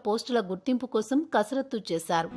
పోస్టుల గుర్తింపు కోసం కసరత్తు చేశారు.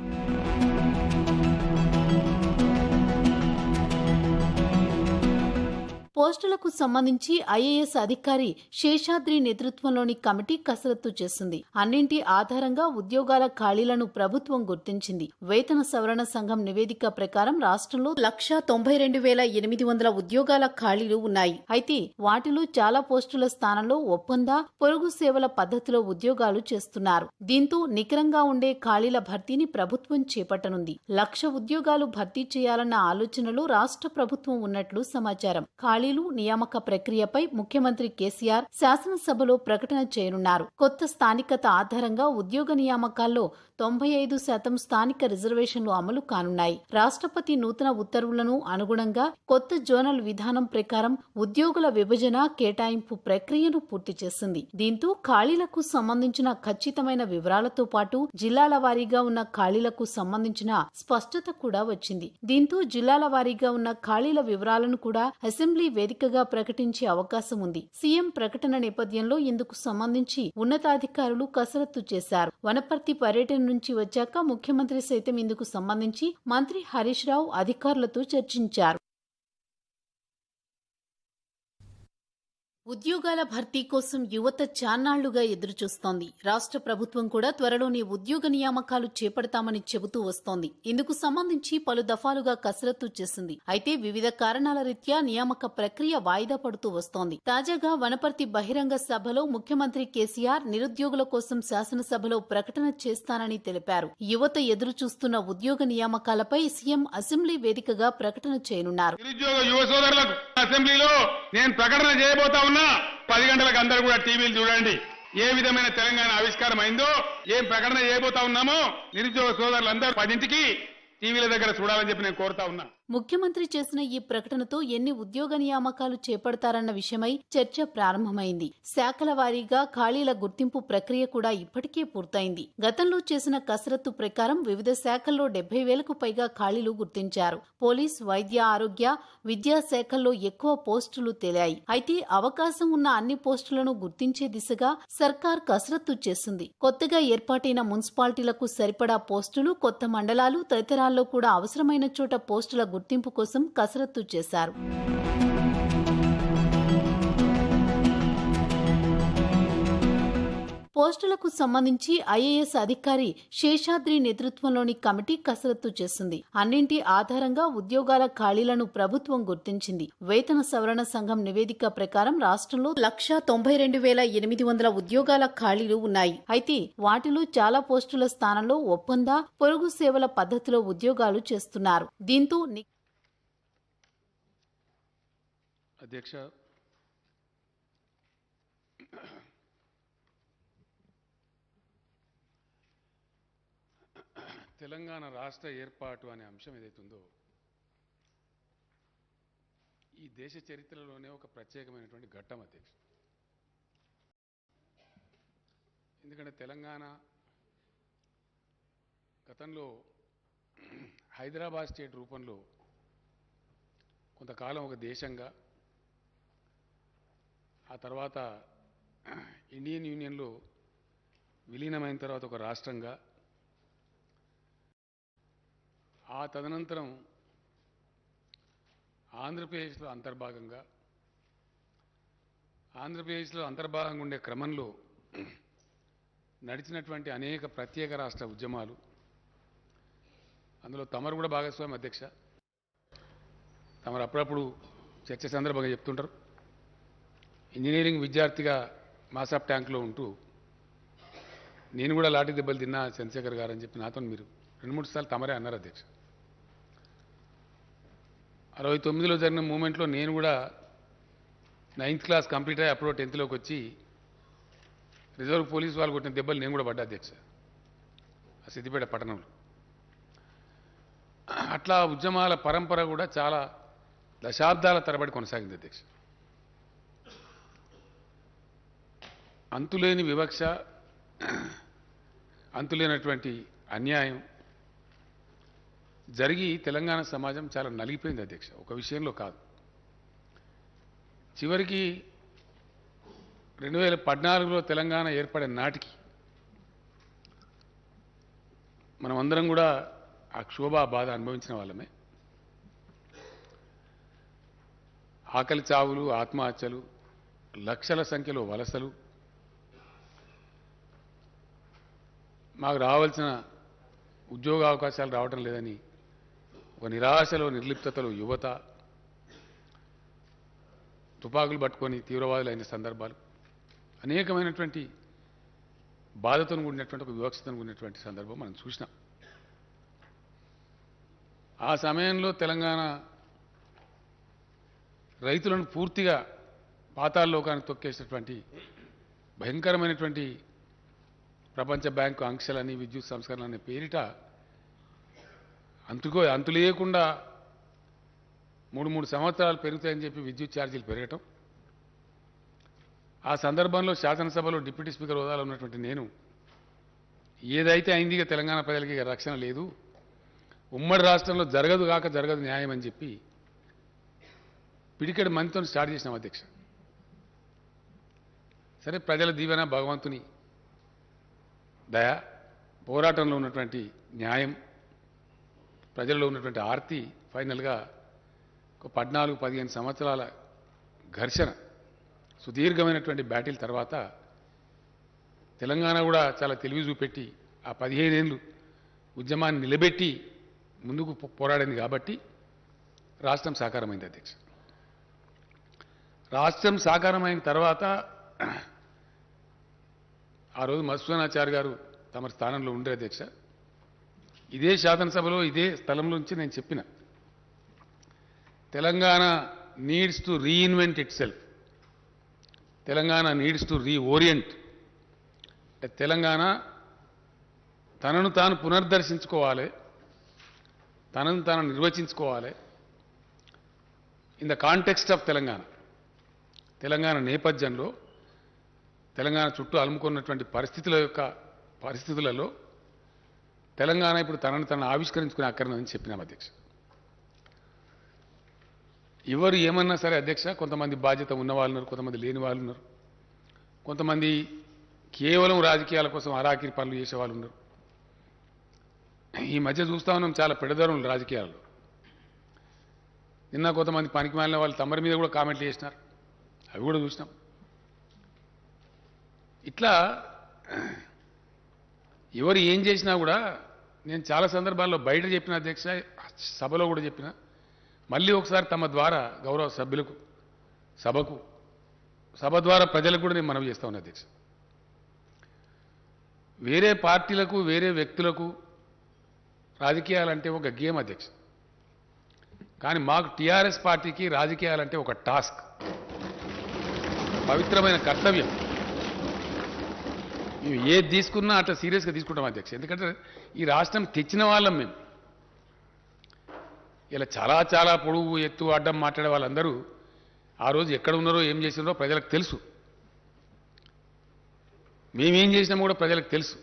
పోస్టులకు సంబంధించి ఐఏఎస్ అధికారి శేషాద్రి నేతృత్వంలోని కమిటీ కసరత్తు చేసింది. అన్నింటి ఆధారంగా ఉద్యోగాల ఖాళీలను ప్రభుత్వం గుర్తించింది. వేతన సవరణ సంఘం నివేదిక ప్రకారం రాష్ట్రంలో 192,800 ఉద్యోగాల ఖాళీలు ఉన్నాయి. అయితే వాటిలో చాలా పోస్టుల స్థానంలో ఒప్పంద, పొరుగు సేవల పద్ధతిలో ఉద్యోగాలు చేస్తున్నారు. దీంతో నికరంగా ఉండే ఖాళీల భర్తీని ప్రభుత్వం చేపట్టనుంది. 1,00,000 ఉద్యోగాలు భర్తీ చేయాలన్న ఆలోచనలో రాష్ట్ర ప్రభుత్వం ఉన్నట్లు సమాచారం. ఖాళీలు, నియామక ప్రక్రియపై ముఖ్యమంత్రి కేసీఆర్ శాసనసభలో ప్రకటన చేయనున్నారు. కొత్త స్థానికత ఆధారంగా ఉద్యోగ నియామకాల్లో 95% స్థానిక రిజర్వేషన్లు అమలు కానున్నాయి. రాష్ట్రపతి నూతన ఉత్తర్వులను అనుగుణంగా కొత్త జోనల్ విధానం ప్రకారం ఉద్యోగుల విభజన, కేటాయింపు ప్రక్రియను పూర్తి చేసింది. దీంతో ఖాళీలకు సంబంధించిన ఖచ్చితమైన వివరాలతో పాటు జిల్లాల వారీగా ఉన్న ఖాళీలకు సంబంధించిన స్పష్టత కూడా వచ్చింది. దీంతో జిల్లాల వారీగా ఉన్న ఖాళీల వివరాలను కూడా అసెంబ్లీ వేదికగా ప్రకటించే అవకాశం ఉంది. సీఎం ప్రకటన నేపథ్యంలో ఇందుకు సంబంధించి ఉన్నతాధికారులు కసరత్తు చేశారు. వనపర్తి పర్యటన నుంచి వచ్చాక ముఖ్యమంత్రి సైతం ఇందుకు సంబంధించి మంత్రి హరీష్ రావు అధికారులతో చర్చించారు. ఉద్యోగాల భర్తీ కోసం యువత చాన్నాళ్లుగా ఎదురుచూస్తోంది. రాష్ట్ర ప్రభుత్వం కూడా త్వరలోనే ఉద్యోగ నియామకాలు చేపడతామని చెబుతూ వస్తోంది. ఇందుకు సంబంధించి పలు దఫాలుగా కసరత్తు చేసింది. అయితే వివిధ కారణాల రీత్యా నియామక ప్రక్రియ వాయిదా పడుతూ వస్తోంది. తాజాగా వనపర్తి బహిరంగ సభలో ముఖ్యమంత్రి కేసీఆర్ నిరుద్యోగుల కోసం శాసనసభలో ప్రకటన చేస్తానని తెలిపారు. యువత ఎదురుచూస్తున్న ఉద్యోగ నియామకాలపై సీఎం అసెంబ్లీ వేదికగా ప్రకటన చేయనున్నారు. 10 గంటలకు అందరూ కూడా టీవీలు చూడండి. ఏ విధమైన తెలంగాణ ఆవిష్కారం అయిందో, ఏం ప్రకటన చేయబోతా ఉన్నామో నిరుద్యోగ సోదరులందరూ 10ంటికి టీవీల దగ్గర చూడాలని చెప్పి నేను కోరుతా ఉన్నా. ముఖ్యమంత్రి చేసిన ఈ ప్రకటనతో ఎన్ని ఉద్యోగ నియామకాలు చేపడతారన్న విషయమై చర్చ ప్రారంభమైంది. శాఖల వారీగా ఖాళీల గుర్తింపు ప్రక్రియ కూడా ఇప్పటికే పూర్తయింది. గతంలో చేసిన కసరత్తు ప్రకారం వివిధ శాఖల్లో 70,000కు పైగా ఖాళీలు గుర్తించారు. పోలీస్, వైద్య, ఆరోగ్య, విద్యా శాఖల్లో ఎక్కువ పోస్టులు తేలాయి. అయితే అవకాశం ఉన్న అన్ని పోస్టులను గుర్తించే దిశగా సర్కార్ కసరత్తు చేసింది. కొత్తగా ఏర్పాటైన మున్సిపాలిటీలకు సరిపడా పోస్టులు, కొత్త మండలాలు తదితరాల్లో కూడా అవసరమైన చోట పోస్టుల గుర్తింపు కోసం కసరత్తు చేశారు. పోస్టులకు సంబంధించి ఐఏఎస్ అధికారి శేషాద్రి నేతృత్వంలోని కమిటీ కసరత్తు చేసింది. అన్నింటి ఆధారంగా ఉద్యోగాల ఖాళీలను ప్రభుత్వం గుర్తించింది. వేతన సవరణ సంఘం నివేదిక ప్రకారం రాష్ట్రంలో 192,800 ఉద్యోగాల ఖాళీలు ఉన్నాయి. అయితే వాటిలో చాలా పోస్టుల స్థానంలో ఒప్పంద, పొరుగు సేవల పద్ధతిలో ఉద్యోగాలు చేస్తున్నారు. దీంతో అధ్యక్ష, తెలంగాణ రాష్ట్ర ఏర్పాటు అనే అంశం ఏదైతుందో ఈ దేశ చరిత్రలోనే ఒక ప్రత్యేకమైనటువంటి ఘట్టం అధ్యక్ష. ఎందుకంటే తెలంగాణ గతంలో హైదరాబాద్ స్టేట్ రూపంలో కొంతకాలం ఒక దేశంగా, ఆ తర్వాత ఇండియన్ యూనియన్లో విలీనమైన తర్వాత ఒక రాష్ట్రంగా, ఆ తదనంతరం ఆంధ్రప్రదేశ్లో అంతర్భాగంగా ఉండే క్రమంలో నడిచినటువంటి అనేక ప్రత్యేక రాష్ట్ర ఉద్యమాలు, అందులో తమరు కూడా భాగస్వామి అధ్యక్ష. తమరు అప్పుడప్పుడు చర్చ సందర్భంగా చెప్తుంటారు. ఇంజనీరింగ్ విద్యార్థిగా మాసాప్ ట్యాంక్లో ఉంటూ నేను కూడా లాఠీ దెబ్బలు తిన్నా చంద్రశేఖర్ గారు అని చెప్పి నాతో మీరు 2-3 సార్లు తమరే అన్నారు అధ్యక్ష. 69లో జరిగిన మూమెంట్లో నేను కూడా 9th క్లాస్ కంప్లీట్ అయ్యి అప్పుడు 10థ్లోకి వచ్చి రిజర్వ్ పోలీసు వాళ్ళు కొట్టిన దెబ్బలు నేను కూడా పడ్డా అధ్యక్ష, ఆ సిద్దిపేట పట్టణంలో. అట్లా ఉద్యమాల పరంపర కూడా చాలా దశాబ్దాల తరబడి కొనసాగింది అధ్యక్ష. అంతులేని వివక్ష, అంతులేనటువంటి అన్యాయం జరిగి తెలంగాణ సమాజం చాలా నలిగిపోయింది అధ్యక్ష. ఒక విషయంలో కాదు, చివరికి 2014లో తెలంగాణ ఏర్పడే నాటికి మనమందరం కూడా ఆ క్షోభ బాధ అనుభవించిన వాళ్ళమే. ఆకలి చావులు, ఆత్మహత్యలు, లక్షల సంఖ్యలో వలసలు, మాకు రావాల్సిన ఉద్యోగ అవకాశాలు రావటం లేదని ఒక నిరాశలో, నిర్లిప్తతలో యువత తుపాకులు పట్టుకొని తీవ్రవాదులైన సందర్భాలు, అనేకమైనటువంటి బాధతో కూడినటువంటి ఒక వివక్షతను కూడినటువంటి సందర్భం మనం చూసినాం. ఆ సమయంలో తెలంగాణ రైతులను పూర్తిగా పాతాళలోకానికి తొక్కేసినటువంటి భయంకరమైనటువంటి ప్రపంచ బ్యాంకు ఆంక్షలని, విద్యుత్ సంస్కరణ అనే పేరిట అంతు లేకుండా 3 సంవత్సరాలు పెరుగుతాయని చెప్పి విద్యుత్ ఛార్జీలు పెరగటం. ఆ సందర్భంలో శాసనసభలో డిప్యూటీ స్పీకర్ హోదాలో ఉన్నటువంటి నేను ఏదైతే అయింది ఇక తెలంగాణ ప్రజలకి ఇక రక్షణ లేదు, ఉమ్మడి రాష్ట్రంలో జరగదు న్యాయం అని చెప్పి పిడికెడు మందితో స్టార్ట్ చేసినాం అధ్యక్ష. సరే, ప్రజల దీవెన, భగవంతుని దయ, పోరాటంలో ఉన్నటువంటి న్యాయం, ప్రజల్లో ఉన్నటువంటి ఆర్తి ఫైనల్గా ఒక 14-15 సంవత్సరాల ఘర్షణ, సుదీర్ఘమైనటువంటి బ్యాటిల్ తర్వాత తెలంగాణ కూడా చాలా తెలివి చూపెట్టి ఆ 15 ఏళ్ళు ఉద్యమాన్ని నిలబెట్టి ముందుకు పోరాడింది కాబట్టి రాష్ట్రం సాకారమైంది అధ్యక్ష. రాష్ట్రం సాకారమైన తర్వాత ఆ రోజు మధుసూదనాచారి గారు తమ స్థానంలో ఉండే అధ్యక్ష, ఇదే శాసనసభలో ఇదే స్థలంలో నుంచి నేను చెప్పిన, Telangana needs to reinvent itself, Telangana needs to reorient. Telangana తనను తాను పునర్దర్శించుకోవాలి, తనను తాను నిర్వచించుకోవాలి in the context of Telangana. Telangana నేపథ్యంలో, తెలంగాణ చుట్టూ అలుముకున్నటువంటి పరిస్థితులలో తెలంగాణ ఇప్పుడు తనను ఆవిష్కరించుకునే అక్కర్నని చెప్పినాం అధ్యక్ష. ఎవరు ఏమన్నా సరే అధ్యక్ష, కొంతమంది బాధ్యత ఉన్న వాళ్ళు ఉన్నారు, కొంతమంది లేని వాళ్ళు ఉన్నారు, కొంతమంది కేవలం రాజకీయాల కోసం అరాకిరి పనులు చేసేవాళ్ళు ఉన్నారు. ఈ మధ్య చూస్తా ఉన్నాం చాలా పెడదరులు రాజకీయాల్లో. నిన్న కొంతమంది పనికి మాలిన వాళ్ళు తమరి మీద కూడా కామెంట్లు చేసినారు, అవి కూడా చూసినాం. ఇట్లా ఎవరు ఏం చేసినా కూడా నేను చాలా సందర్భాల్లో బయట చెప్పిన అధ్యక్ష, సభలో కూడా చెప్పిన, మళ్ళీ ఒకసారి తమ ద్వారా గౌరవ సభ్యులకు, సభ ద్వారా ప్రజలకు కూడా నేను మనవి చేస్తా ఉన్నా అధ్యక్ష. వేరే పార్టీలకు, వేరే వ్యక్తులకు రాజకీయాలంటే ఒక గేమ్ అధ్యక్ష, కానీ మాకు టీఆర్ఎస్ పార్టీకి రాజకీయాలంటే ఒక టాస్క్, పవిత్రమైన కర్తవ్యం. మేము ఏది తీసుకున్నా అట్లా సీరియస్గా తీసుకుంటాం అధ్యక్ష. ఎందుకంటే ఈ రాష్ట్రం తెచ్చిన వాళ్ళం మేము. ఇలా చాలా పొడుగు, ఎత్తు, అడ్డం మాట్లాడే వాళ్ళందరూ ఆ రోజు ఎక్కడ ఉన్నారో, ఏం చేసినారో ప్రజలకు తెలుసు. మేమేం చేసినామో కూడా ప్రజలకు తెలుసు.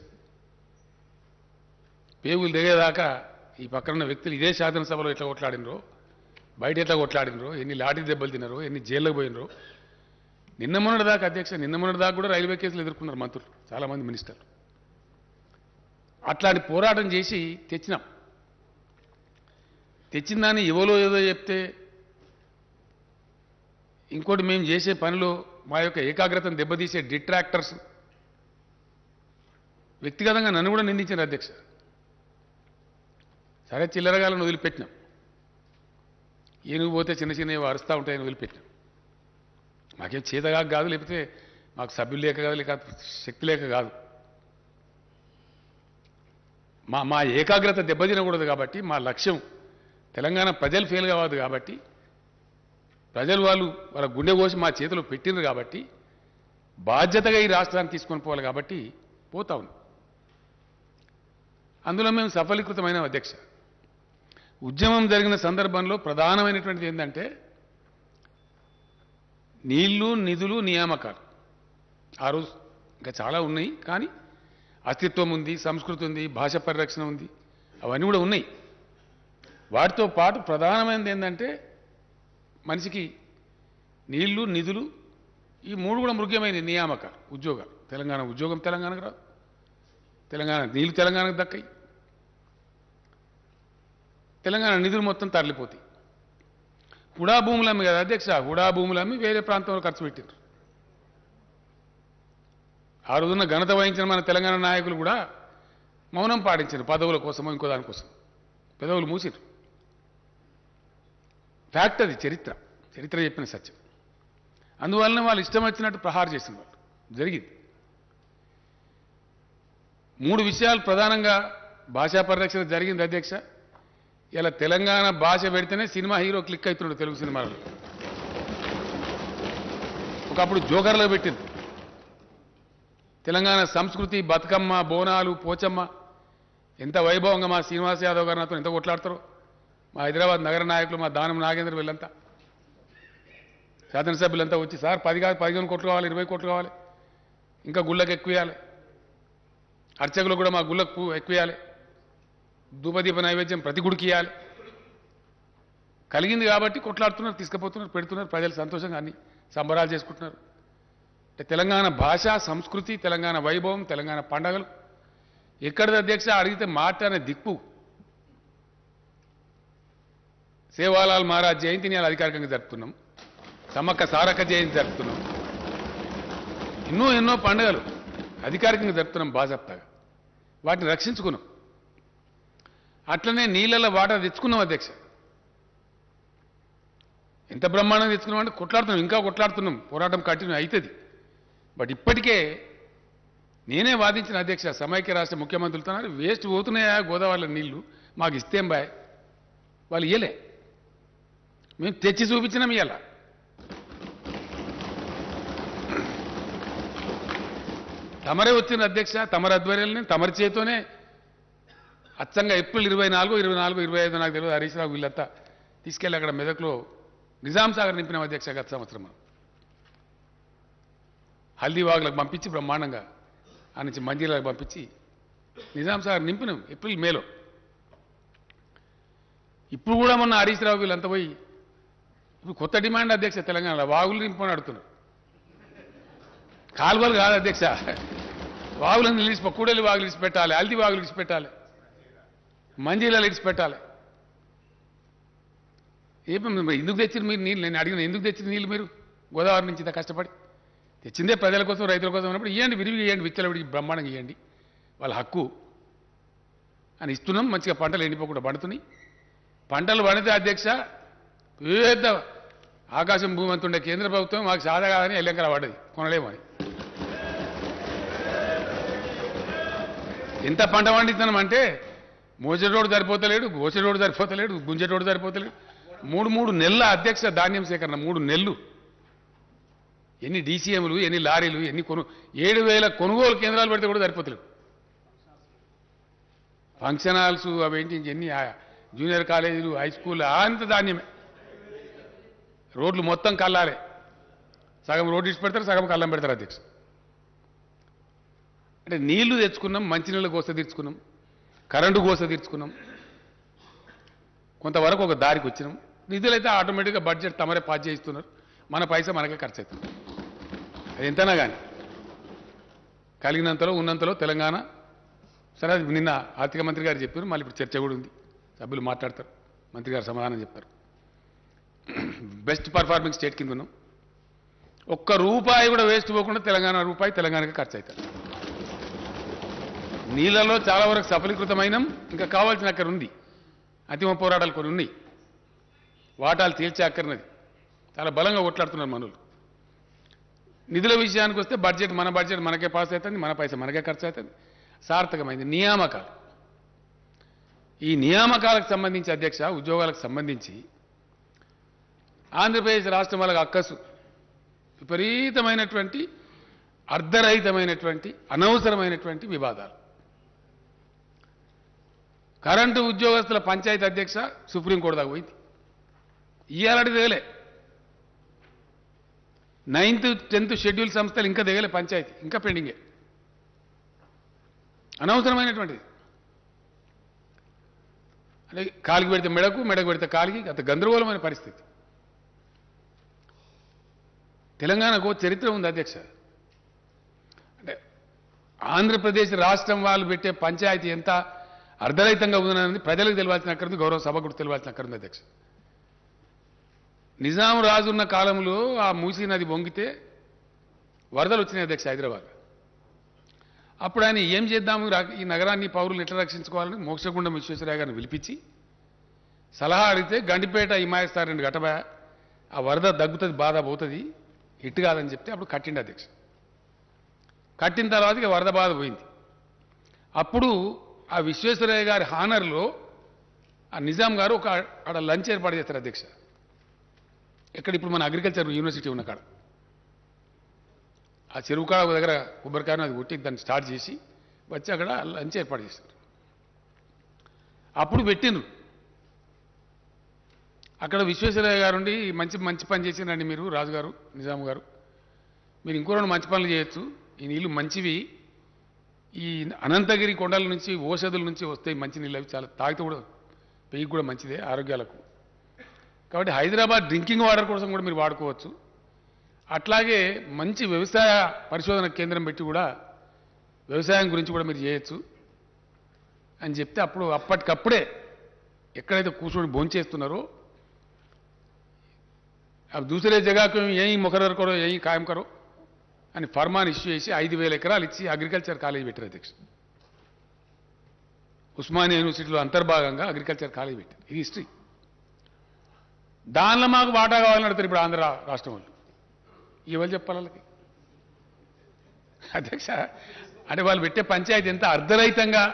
పేగులు దిగేదాకా ఈ పక్కన వ్యక్తులు ఇదే శాసనసభలో ఎట్లా కొట్లాడినరో, బయట ఎట్లా కొట్లాడినరో, ఎన్ని లాఠీ దెబ్బలు తిన్నారో, ఎన్ని జైల్లోకి పోయినరో. నిన్న మొన్నటిదాకా అధ్యక్ష, కూడా రైల్వే కేసులు ఎదుర్కొన్నారు మంత్రులు, చాలామంది మినిస్టర్లు. అట్లాంటి పోరాటం చేసి తెచ్చినాం. తెచ్చిన దాన్ని ఎవరో ఏదో చెప్తే, ఇంకోటి మేము చేసే పనిలో మా యొక్క ఏకాగ్రతను దెబ్బతీసే డిట్రాక్టర్స్ వ్యక్తిగతంగా నన్ను కూడా నిందించారు అధ్యక్ష. సరే, చిల్లరగాలను వదిలిపెట్టినాం, ఏనుగు పోతే చిన్నవి అరుస్తూ ఉంటాయని వదిలిపెట్టినాం. మాకేం చేతగా కాదు, లేకపోతే మాకు సభ్యులు లేక కాదు, లేక శక్తి లేక కాదు. మా ఏకాగ్రత దెబ్బతినకూడదు కాబట్టి, మా లక్ష్యం తెలంగాణ ప్రజలు ఫెయిల్ కావద్దు కాబట్టి, ప్రజలు వాళ్ళ గుండె కోసి మా చేతిలో పెట్టినారు కాబట్టి, బాధ్యతగా ఈ రాష్ట్రాన్ని తీసుకొని పోవాలి కాబట్టి పోతా ఉన్నాం. అందులో మేము సఫలీకృతమైన అధ్యక్ష. ఉద్యమం జరిగిన సందర్భంలో ప్రధానమైనటువంటిది ఏంటంటే నీళ్లు, నిధులు, నియామకాలు. ఆ రోజు ఇంకా చాలా ఉన్నాయి, కానీ అస్తిత్వం ఉంది, సంస్కృతి ఉంది, భాష పరిరక్షణ ఉంది, అవన్నీ కూడా ఉన్నాయి. వాటితో పాటు ప్రధానమైనది ఏంటంటే మనిషికి నీళ్లు, నిధులు, ఈ 3 కూడా ముఖ్యమైన నియామకాలు, ఉద్యోగాలు. తెలంగాణ ఉద్యోగం తెలంగాణకు రాదు, తెలంగాణ నీళ్లు తెలంగాణకు దక్కాయి, తెలంగాణ నిధులు మొత్తం తరలిపోతాయి. హుడా భూములు అమ్మి కదా అధ్యక్ష, హుడా భూములు అమ్మి వేరే ప్రాంతంలో ఖర్చు పెట్టారు. ఆ రోజున ఘనత వహించిన మన తెలంగాణ నాయకులు కూడా మౌనం పాటించారు, పదవుల కోసమో ఇంకో దానికోసం పెదవులు మూసిరు. ఫ్యాక్ట్ అది, చరిత్ర చెప్పిన సత్యం. అందువలన వాళ్ళు ఇష్టం వచ్చినట్టు ప్రహారం చేసిన వాళ్ళు జరిగింది. 3 విషయాలు ప్రధానంగా భాషా పరిరక్షణ జరిగింది అధ్యక్ష. ఇలా తెలంగాణ భాష పెడితేనే సినిమా హీరో క్లిక్ అవుతున్నాడు తెలుగు సినిమాలో. ఒకప్పుడు జోకర్లో పెట్టింది. తెలంగాణ సంస్కృతి, బతుకమ్మ, బోనాలు, పోచమ్మ ఎంత వైభవంగా మా శ్రీనివాస్ యాదవ్ గారు నాతో ఎంత కొట్లాడతారో, మా హైదరాబాద్ నగర నాయకులు, మా దానం నాగేంద్ర వీళ్ళంతా, శాసనసభ్యులంతా వచ్చి సార్ 10 కాదు 15 కోట్లు కావాలి, 20 కోట్లు కావాలి, ఇంకా గుళ్ళకు ఎక్కువేయాలి, అర్చకులు కూడా మా గుళ్ళకు ఎక్కువేయాలి, ధూపదీప నైవేద్యం ప్రతి గుడికి ఇవ్వాలి. కలిగింది కాబట్టి కొట్లాడుతున్నారు, తీసుకుపోతున్నారు, పెడుతున్నారు, ప్రజలు సంతోషంగా అన్ని సంబరాలు చేసుకుంటున్నారు. అంటే తెలంగాణ భాష, సంస్కృతి, తెలంగాణ వైభవం, తెలంగాణ పండగలు ఎక్కడిది అధ్యక్ష అడిగితే మాట్లాడే దిక్కు సేవాలాల్ మహారాజ్ జయంతిని అధికారికంగా జరుపుతున్నాం, సమ్మక్క సారక్క జయంతి జరుపుతున్నాం, ఎన్నో పండుగలు అధికారికంగా జరుపుతున్నాం బాజాప్తాగా. వాటిని రక్షించుకున్నాం. అట్లనే నీళ్ళలో వాటర్ తెచ్చుకున్నాం అధ్యక్ష. ఎంత బ్రహ్మాండంగా తెచ్చుకున్నాం అంటే కొట్లాడుతున్నాం, ఇంకా కొట్లాడుతున్నాం, పోరాటం కంటిన్యూ అవుతుంది. బట్ ఇప్పటికే నేనే వాదించిన అధ్యక్ష, సమైక్య రాష్ట్ర ముఖ్యమంత్రులతో వేస్ట్ పోతున్నాయా గోదావరిలో నీళ్లు, మాకు ఇస్తేం బాయ్, వాళ్ళు ఇయ్యలే, మేము తెచ్చి చూపించినాం. ఇయ్యాల తమరే వచ్చిన అధ్యక్ష, తమరి ఆధ్వర్యంలోనే తమరి చేతోనే అచ్చంగా ఏప్రిల్ 24, 25 నాకు తెలియదు, హరీష్ రావు వీళ్ళంతా తీసుకెళ్ళి అక్కడ మెదక్లో నిజాం సాగర్ నింపినాం అధ్యక్ష. గత సంవత్సరం మనం హల్దీవాగులకు పంపించి బ్రహ్మాండంగా ఆ నుంచి మంజీలకు పంపించి నిజాం సాగర్ నింపినాం ఏప్రిల్ మేలో. ఇప్పుడు కూడా మొన్న హరీష్ రావు వీళ్ళంతా పోయి ఇప్పుడు కొత్త డిమాండ్ అధ్యక్ష, తెలంగాణలో వాగులు నింపని అడుగుతున్నారు. కాలువలు కాదు అధ్యక్ష, వాగులను నిలిచి కూడలి వాగులు ఇడిచి పెట్టాలి, హల్దీ వాగులు ఇడిచి పెట్టాలి, మంజీలలో ఇడిచి పెట్టాలి. ఎందుకు తెచ్చిన మీరు నీళ్ళు? నేను అడిగిన ఎందుకు తెచ్చిన నీళ్ళు మీరు గోదావరి నుంచి ఇంత కష్టపడి తెచ్చిందే ప్రజల కోసం, రైతుల కోసం ఉన్నప్పుడు ఇవ్వండి, విరివి ఇవ్వండి, విచ్చలవిడికి బ్రహ్మాండంగా ఇవ్వండి, వాళ్ళ హక్కు అని ఇస్తున్నాం. మంచిగా పంటలు ఎండిపోకుండా పండుతున్నాయి. పంటలు పండితే అధ్యక్ష పెద్ద ఆకాశం భూమి అంతుండే కేంద్ర ప్రభుత్వం మాకు సాదా కాదని ఎల్లంకర పడ్డది, కొనలేమని. ఎంత పంట పండిస్తున్నాం అంటే మోసేటోడు సరిపోతలేడు, గోసేటోడు సరిపోతలేడు, గుంజేటోడు సరిపోతలేడు. 3 నెలల అధ్యక్ష ధాన్యం సేకరణ, 3 నెలలు. ఎన్ని డీసీఎంలు, ఎన్ని లారీలు, ఎన్ని 7,000 కొనుగోలు కేంద్రాలు పెడితే కూడా సరిపోతలేవు. ఫంక్షన్ హాల్స్ అవేంటి, ఎన్ని జూనియర్ కాలేజీలు, హై స్కూల్ అంత ధాన్యమే. రోడ్లు మొత్తం కల్లాలే, సగం రోడ్డు ఇచ్చి పెడతారు, సగం కల్లం పెడతారు అధ్యక్ష. అంటే నీళ్లు తెచ్చుకున్నాం, మంచినీళ్ళ గోస తీర్చుకున్నాం, కరెంటు గోస తీర్చుకున్నాం, కొంతవరకు ఒక దారికి వచ్చినాం. నిధులైతే ఆటోమేటిక్గా బడ్జెట్ తమరే పాస్ చేయిస్తున్నారు, మన పైసా మనకే ఖర్చు అవుతుంది. అది ఎంతైనా కానీ కలిగినంతలో ఉన్నంతలో తెలంగాణ సరే. అది నిన్న ఆర్థిక మంత్రి గారు చెప్పారు, మళ్ళీ ఇప్పుడు చర్చ కూడా ఉంది, సభ్యులు మాట్లాడతారు, మంత్రి గారు సమాధానం చెప్తారు. బెస్ట్ పర్ఫార్మింగ్ స్టేట్ కింద ఉన్నాం. ఒక్క రూపాయి కూడా వేస్ట్ పోకుండా తెలంగాణ రూపాయి తెలంగాణకి ఖర్చు అవుతారు. నీళ్లలో చాలా వరకు సఫలీకృతమైనం, ఇంకా కావాల్సిన అక్కడ ఉంది, అంతిమ పోరాటాలు కొన్ని ఉన్నాయి, వాటాలు తేల్చే అక్కర్నది చాలా బలంగా కొట్లాడుతున్నారు మనులు. నిధుల విషయానికి వస్తే బడ్జెట్ మన బడ్జెట్ మనకే పాస్ అవుతుంది, మన పైసా మనకే ఖర్చు అవుతుంది. సార్థకమైంది నియామకాలు. ఈ నియామకాలకు సంబంధించి అధ్యక్ష, ఉద్యోగాలకు సంబంధించి ఆంధ్రప్రదేశ్ రాష్ట్రం వాళ్ళకి అక్కసు విపరీతమైనటువంటి అర్ధరహితమైనటువంటి అనవసరమైనటువంటి వివాదాలు. కరెంటు ఉద్యోగస్తుల పంచాయతీ అధ్యక్ష సుప్రీంకోర్టు దాకా పోయింది. ఇయ్యాలటి దిగలే. 9th 10th షెడ్యూల్ సంస్థలు ఇంకా దిగలే, పంచాయతీ ఇంకా పెండింగే. అనవసరమైనటువంటిది. అంటే కాలికి పెడితే మెడకు, మెడకు పెడితే కాలికి, అంత గందరగోళమైన పరిస్థితి. తెలంగాణకు చరిత్ర ఉంది అధ్యక్ష. అంటే ఆంధ్రప్రదేశ్ రాష్ట్రం వాళ్ళు పెట్టే పంచాయతీ ఎంత అర్ధరహితంగా ఉన్నది ప్రజలకు తెలియాల్సిన అక్కర్ది, గౌరవ సభకు తెలియాల్సిన అక్కర్ది అధ్యక్ష. నిజాం రాజు ఉన్న కాలంలో ఆ మూసీ నది పొంగితే వరదలు వచ్చినాయి అధ్యక్ష హైదరాబాద్. అప్పుడు ఆయన ఏం చేద్దాము, ఈ నగరాన్ని పౌరులను ఎట్లా రక్షించుకోవాలని మోక్షగుండం విశ్వేశ్వరయ్య గారిని పిలిపించి సలహా అడిగితే గండిపేట హిమాయస్తారండి గటబా, ఆ వరద దగ్గుతుంది, బాధ పోతుంది, హిట్ కాదని చెప్తే అప్పుడు కట్టిండి అధ్యక్ష. కట్టిన తర్వాత ఇక వరద బాధ పోయింది. అప్పుడు ఆ విశ్వేశ్వరయ్య గారి హానర్లో ఆ నిజాం గారు ఒక ఆడ లంచ్ ఏర్పాటు చేస్తారు అధ్యక్ష. ఇక్కడ ఇప్పుడు మన అగ్రికల్చర్ యూనివర్సిటీ ఉన్న కాడ ఆ చెరువు కాడ దగ్గర కొబ్బరికాయను అది కొట్టి దాన్ని స్టార్ట్ చేసి వచ్చి అక్కడ లంచ్ ఏర్పాటు చేస్తారు. అప్పుడు పెట్టిండ్రు అక్కడ విశ్వేశ్వరయ్య గారు ఉండి, మంచి పని చేసిందండి మీరు రాజుగారు, నిజాం గారు, మీరు ఇంకో రెండు మంచి పనులు చేయొచ్చు, ఈ నీళ్లు మంచివి, ఈ అనంతగిరి కొండల నుంచి ఓషధుల నుంచి వస్తాయి మంచి నీళ్ళు, అవి చాలా తాగితే కూడా పెయ్యి కూడా మంచిదే ఆరోగ్యాలకు, కాబట్టి హైదరాబాద్ డ్రింకింగ్ వాటర్ కోసం కూడా మీరు వాడుకోవచ్చు, అట్లాగే మంచి వ్యవసాయ పరిశోధన కేంద్రం పెట్టి కూడా వ్యవసాయం గురించి కూడా మీరు చేయొచ్చు అని చెప్తే అప్పుడు అప్పటికప్పుడే ఎక్కడైతే కూర్చొని భోంచేస్తున్నారో अब दूसरे जगह को यहीं मुकर्रर करो, यहीं कायम करो అని ఫర్మాన్ ఇష్యూ చేసి 5,000 ఎకరాలు ఇచ్చి అగ్రికల్చర్ కాలేజ్ పెట్టారు అధ్యక్ష. ఉస్మానియా యూనివర్సిటీలో అంతర్భాగంగా అగ్రికల్చర్ కాలేజ్ పెట్టారు. ఇది హిస్టరీ. దానిలో మాకు వాటా కావాలని అడుగుతారు ఇప్పుడు ఆంధ్ర రాష్ట్రం వాళ్ళు. ఎవరు చెప్పాలి వాళ్ళకి అధ్యక్ష? అంటే వాళ్ళు పెట్టే పంచాయతీ ఎంత అర్ధరహితంగా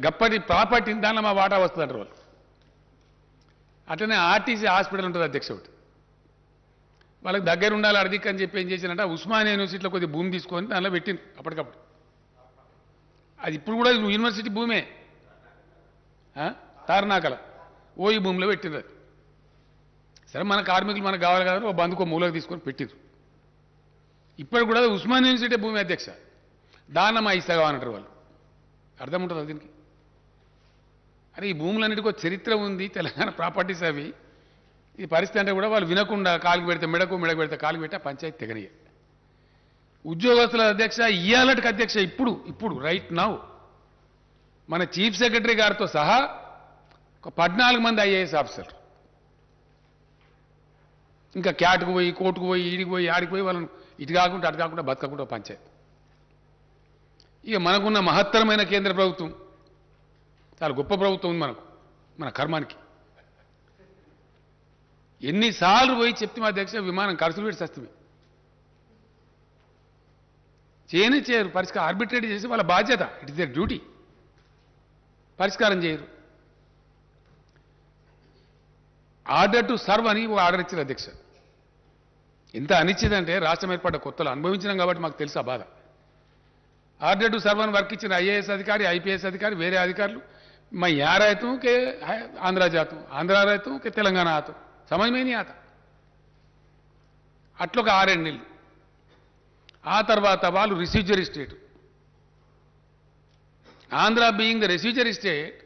గప్పటి ప్రాపర్టీ, దానిలో మా వాటా వస్తుంది అంటారు వాళ్ళు. అట్లనే ఆర్టీసీ హాస్పిటల్ ఉంటుంది అధ్యక్ష ఒకటి, వాళ్ళకి దగ్గర ఉండాలి అర్ధిక్ అని చెప్పి ఏం చేశారంటే ఉస్మానియా యూనివర్సిటీలో కొద్దిగా భూమి తీసుకొని దానిలో పెట్టింది అప్పటికప్పుడు. అది ఇప్పుడు కూడా యూనివర్సిటీ భూమే, తారనాకల ఈ భూమిలో పెట్టిండ్రు. అది సరే మన కార్మికులు మనకు కావాలి కదా, ఓ బందుకో మూలకు తీసుకొని పెట్టిండ్రు. ఇప్పుడు కూడా ఉస్మానియా యూనివర్సిటీ భూమి అధ్యక్ష, దాన్న మా ఇస్తా కావాలంటారు వాళ్ళు. అర్థం ఉంటుంది దీనికి. అరే ఈ భూములన్నిటికీ చరిత్ర ఉంది, తెలంగాణ ప్రాపర్టీస్ అవి. ఈ పరిస్థితి అంటే కూడా వాళ్ళు వినకుండా కాలుకి పెడితే మెడకు పెడితే కాలుకి పెట్టి పంచాయతీ తెగనియ. ఉద్యోగస్తుల అధ్యక్ష ఇయ్యాలటికి అధ్యక్ష ఇప్పుడు రైట్ నౌ మన చీఫ్ సెక్రటరీ గారితో సహా ఒక 14 మంది ఐఏఎస్ ఆఫీసర్లు ఇంకా క్యాట్కు పోయి, కోర్టుకు పోయి, ఈడికి పోయి, ఆడికి పోయి వాళ్ళని ఇటు కాకుండా అటు కాకుండా బతకకుండా పంచాయతీ. ఇక మనకున్న మహత్తరమైన కేంద్ర ప్రభుత్వం, చాలా గొప్ప ప్రభుత్వం ఉంది మనకు, మన కర్మానికి. ఎన్నిసార్లు పోయి చెప్తే మా అధ్యక్ష విమానం ఖర్చులు పెట్టి సస్తమే చేయరు పరిష్కారం. ఆర్బిట్రేట్ చేసి వాళ్ళ బాధ్యత, ఇట్ ఇస్ దేర్ డ్యూటీ, పరిష్కారం చేయరు. ఆర్డర్ టు సర్వ్ అని ఆర్డర్ ఇచ్చారు అధ్యక్ష. ఎంత అనిచ్చిందంటే రాష్ట్రం ఏర్పడ్డ కొత్తలో అనుభవించినాం కాబట్టి మాకు తెలుసు ఆ బాధ. ఆర్డర్ టు సర్వ్ అని వర్క్ ఇచ్చిన ఐఏఎస్ అధికారి, ఐపీఎస్ అధికారి, వేరే అధికారులు मैं यहाँ रहता हूँ कि आंध्रा जाता हूँ, आंध्रा रहता हूँ कि तेलंगाना आता हूँ, समझ में ही नहीं आता. అట్లా ఒక 6 నెలలు. ఆ తర్వాత వాళ్ళు residuary state, Andhra being the residuary state,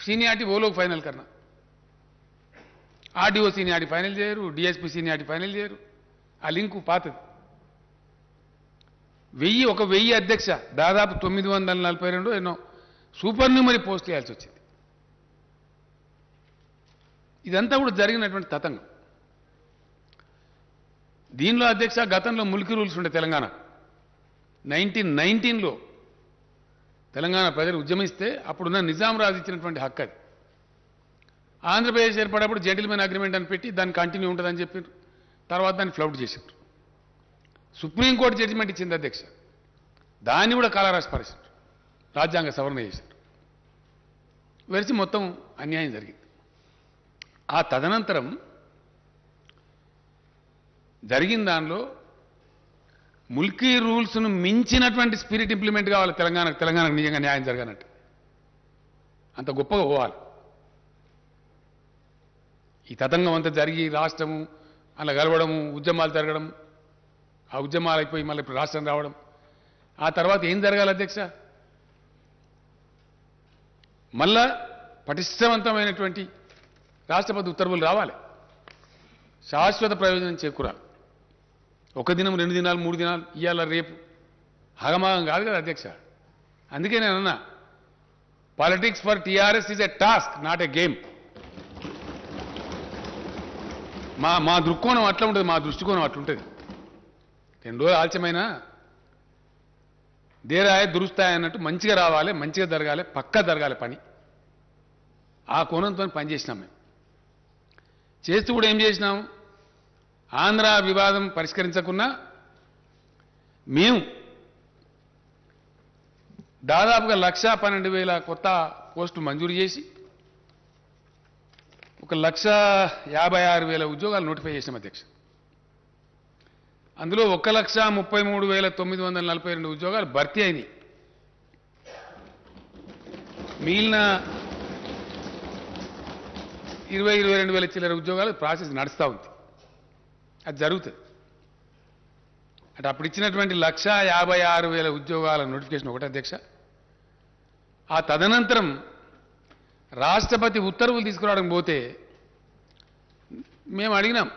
seniority वो लोग फाइनल करना, ఆర్డీఓ సీనియారిటీ ఫైనల్ చేయరు, డిఎస్పీ సీనియారిటీ ఫైనల్ చేయరు. ఆ లింకు పాతది. 1000 అధ్యక్ష, దాదాపు 942 ఎన్నో సూపర్ న్యూమరీ పోస్టులు వేయాల్సి వచ్చింది. ఇదంతా కూడా జరిగినటువంటి తతంగం. దీనిలో అధ్యక్ష గతంలో ముల్కీ రూల్స్ ఉండే తెలంగాణ 1919లో తెలంగాణ ప్రజలు ఉద్యమిస్తే అప్పుడున్న నిజాం రాజు ఇచ్చినటువంటి హక్కు అది. ఆంధ్రప్రదేశ్ ఏర్పడేప్పుడు జెంటిల్మెన్ అగ్రిమెంట్ అని పెట్టి దాన్ని కంటిన్యూ ఉంటుందని చెప్పారు. తర్వాత దాన్ని ఫ్లౌట్ చేశారు. సుప్రీంకోర్టు జడ్జిమెంట్ ఇచ్చింది అధ్యక్ష, దాన్ని కూడా కాలరాసి పరిస్థితి రాజ్యాంగ సవరణ చేశారు. వెరిసి మొత్తం అన్యాయం జరిగింది. ఆ తదనంతరం జరిగిన దానిలో ముల్కీ రూల్స్ను మించినటువంటి స్పిరిట్ ఇంప్లిమెంట్ కావాలి తెలంగాణకు నిజంగా న్యాయం జరగాలంటే. అంత గొప్పగా పోవాలి. ఈ తతంగం అంతా జరిగి రాష్ట్రము అలా గెలవడము, ఉద్యమాలు జరగడం, ఆ ఉద్యమాలు అయిపోయి మళ్ళీ ఇప్పుడు రాష్ట్రం రావడం, ఆ తర్వాత ఏం జరగాలి అధ్యక్ష? మళ్ళా పటిష్టవంతమైనటువంటి రాష్ట్రపతి ఉత్తర్వులు రావాలి, శాశ్వత ప్రయోజనం చేకూరాలి. 1 దినం, 2 దినాలు, 3 దినాలు, ఇవాళ రేపు ఆగమాగం కాదు కదా అధ్యక్ష. అందుకే నేను అన్నా, politics for TRS is a task, not a game. మా దృక్కోణం అట్లా ఉంటుంది, మా దృష్టికోణం అట్లుంటుంది. 2 రోజులు ఆలస్యమైనా దేరాయ దురుస్తాయి అన్నట్టు మంచిగా రావాలి, మంచిగా జరగాలి, పక్కా జరగాలి పని. ఆ కోణంతో పనిచేసినాం మేము. చేస్తూ కూడా ఏం చేసినాం, ఆంధ్ర వివాదం పరిష్కరించకున్నా మేము దాదాపుగా 1,12,000 కొత్త పోస్టులు మంజూరు చేసి 1,56,000 ఉద్యోగాలు నోటిఫై చేసినాం అధ్యక్ష. అందులో 1,33,942 ఉద్యోగాలు భర్తీ అయినాయి. మిగిలిన 22,000 చిల్లర ఉద్యోగాలు ప్రాసెస్ నడుస్తూ ఉంది. అది జరుగుతుంది. అంటే అప్పుడు ఇచ్చినటువంటి 1,56,000 ఉద్యోగాల నోటిఫికేషన్ ఒకటి అధ్యక్ష. ఆ తదనంతరం రాష్ట్రపతి ఉత్తర్వులు తీసుకురావడానికి పోతే మేము అడిగినాం,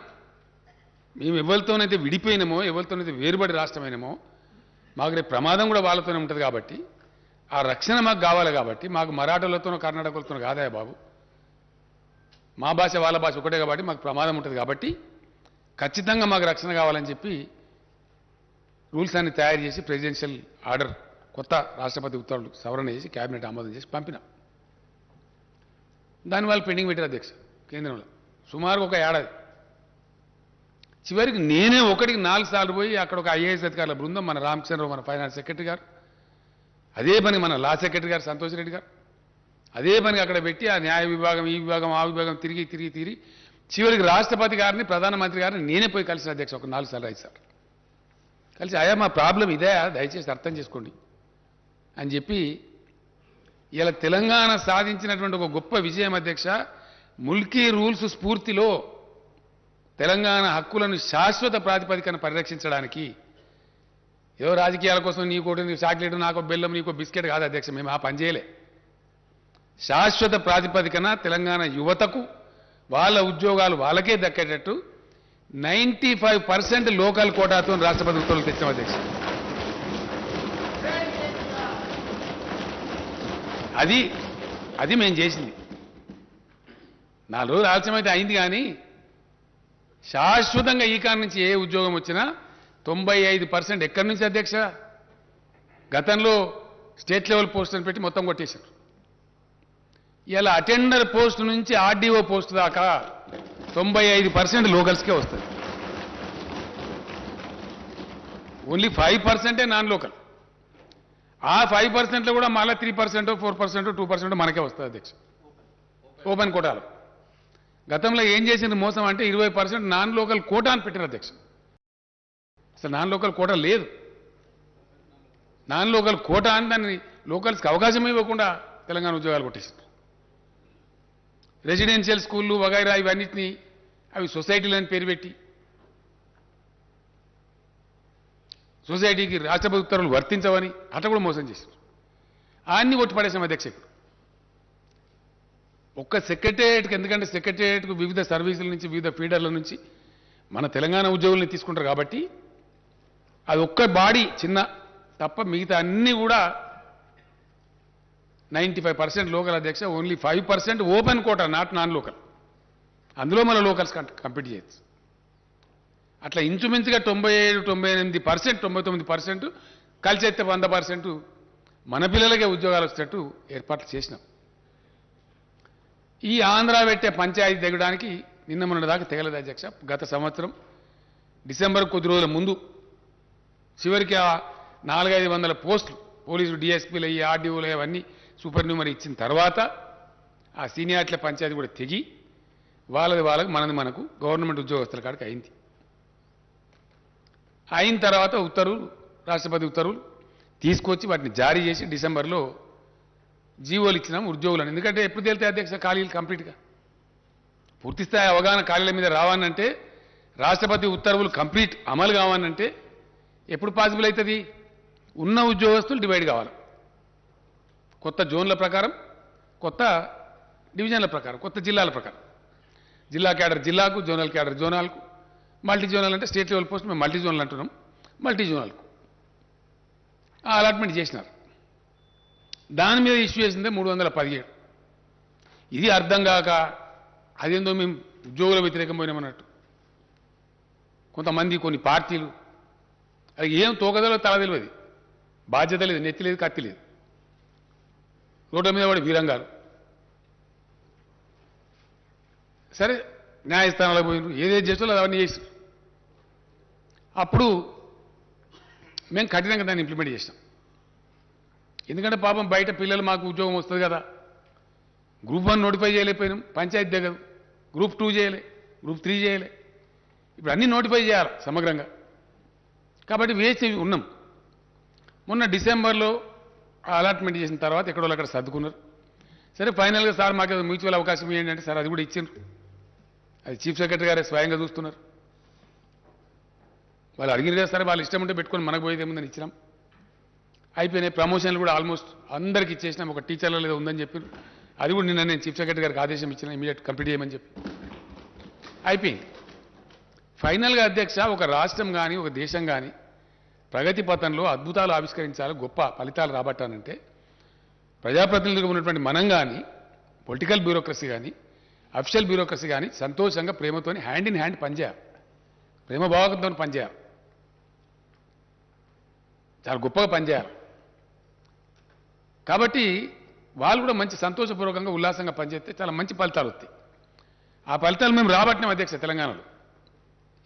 మేము ఎవరితోనైతే విడిపోయినామో, ఎవరితోనైతే వేరుబడి రాష్ట్రమైనామో, మాకు రేపు ప్రమాదం కూడా వాళ్ళతోనే ఉంటుంది కాబట్టి ఆ రక్షణ మాకు కావాలి. కాబట్టి మాకు మరాఠాలతోనో కర్ణాటకలతోనో కాదా బాబు, మా భాష వాళ్ళ భాష ఒకటే కాబట్టి మాకు ప్రమాదం ఉంటుంది. కాబట్టి ఖచ్చితంగా మాకు రక్షణ కావాలని చెప్పి రూల్స్ అన్ని తయారు చేసి ప్రెసిడెన్షియల్ ఆర్డర్, కొత్త రాష్ట్రపతి ఉత్తర్వులు సవరణ చేసి క్యాబినెట్ ఆమోదం చేసి పంపినాం. దానివల్ల పెండింగ్ పెట్టారు అధ్యక్ష కేంద్రంలో సుమారు ఒక ఏడాది. చివరికి నేనే 1కి 4 సార్లు పోయి అక్కడ ఒక ఐఏఎస్ అధికారుల బృందం, మన రామచంద్రరావు, మన ఫైనాన్స్ సెక్రటరీ గారు, అదే పని మన లా సెక్రటరీ గారు సంతోష్ రెడ్డి గారు, అదే పనికి అక్కడ పెట్టి ఆ న్యాయ విభాగం, ఈ విభాగం, ఆ విభాగం తిరిగి చివరికి రాష్ట్రపతి గారిని, ప్రధానమంత్రి గారిని నేనే పోయి కలిసిన అధ్యక్ష. ఒక 4 సార్లు 5 సార్లు కలిసి, అయ్యా మా ప్రాబ్లం ఇదే, దయచేసి అర్థం చేసుకోండి అని చెప్పి ఇలా తెలంగాణ సాధించినటువంటి ఒక గొప్ప విజయం అధ్యక్ష. ముల్కీ రూల్స్ స్ఫూర్తిలో తెలంగాణ హక్కులను శాశ్వత ప్రాతిపదికన పరిరక్షించడానికి ఏదో రాజకీయాల కోసం నీకోటి చాక్లెట్, నాకో బెల్లం, నీకో బిస్కెట్ కాదు అధ్యక్ష. మేము ఆ పని చేయలే. శాశ్వత ప్రాతిపదికన తెలంగాణ యువతకు వాళ్ళ ఉద్యోగాలు వాళ్ళకే దక్కేటట్టు 95% లోకల్ కోటాతో రాష్ట్రపతి ఉత్తర్వులు తెచ్చాం అధ్యక్ష. అది మేము చేసింది. 4 రోజులు ఆలస్యమైతే అయింది, కానీ శాశ్వతంగా ఈ కారణం నుంచి ఏ ఉద్యోగం వచ్చినా 95% ఎక్కడి నుంచి అధ్యక్ష? గతంలో స్టేట్ లెవెల్ పోస్టులను పెట్టి మొత్తం కొట్టేశారు. ఇలా అటెండర్ పోస్టు నుంచి ఆర్డీఓ పోస్టు దాకా 95% లోకల్స్కే వస్తుంది. Only 5% non local. ఆ 5%లో కూడా మళ్ళీ 3%, 4%, 2% మనకే వస్తుంది అధ్యక్ష ఓపెన్ కోటాలో. గతంలో ఏం చేసింది మోసం అంటే 20% నాన్ లోకల్ కోటా అని పెట్టారు అధ్యక్ష. అసలు నాన్ లోకల్ కోటా లేదు. నాన్ లోకల్ కోటా అని దాన్ని లోకల్స్కి అవకాశం ఇవ్వకుండా తెలంగాణ ఉద్యోగాలు కొట్టేసింది. రెసిడెన్షియల్ స్కూళ్ళు వగైరా ఇవన్నిటినీ అవి సొసైటీలని పేరు పెట్టి సొసైటీకి రాష్ట్రపతి ఉత్తర్వులు వర్తించవని అట్లా కూడా మోసం చేశారు. అన్ని కొట్టిపడేసాం అధ్యక్ష. ఒక్క సెక్రటేరియట్కి, ఎందుకంటే సెక్రటేరియట్కు వివిధ సర్వీసుల నుంచి, వివిధ ఫీడర్ల నుంచి మన తెలంగాణ ఉద్యోగుల్ని తీసుకుంటారు కాబట్టి అది ఒక్క బాడీ చిన్న తప్ప మిగతా అన్నీ కూడా 95% లోకల్ అధ్యక్ష. Only 5% open quota, not non local. అందులో మన లోకల్స్ కంప్లీట్ చేయొచ్చు. అట్లా ఇంచుమించుగా 97, 98%, 99% కలిసి అయితే 100% మన పిల్లలకే ఉద్యోగాలు వచ్చేటట్టు ఏర్పాట్లు చేసినాం. ఈ ఆంధ్ర పెట్టే పంచాయతీ దిగడానికి నిన్న మొన్న దాకా తెగలేదు అధ్యక్ష. గత సంవత్సరం డిసెంబర్ కొద్ది రోజుల ముందు చివరికి ఆ 400-500 పోస్టులు పోలీసులు, డిఎస్పీలు అయ్యి, ఆర్డీఓలు అవన్నీ సూపర్ న్యూమరీ ఇచ్చిన తర్వాత ఆ సీనియార్ల పంచాయతీ కూడా తెగి వాళ్ళకి మనకు గవర్నమెంట్ ఉద్యోగస్తుల కాడికి అయింది. అయిన తర్వాత ఉత్తర్వులు, రాష్ట్రపతి ఉత్తర్వులు తీసుకొచ్చి వాటిని జారీ చేసి డిసెంబర్లో జీవోలు ఇచ్చినాం ఉద్యోగులను. ఎందుకంటే ఎప్పుడు తేలితే అధ్యక్ష ఖాళీలు కంప్లీట్గా పూర్తిస్థాయి అవగాహన ఖాళీల మీద రావాలంటే, రాష్ట్రపతి ఉత్తర్వులు కంప్లీట్ అమలు కావాలంటే ఎప్పుడు పాసిబుల్ అవుతుంది? ఉన్న ఉద్యోగస్తులు డివైడ్ కావాలి. కొత్త జోన్ల ప్రకారం, కొత్త డివిజన్ల ప్రకారం, కొత్త జిల్లాల ప్రకారం. జిల్లా క్యాడర్ జిల్లాకు, జోనల్ క్యాడర్ జోనాలకు, మల్టీ జోనల్ అంటే స్టేట్ లెవెల్ పోస్ట్ మేము మల్టీ జోనల్ అంటున్నాం, మల్టీ జోనల్కు అలాట్మెంట్ చేసినారు. దాని మీద ఇష్యూ చేసిందే 317. ఇది అర్థం కాక అదేందో మేము ఉద్యోగుల వ్యతిరేకం పోయినామన్నట్టు కొంతమంది కొన్ని పార్టీలు అది ఏం తోకదలో తల తెలియదు, బాధ్యత లేదు, నెత్తి లేదు, కత్తి లేదు, రోడ్ల మీద వాడి వీరంగాలు. సరే న్యాయస్థానాలకు పోయినారు, ఏదేది చేస్తారో అవన్నీ చేస్తారు. అప్పుడు మేము కఠినంగా దాన్ని ఇంప్లిమెంట్ చేసినాం. ఎందుకంటే పాపం బయట పిల్లలు మాకు ఉద్యోగం వస్తుంది కదా, గ్రూప్ 1 నోటిఫై చేయలేకపోయినాం, పంచాయతీ దగ్గర గ్రూప్ 2 చేయలే, గ్రూప్ 3 చేయలే, ఇప్పుడు అన్నీ నోటిఫై చేయాలి సమగ్రంగా. కాబట్టి వేచి ఉన్నాం. మొన్న డిసెంబర్లో అలాట్మెంట్ చేసిన తర్వాత ఎక్కడో అక్కడ సర్దుకున్నారు. సరే ఫైనల్గా సార్ మాకు మ్యూచువల్ అవకాశం ఏంటంటే సార్ అది కూడా ఇచ్చిండ్రు. అది చీఫ్ సెక్రటరీ గారే స్వయంగా చూస్తున్నారు. వాళ్ళు అడిగిన కదా సరే వాళ్ళు ఇష్టం ఉంటే పెట్టుకొని మనకు పోయేది ఏముందని ఇచ్చినాం. అయిపోయినాయి. ప్రమోషన్లు కూడా ఆల్మోస్ట్ అందరికి ఇచ్చేసినాం. ఒక టీచర్ల లేదా ఉందని చెప్పారు, అది కూడా నిన్న నేను చీఫ్ సెక్రటరీ గారికి ఆదేశం ఇచ్చిన ఇమీడియట్ కంప్లీట్ చేయమని చెప్పి అయిపోయింది. ఫైనల్గా అధ్యక్ష, ఒక రాష్ట్రం కానీ ఒక దేశం కానీ ప్రగతి పథంలో అద్భుతాలు ఆవిష్కరించాలి, గొప్ప ఫలితాలు రాబట్టానంటే ప్రజాప్రతినిధులుగా ఉన్నటువంటి మనం కానీ, పొలిటికల్ బ్యూరోక్రసీ కానీ, అఫిషియల్ బ్యూరోక్రసీ కానీ సంతోషంగా ప్రేమతోని హ్యాండ్ ఇన్ హ్యాండ్ పనిచేయాలి, ప్రేమ భావకంతో పనిచేయాలి, చాలా గొప్పగా పనిచేయాలి. కాబట్టి వాళ్ళు కూడా మంచి సంతోషపూర్వకంగా ఉల్లాసంగా పనిచేస్తే చాలా మంచి ఫలితాలు వస్తాయి. ఆ ఫలితాలు మేము రాబట్టినాం అధ్యక్ష తెలంగాణలో.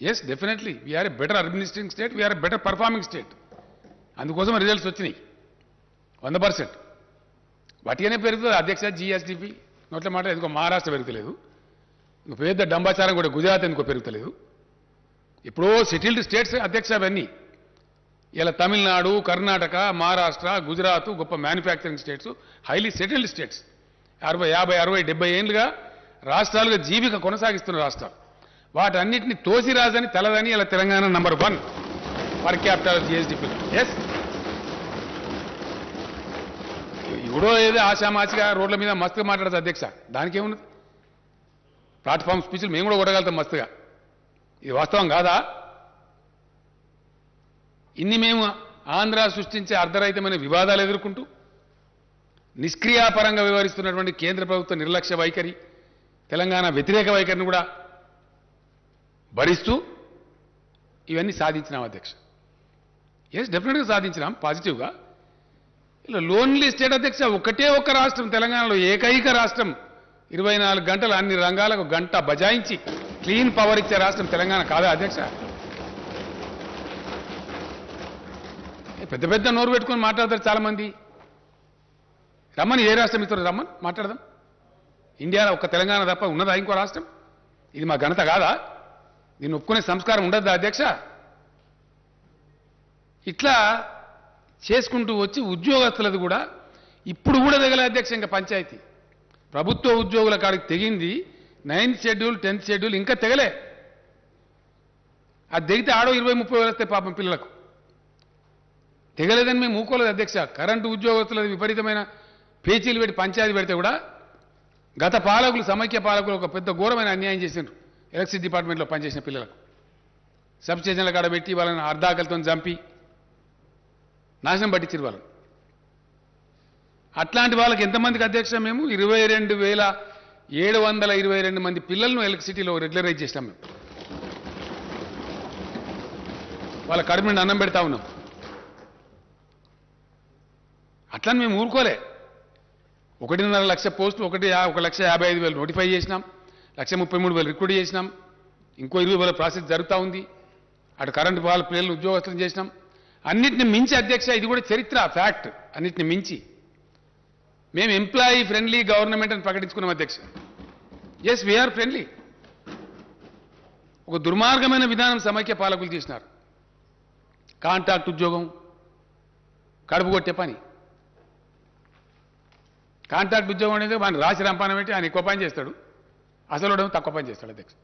Yes definitely we are a better administrating state, we are a better performing state. అందుకోసం రిజల్ట్స్ వచ్చినాయి 100%. వాటిగానే పెరుగుతుంది అధ్యక్ష. జిఎస్డిపి నోట్ల మాట ఎందుకో మహారాష్ట్ర పెరుగుతలేదు, ఇంకో పెద్ద డంబాచారం కూడా గుజరాత్ ఎందుకో పెరుగుతలేదు. ఎప్పుడో సెటిల్డ్ స్టేట్స్ అధ్యక్ష అవన్నీ. ఇలా తమిళనాడు, కర్ణాటక, మహారాష్ట్ర, గుజరాత్ గొప్ప manufacturing states, highly settled states, 50, 60, 70 ఏళ్ళుగా రాష్ట్రాలుగా జీవిక కొనసాగిస్తున్న రాష్ట్రాలు. వాటన్నిటిని తోసిరాజని తలదని ఇలా Telangana number 1 per capital GSDP. Yes, ఇప్పుడు ఏదో ఆశామాచిగా రోడ్ల మీద మస్తుగా మాట్లాడదు అధ్యక్ష, దానికేమున్నది? ప్లాట్ఫామ్ స్పీచ్లు మేము కూడా కొట్టగలుగుతాం మస్తుగా. ఇది వాస్తవం కాదా? ఇన్ని మేము ఆంధ్ర సృష్టించే అర్ధరహితమైన వివాదాలు ఎదుర్కొంటూ నిష్క్రియాపరంగా వ్యవహరిస్తున్నటువంటి కేంద్ర ప్రభుత్వ నిర్లక్ష్య వైఖరి, తెలంగాణ వ్యతిరేక వైఖరిని కూడా భరిస్తూ ఇవన్నీ సాధించినాం అధ్యక్ష. ఎస్ డెఫినెట్గా సాధించినాం పాజిటివ్గా. ఇలా లోన్లీ స్టేట్ అధ్యక్ష, ఒకటే ఒక్క రాష్ట్రం తెలంగాణలో, ఏకైక రాష్ట్రం 24 గంటలు అన్ని రంగాలకు గంట బజాయించి క్లీన్ పవర్ ఇచ్చే రాష్ట్రం తెలంగాణ కాదా అధ్యక్ష? పెద్ద పెద్ద నోరు పెట్టుకొని మాట్లాడతారు చాలామంది. రమ్మని ఏ రాష్ట్రం ఇస్తారు, రమ్మని మాట్లాడదాం. ఇండియాలో ఒక్క తెలంగాణ తప్ప ఉన్నదా ఇంకో రాష్ట్రం? ఇది మా ఘనత కాదా? దీన్ని ఒప్పుకునే సంస్కారం ఉండద్దా అధ్యక్ష? ఇట్లా చేసుకుంటూ వచ్చి ఉద్యోగస్తులది కూడా ఇప్పుడు కూడా తెగలే అధ్యక్ష. ఇంకా పంచాయతీ ప్రభుత్వ ఉద్యోగుల కాడికి తెగింది 9th షెడ్యూల్ 10th షెడ్యూల్ ఇంకా తెగలే. అది తెగితే ఆడో 20-30 వేలు వస్తాయి పాపం పిల్లలకు. తెగలేదని మేము ఊకోలేదు అధ్యక్ష. కరెంటు ఉద్యోగస్తులది విపరీతమైన పేచీలు పెట్టి పంచాయతీ పెడితే కూడా గత పాలకులు, సమైక్య పాలకులు ఒక పెద్ద ఘోరమైన అన్యాయం చేసిండ్రు ఎలక్ట్రిసిటీ డిపార్ట్మెంట్లో పనిచేసిన పిల్లలకు. సబ్ స్టేషన్ల కాడ పెట్టి వాళ్ళని అర్ధాకలతో చంపి నాశనం పట్టించారు వాళ్ళని. అట్లాంటి వాళ్ళకి ఎంతమందికి అధ్యక్ష మేము 22,722 మంది పిల్లలను ఎలక్ట్రిసిటీలో రెగ్యులరైజ్ చేసినాం మేము. వాళ్ళ కడుపు నుండి అన్నం పెడతా ఉన్నాం. అట్లా మేము ఊరుకోలే. 1.5 లక్ష పోస్టులు 1,55,000 నోటిఫై చేసినాం, 1,33,000 రిక్రూట్ చేసినాం, ఇంకో 20,000 ప్రాసెస్ జరుగుతూ ఉంది. అటు కరెంటు వాళ్ళ పిల్లలు ఉద్యోగస్తులను చేసినాం. అన్నిటిని మించి అధ్యక్ష, ఇది కూడా చరిత్ర ఫ్యాక్ట్, అన్నిటిని మించి మేము ఎంప్లాయీ ఫ్రెండ్లీ గవర్నమెంట్ అని ప్రకటించుకున్నాం అధ్యక్ష. Yes we are friendly. ఒక దుర్మార్గమైన విధానం సమైక్య పాలకులు చేసినారు. కాంట్రాక్ట్ ఉద్యోగం, కడుపు కొట్టే పని. కాంట్రాక్ట్ ఉద్యోగం అనేది వాడిని రాసి రంపాన పెట్టి ఆయన ఎక్కువ పని చేస్తాడు, అసలు తక్కువ పని చేస్తాడు అధ్యక్ష.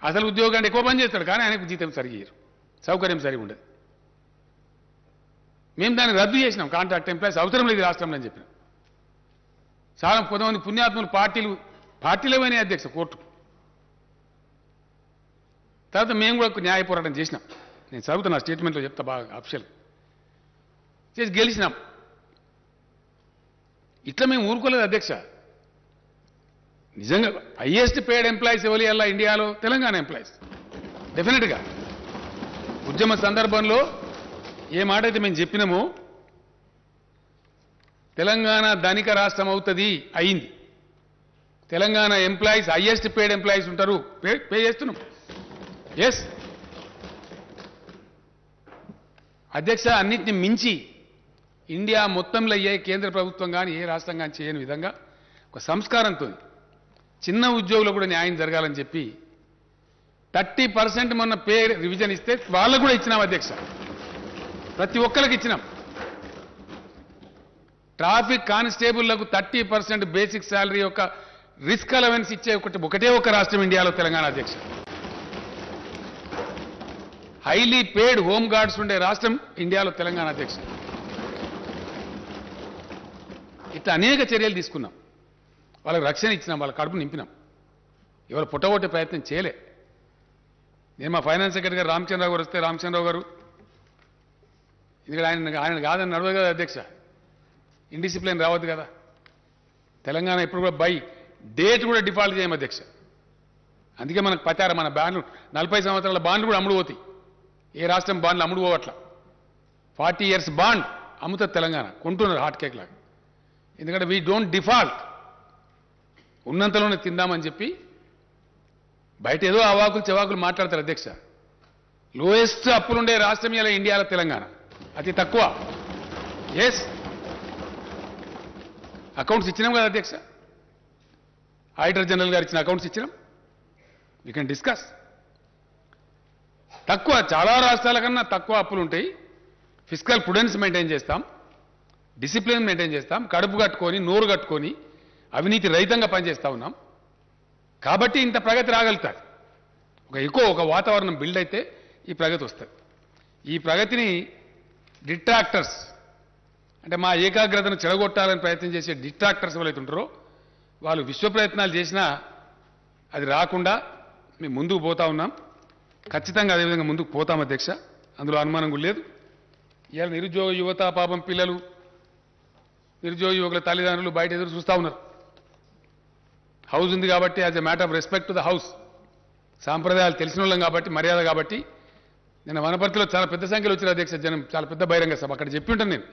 అసలు ఉద్యోగం అంటే ఎక్కువ పని చేస్తాడు కానీ ఆయనకు జీతం సరిగ్గా, సౌకర్యం సరిగా ఉండదు. మేము దాన్ని రద్దు చేసినాం. కాంట్రాక్ట్ ఎంప్లాయీస్ అవసరం లేదు రాష్ట్రంలో అని చెప్పినాం. చాలా కొంతమంది పుణ్యాత్ములు పార్టీలే పోయినాయి అధ్యక్ష కోర్టు. తర్వాత మేము కూడా న్యాయ పోరాటం చేసినాం. నేను చదువుతున్నా స్టేట్మెంట్లో చెప్తా బాగా అఫిషియల్ చేసి గెలిచినాం. ఇట్లా మేము ఊరుకోలేదు అధ్యక్ష. నిజంగా హైయెస్ట్ పేడ్ ఎంప్లాయీస్ ఎవరు అలా ఇండియాలో? తెలంగాణ ఎంప్లాయీస్. డెఫినెట్గా ఉద్యమ సందర్భంలో ఏ మాట అయితే మేము చెప్పినామో తెలంగాణ ధనిక రాష్ట్రం అవుతుంది, అయింది. Telangana employees highest paid employees ఉంటారు, పే చేస్తున్నాం. ఎస్ అధ్యక్ష, అన్నిటిని మించి ఇండియా మొత్తంలో ఏ కేంద్ర ప్రభుత్వం కానీ ఏ రాష్ట్రం కానీ చేయని విధంగా ఒక సంస్కారంతో చిన్న ఉద్యోగులకు కూడా న్యాయం జరగాలని చెప్పి 30% మొన్న పే రివిజన్ ఇస్తే వాళ్ళకు కూడా ఇచ్చినాం అధ్యక్ష. ప్రతి ఒక్కరికి ఇచ్చినాం. ట్రాఫిక్ కానిస్టేబుళ్లకు 30% బేసిక్ శాలరీ యొక్క రిస్క్ అలవెన్స్ ఇచ్చే ఒకటే ఒక రాష్ట్రం ఇండియాలో తెలంగాణ అధ్యక్ష. హైలీ పేడ్ హోమ్ గార్డ్స్ ఉండే రాష్ట్రం ఇండియాలో తెలంగాణ అధ్యక్ష. ఇట్లా అనేక చర్యలు తీసుకున్నాం. వాళ్ళకి రక్షణ ఇచ్చినాం, వాళ్ళ కడుపు నింపినాం. ఎవరు పుట్టగొట్టే ప్రయత్నం చేయలే. నేను మా ఫైనాన్స్ సెక్రటరీ గారు రామచంద్రరావు గారు వస్తే రామచంద్రరావు గారు ఎందుకంటే ఆయన కాదని నడవదు కదా అధ్యక్ష, ఇండిసిప్లిన్ రావద్దు కదా. తెలంగాణ ఇప్పుడు కూడా బై డేట్ కూడా డిఫాల్ట్ చేయము అధ్యక్ష. అందుకే మనకు పతారు మన బాండ్లు 40 సంవత్సరాల బాండ్లు కూడా అమ్ముడు పోతాయి. ఏ రాష్ట్రం బాండ్లు అమ్ముడు పోవట్ల. 40 years బాండ్ అమ్ముతుంది తెలంగాణ, కొంటున్నారు హాట్ కేక్ లాగా. ఎందుకంటే వీ డోంట్ డిఫాల్ట్, ఉన్నంతలోనే తిందామని చెప్పి బయట ఏదో అవాకులు చెవాకులు మాట్లాడతారు అధ్యక్ష. లోయెస్ట్ అప్పులుండే రాష్ట్రం ఇలా ఇండియాలో తెలంగాణ, అతి తక్కువ. ఎస్ అకౌంట్స్ ఇచ్చినాం కదా అధ్యక్ష, ఆడిటర్ జనరల్ గారు ఇచ్చిన అకౌంట్స్ ఇచ్చినాం. We can discuss. తక్కువ, చాలా రాష్ట్రాల కన్నా తక్కువ అప్పులు ఉంటాయి. ఫిస్కల్ ప్రుడెన్స్ మెయింటైన్ చేస్తాం, డిసిప్లిన్ మెయింటైన్ చేస్తాం, కడుపు కట్టుకొని నోరు కట్టుకొని అవినీతి రహితంగా పనిచేస్తూ ఉన్నాం. కాబట్టి ఇంత ప్రగతి రాగలుగుతారు. ఒక వాతావరణం బిల్డ్ అయితే ఈ ప్రగతి వస్తుంది. ఈ ప్రగతిని డిట్రాక్టర్స్ అంటే మా ఏకాగ్రతను చెడగొట్టాలని ప్రయత్నం చేసే డిట్రాక్టర్స్ ఎవరైతే ఉంటారో వాళ్ళు విశ్వ ప్రయత్నాలు చేసినా అది రాకుండా మేము ముందుకు పోతా ఉన్నాం. ఖచ్చితంగా అదేవిధంగా ముందుకు పోతాం అధ్యక్ష, అందులో అనుమానం కూడా లేదు. ఇవాళ నిరుద్యోగ యువత పాపం పిల్లలు, నిరుద్యోగ యువకుల తల్లిదండ్రులు బయట ఎదురు చూస్తూ ఉన్నారు. హౌస్ ఉంది కాబట్టి as a matter of respect to the house, సాంప్రదాయాలు తెలిసిన వాళ్ళం కాబట్టి, మర్యాద కాబట్టి. నేను వనపర్తిలో చాలా పెద్ద సంఖ్యలో వచ్చిన అధ్యక్ష జనం, చాలా పెద్ద బహిరంగ సభ అక్కడ చెప్పి ఉంటాను నేను.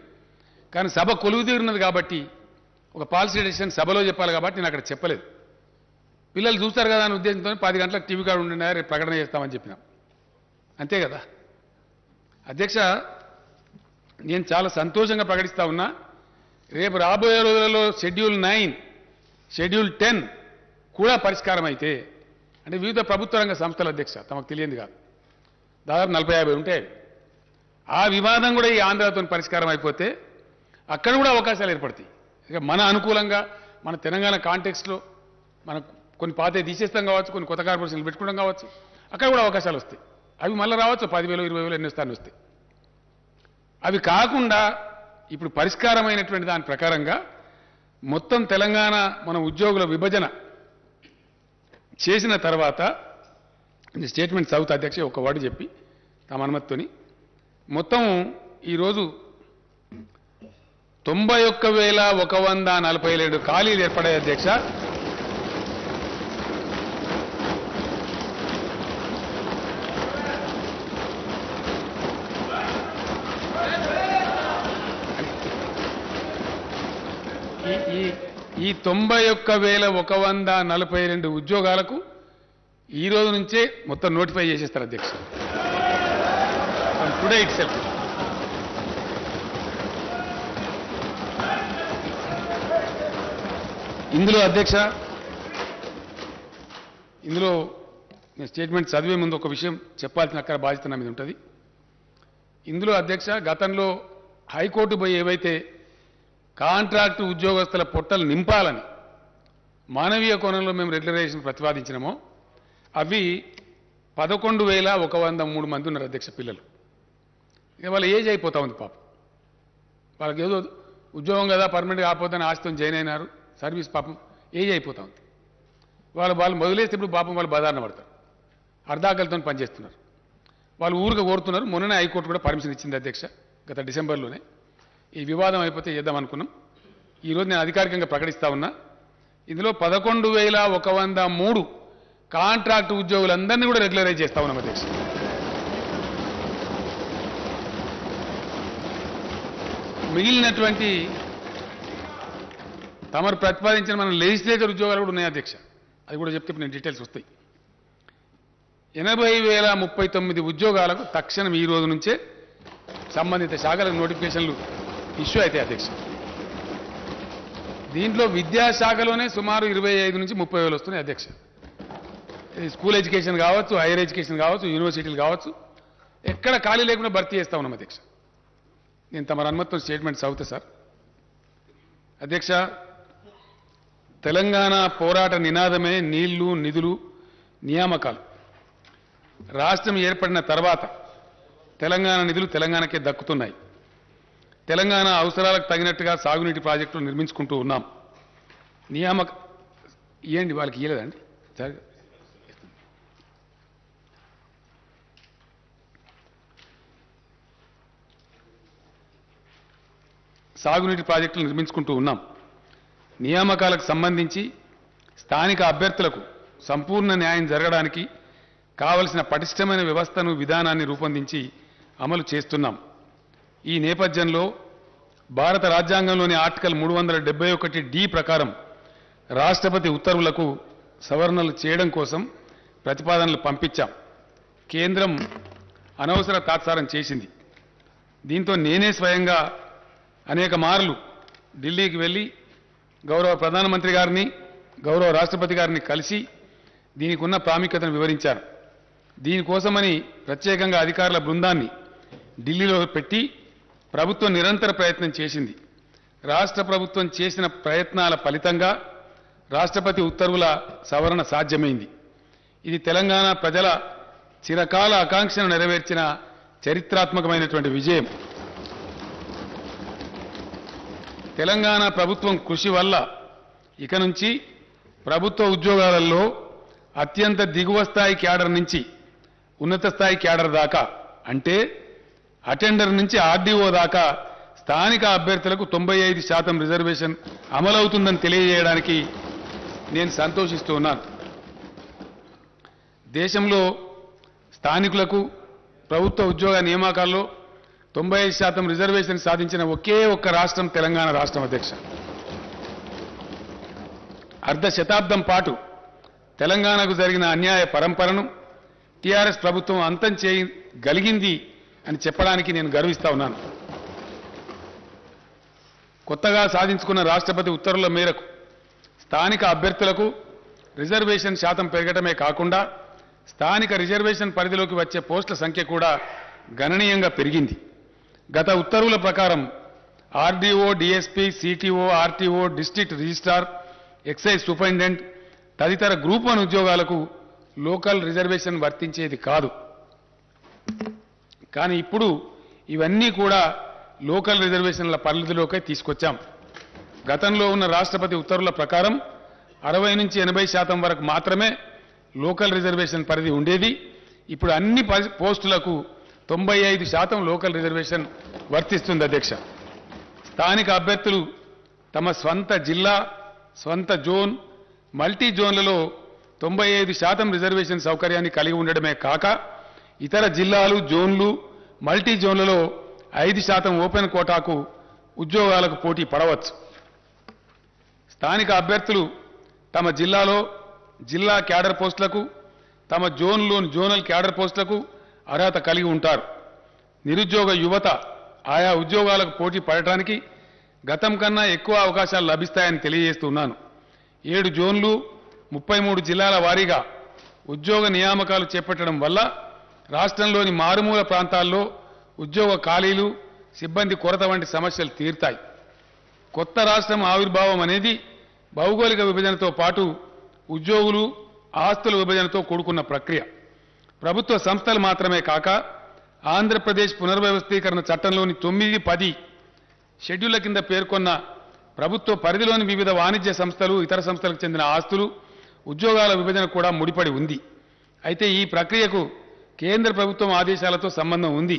కానీ సభ కొలువు తీరున్నది కాబట్టి ఒక పాలసీ డెసిషన్ సభలో చెప్పాలి కాబట్టి నేను అక్కడ చెప్పలేదు. పిల్లలు చూస్తారు కదా అని ఉద్దేశంతో 10 గంటలకు టీవీ కార్డు ఉండినా రేపు ప్రకటన చేస్తామని చెప్పినాం. అంతే కదా అధ్యక్ష. నేను చాలా సంతోషంగా ప్రకటిస్తా ఉన్నా, రేపు రాబోయే రోజులలో షెడ్యూల్ 9, షెడ్యూల్ 10 కూడా పరిష్కారం అయితే, అంటే వివిధ ప్రభుత్వ రంగ సంస్థల అధ్యక్ష తమకు తెలియంది కాదు, దాదాపు 40-50 ఉంటాయి. ఆ వివాదం కూడా ఈ ఆంధ్రతో పరిష్కారం అయిపోతే అక్కడ కూడా అవకాశాలు ఏర్పడతాయి. ఇక మన అనుకూలంగా మన తెలంగాణ కాంటెక్స్ట్లో మనం కొన్ని పాతే తీసేస్తాం కావచ్చు, కొన్ని కొత్త కార్పొరేషన్లు పెట్టుకోవడం కావచ్చు, అక్కడ కూడా అవకాశాలు వస్తాయి. అవి మళ్ళీ రావచ్చు, 10,000, 20,000 ఎన్ని స్థానం వస్తాయి. అవి కాకుండా ఇప్పుడు పరిష్కారమైనటువంటి దాని ప్రకారంగా మొత్తం తెలంగాణ మన ఉద్యోగుల విభజన చేసిన తర్వాత స్టేట్మెంట్ చదువుతా అధ్యక్ష, ఒక వర్డ్ చెప్పి తమ అనుమతితోని. మొత్తం ఈరోజు 91,147 ఖాళీలు ఏర్పడాయి అధ్యక్ష. ఈ 91,142 ఉద్యోగాలకు ఈ రోజు నుంచే మొత్తం నోటిఫై చేసేస్తారు అధ్యక్ష, టుడే ఇట్ సెల్ఫ్. ఇందులో అధ్యక్ష, ఇందులో నేను స్టేట్మెంట్ చదివే ముందు ఒక విషయం చెప్పాల్సిన అక్కడ బాధ్యత నా మీద ఉంటుంది. ఇందులో అధ్యక్ష, గతంలో హైకోర్టు పోయి ఏవైతే కాంట్రాక్టు ఉద్యోగస్తుల పొట్టలు నింపాలని మానవీయ కోణంలో మేము రెగ్యులరైజేషన్ ప్రతిపాదించినామో అవి 11,103 మంది ఉన్నారు అధ్యక్ష పిల్లలు. ఇక వాళ్ళ ఏజ్ అయిపోతా ఉంది పాపం. వాళ్ళకి ఏదో ఉద్యోగం కదా పర్మనెంట్ కాకపోతే ఆస్తితో జాయిన్ అయినారు, సర్వీస్ పాపం ఏజ్ అయిపోతా ఉంది. వాళ్ళు మొదలేస్తే ఇప్పుడు పాపం వాళ్ళు బదారణ పడతారు, అర్ధాకలతో పనిచేస్తున్నారు. వాళ్ళు ఊరుగా కోరుతున్నారు. మొన్ననే హైకోర్టు కూడా పర్మిషన్ ఇచ్చింది అధ్యక్ష, గత డిసెంబర్లోనే. ఈ వివాదం అయిపోతే చేద్దాం అనుకున్నాం. ఈరోజు నేను అధికారికంగా ప్రకటిస్తా ఉన్నా. ఇందులో 11,103 కాంట్రాక్ట్ ఉద్యోగులందరినీ కూడా రెగ్యులరైజ్ చేస్తా ఉన్నాం అధ్యక్ష. మిగిలినటువంటి తమరు ప్రతిపాదించిన మన లెజిస్లేచర్ ఉద్యోగాలు కూడా ఉన్నాయి అధ్యక్ష. అది కూడా చెప్తే నేను డీటెయిల్స్ వస్తాయి. 80,039 ఉద్యోగాలకు తక్షణం ఈ రోజు నుంచే సంబంధిత శాఖలకు నోటిఫికేషన్లు ఇష్యూ అవుతాయి అధ్యక్ష. దీంట్లో విద్యాశాఖలోనే సుమారు 25 నుంచి 30,000 వస్తున్నాయి అధ్యక్ష. ఇది స్కూల్ ఎడ్యుకేషన్ కావచ్చు, హైయర్ ఎడ్యుకేషన్ కావచ్చు, యూనివర్సిటీలు కావచ్చు, ఎక్కడ ఖాళీ లేకుండా భర్తీ చేస్తా ఉన్నాం అధ్యక్ష. నేను తమ అనుమతితో స్టేట్మెంట్ చదువుతా సార్. అధ్యక్ష, తెలంగాణ పోరాట నినాదమే నీళ్లు, నిధులు, నియామకాలు. రాష్ట్రం ఏర్పడిన తర్వాత తెలంగాణ నిధులు తెలంగాణకే దక్కుతున్నాయి. తెలంగాణ అవసరాలకు తగినట్టుగా సాగునీటి ప్రాజెక్టులు నిర్మించుకుంటూ ఉన్నాం. నియామక ఇవ్వండి, వాళ్ళకి ఇవ్వలేదండి. సాగునీటి ప్రాజెక్టులు నిర్మించుకుంటూ ఉన్నాం. నియామకాలకు సంబంధించి స్థానిక అభ్యర్థులకు సంపూర్ణ న్యాయం జరగడానికి కావలసిన పటిష్టమైన వ్యవస్థను, విధానాన్ని రూపొందించి అమలు చేస్తున్నాం. ఈ నేపథ్యంలో భారత రాజ్యాంగంలోని ఆర్టికల్ 371D ప్రకారం రాష్ట్రపతి ఉత్తర్వులకు సవరణలు చేయడం కోసం ప్రతిపాదనలు పంపించాం. కేంద్రం అనవసర తాత్సారం చేసింది. దీంతో నేనే స్వయంగా అనేక మార్లు ఢిల్లీకి వెళ్ళి గౌరవ ప్రధానమంత్రి గారిని, గౌరవ రాష్ట్రపతి గారిని కలిసి దీనికి ఉన్న ప్రాముఖ్యతను వివరించారు. దీనికోసమని ప్రత్యేకంగా అధికారుల బృందాన్ని ఢిల్లీలో పెట్టి ప్రభుత్వం నిరంతర ప్రయత్నం చేసింది. రాష్ట్ర ప్రభుత్వం చేసిన ప్రయత్నాల ఫలితంగా రాష్ట్రపతి ఉత్తర్వుల సవరణ సాధ్యమైంది. ఇది తెలంగాణ ప్రజల చిరకాల ఆకాంక్షను నెరవేర్చిన చరిత్రాత్మకమైనటువంటి విజయం. తెలంగాణ ప్రభుత్వం కృషి వల్ల ఇక నుంచి ప్రభుత్వ ఉద్యోగాలలో అత్యంత దిగువ స్థాయి క్యాడర్ నుంచి ఉన్నత స్థాయి క్యాడర్ దాకా, అంటే అటెండర్ నుంచి ఆర్డీఓ దాకా స్థానిక అభ్యర్థులకు 95% రిజర్వేషన్ అమలవుతుందని తెలియజేయడానికి నేను సంతోషిస్తూ ఉన్నాను. దేశంలో స్థానికులకు ప్రభుత్వ ఉద్యోగ నియామకాల్లో 95% రిజర్వేషన్ సాధించిన ఒకే ఒక్క రాష్ట్రం తెలంగాణ రాష్ట్రం అధ్యక్ష. అర్ధ శతాబ్దం పాటు తెలంగాణకు జరిగిన అన్యాయ పరంపరను టీఆర్ఎస్ ప్రభుత్వం అంతం చేయగలిగింది అని చెప్పడానికి నేను గర్విస్తా ఉన్నాను. కొత్తగా సాధించుకున్న రాష్ట్రపతి ఉత్తర్వుల మేరకు స్థానిక అభ్యర్థులకు రిజర్వేషన్ శాతం పెరగటమే కాకుండా స్థానిక రిజర్వేషన్ పరిధిలోకి వచ్చే పోస్టుల సంఖ్య కూడా గణనీయంగా పెరిగింది. గత ఉత్తర్వుల ప్రకారం RDO, DSP, CTO, RTO, district registrar, excise superintendent తదితర గ్రూప్ 1 ఉద్యోగాలకు లోకల్ రిజర్వేషన్ వర్తించేది కాదు. కానీ ఇప్పుడు ఇవన్నీ కూడా లోకల్ రిజర్వేషన్ల పరిధిలోకి తీసుకొచ్చాం. గతంలో ఉన్న రాష్ట్రపతి ఉత్తర్వుల ప్రకారం 60 నుంచి 80% వరకు మాత్రమే లోకల్ రిజర్వేషన్ పరిధి ఉండేది. ఇప్పుడు అన్ని పోస్టులకు 95% లోకల్ రిజర్వేషన్ వర్తిస్తుంది అధ్యక్ష. స్థానిక అభ్యర్థులు తమ స్వంత జిల్లా, స్వంత జోన్, మల్టీ జోన్లలో 95% రిజర్వేషన్ సౌకర్యాన్ని కలిగి ఉండడమే కాక ఇతర జిల్లాలు, జోన్లు, మల్టీ జోన్లలో 5% ఓపెన్ కోటాకు ఉద్యోగాలకు పోటీ పడవచ్చు. స్థానిక అభ్యర్థులు తమ జిల్లాలో జిల్లా క్యాడర్ పోస్టులకు, తమ జోన్లోని జోనల్ క్యాడర్ పోస్టులకు అర్హత కలిగి ఉంటారు. నిరుద్యోగ యువత ఆయా ఉద్యోగాలకు పోటీ పడటానికి గతం కన్నా ఎక్కువ అవకాశాలు లభిస్తాయని తెలియజేస్తున్నాను. 7 జోన్లు, 33 జిల్లాల వారీగా ఉద్యోగ నియామకాలు చేపట్టడం వల్ల రాష్ట్రంలోని మారుమూల ప్రాంతాల్లో ఉద్యోగ ఖాళీలు, సిబ్బంది కొరత వంటి సమస్యలు తీరుతాయి. కొత్త రాష్ట్రం ఆవిర్భావం అనేది భౌగోళిక విభజనతో పాటు ఉద్యోగులు, ఆస్తుల విభజనతో కూడుకున్న ప్రక్రియ. ప్రభుత్వ సంస్థలు మాత్రమే కాక ఆంధ్రప్రదేశ్ పునర్వ్యవస్థీకరణ చట్టంలోని 9, 10 షెడ్యూళ్ల కింద పేర్కొన్న ప్రభుత్వ పరిధిలోని వివిధ వాణిజ్య సంస్థలు, ఇతర సంస్థలకు చెందిన ఆస్తులు, ఉద్యోగాల విభజన కూడా ముడిపడి ఉంది. అయితే ఈ ప్రక్రియకు కేంద్ర ప్రభుత్వం ఆదేశాలతో సంబంధం ఉంది.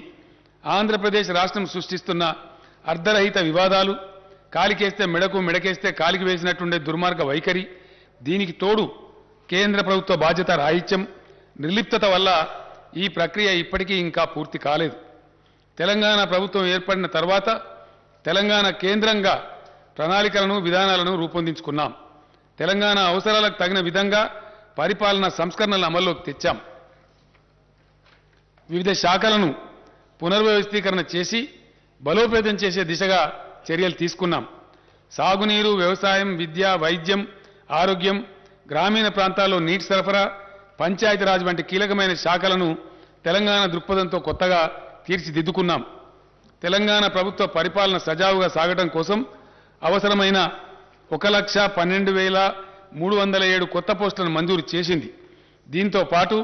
ఆంధ్రప్రదేశ్ రాష్ట్రం సృష్టిస్తున్న అర్ధరహిత వివాదాలు, కాలికేస్తే మెడకు, మెడకేస్తే కాలికి వేసినట్టుండే దుర్మార్గ వైఖరి, దీనికి తోడు కేంద్ర ప్రభుత్వ బాధ్యత రాహిత్యం, నిర్లిప్తత వల్ల ఈ ప్రక్రియ ఇప్పటికీ ఇంకా పూర్తి కాలేదు. తెలంగాణ ప్రభుత్వం ఏర్పడిన తర్వాత తెలంగాణ కేంద్రంగా ప్రణాళికలను, విధానాలను రూపొందించుకున్నాం. తెలంగాణ అవసరాలకు తగిన విధంగా పరిపాలనా సంస్కరణలు అమల్లోకి తెచ్చాం. వివిధ శాఖలను పునర్వ్యవస్థీకరణ చేసి బలోపేతం చేసే దిశగా చర్యలు తీసుకున్నాం. సాగునీరు, వ్యవసాయం, విద్య, వైద్యం, ఆరోగ్యం, గ్రామీణ ప్రాంతాల్లో నీటి సరఫరా, పంచాయతీరాజ్ వంటి కీలకమైన శాఖలను తెలంగాణ దృక్పథంతో కొత్తగా తీర్చిదిద్దుకున్నాం. తెలంగాణ ప్రభుత్వ పరిపాలన సజావుగా సాగడం కోసం అవసరమైన 1,12,307 కొత్త పోస్టులను మంజూరు చేసింది. దీంతో పాటు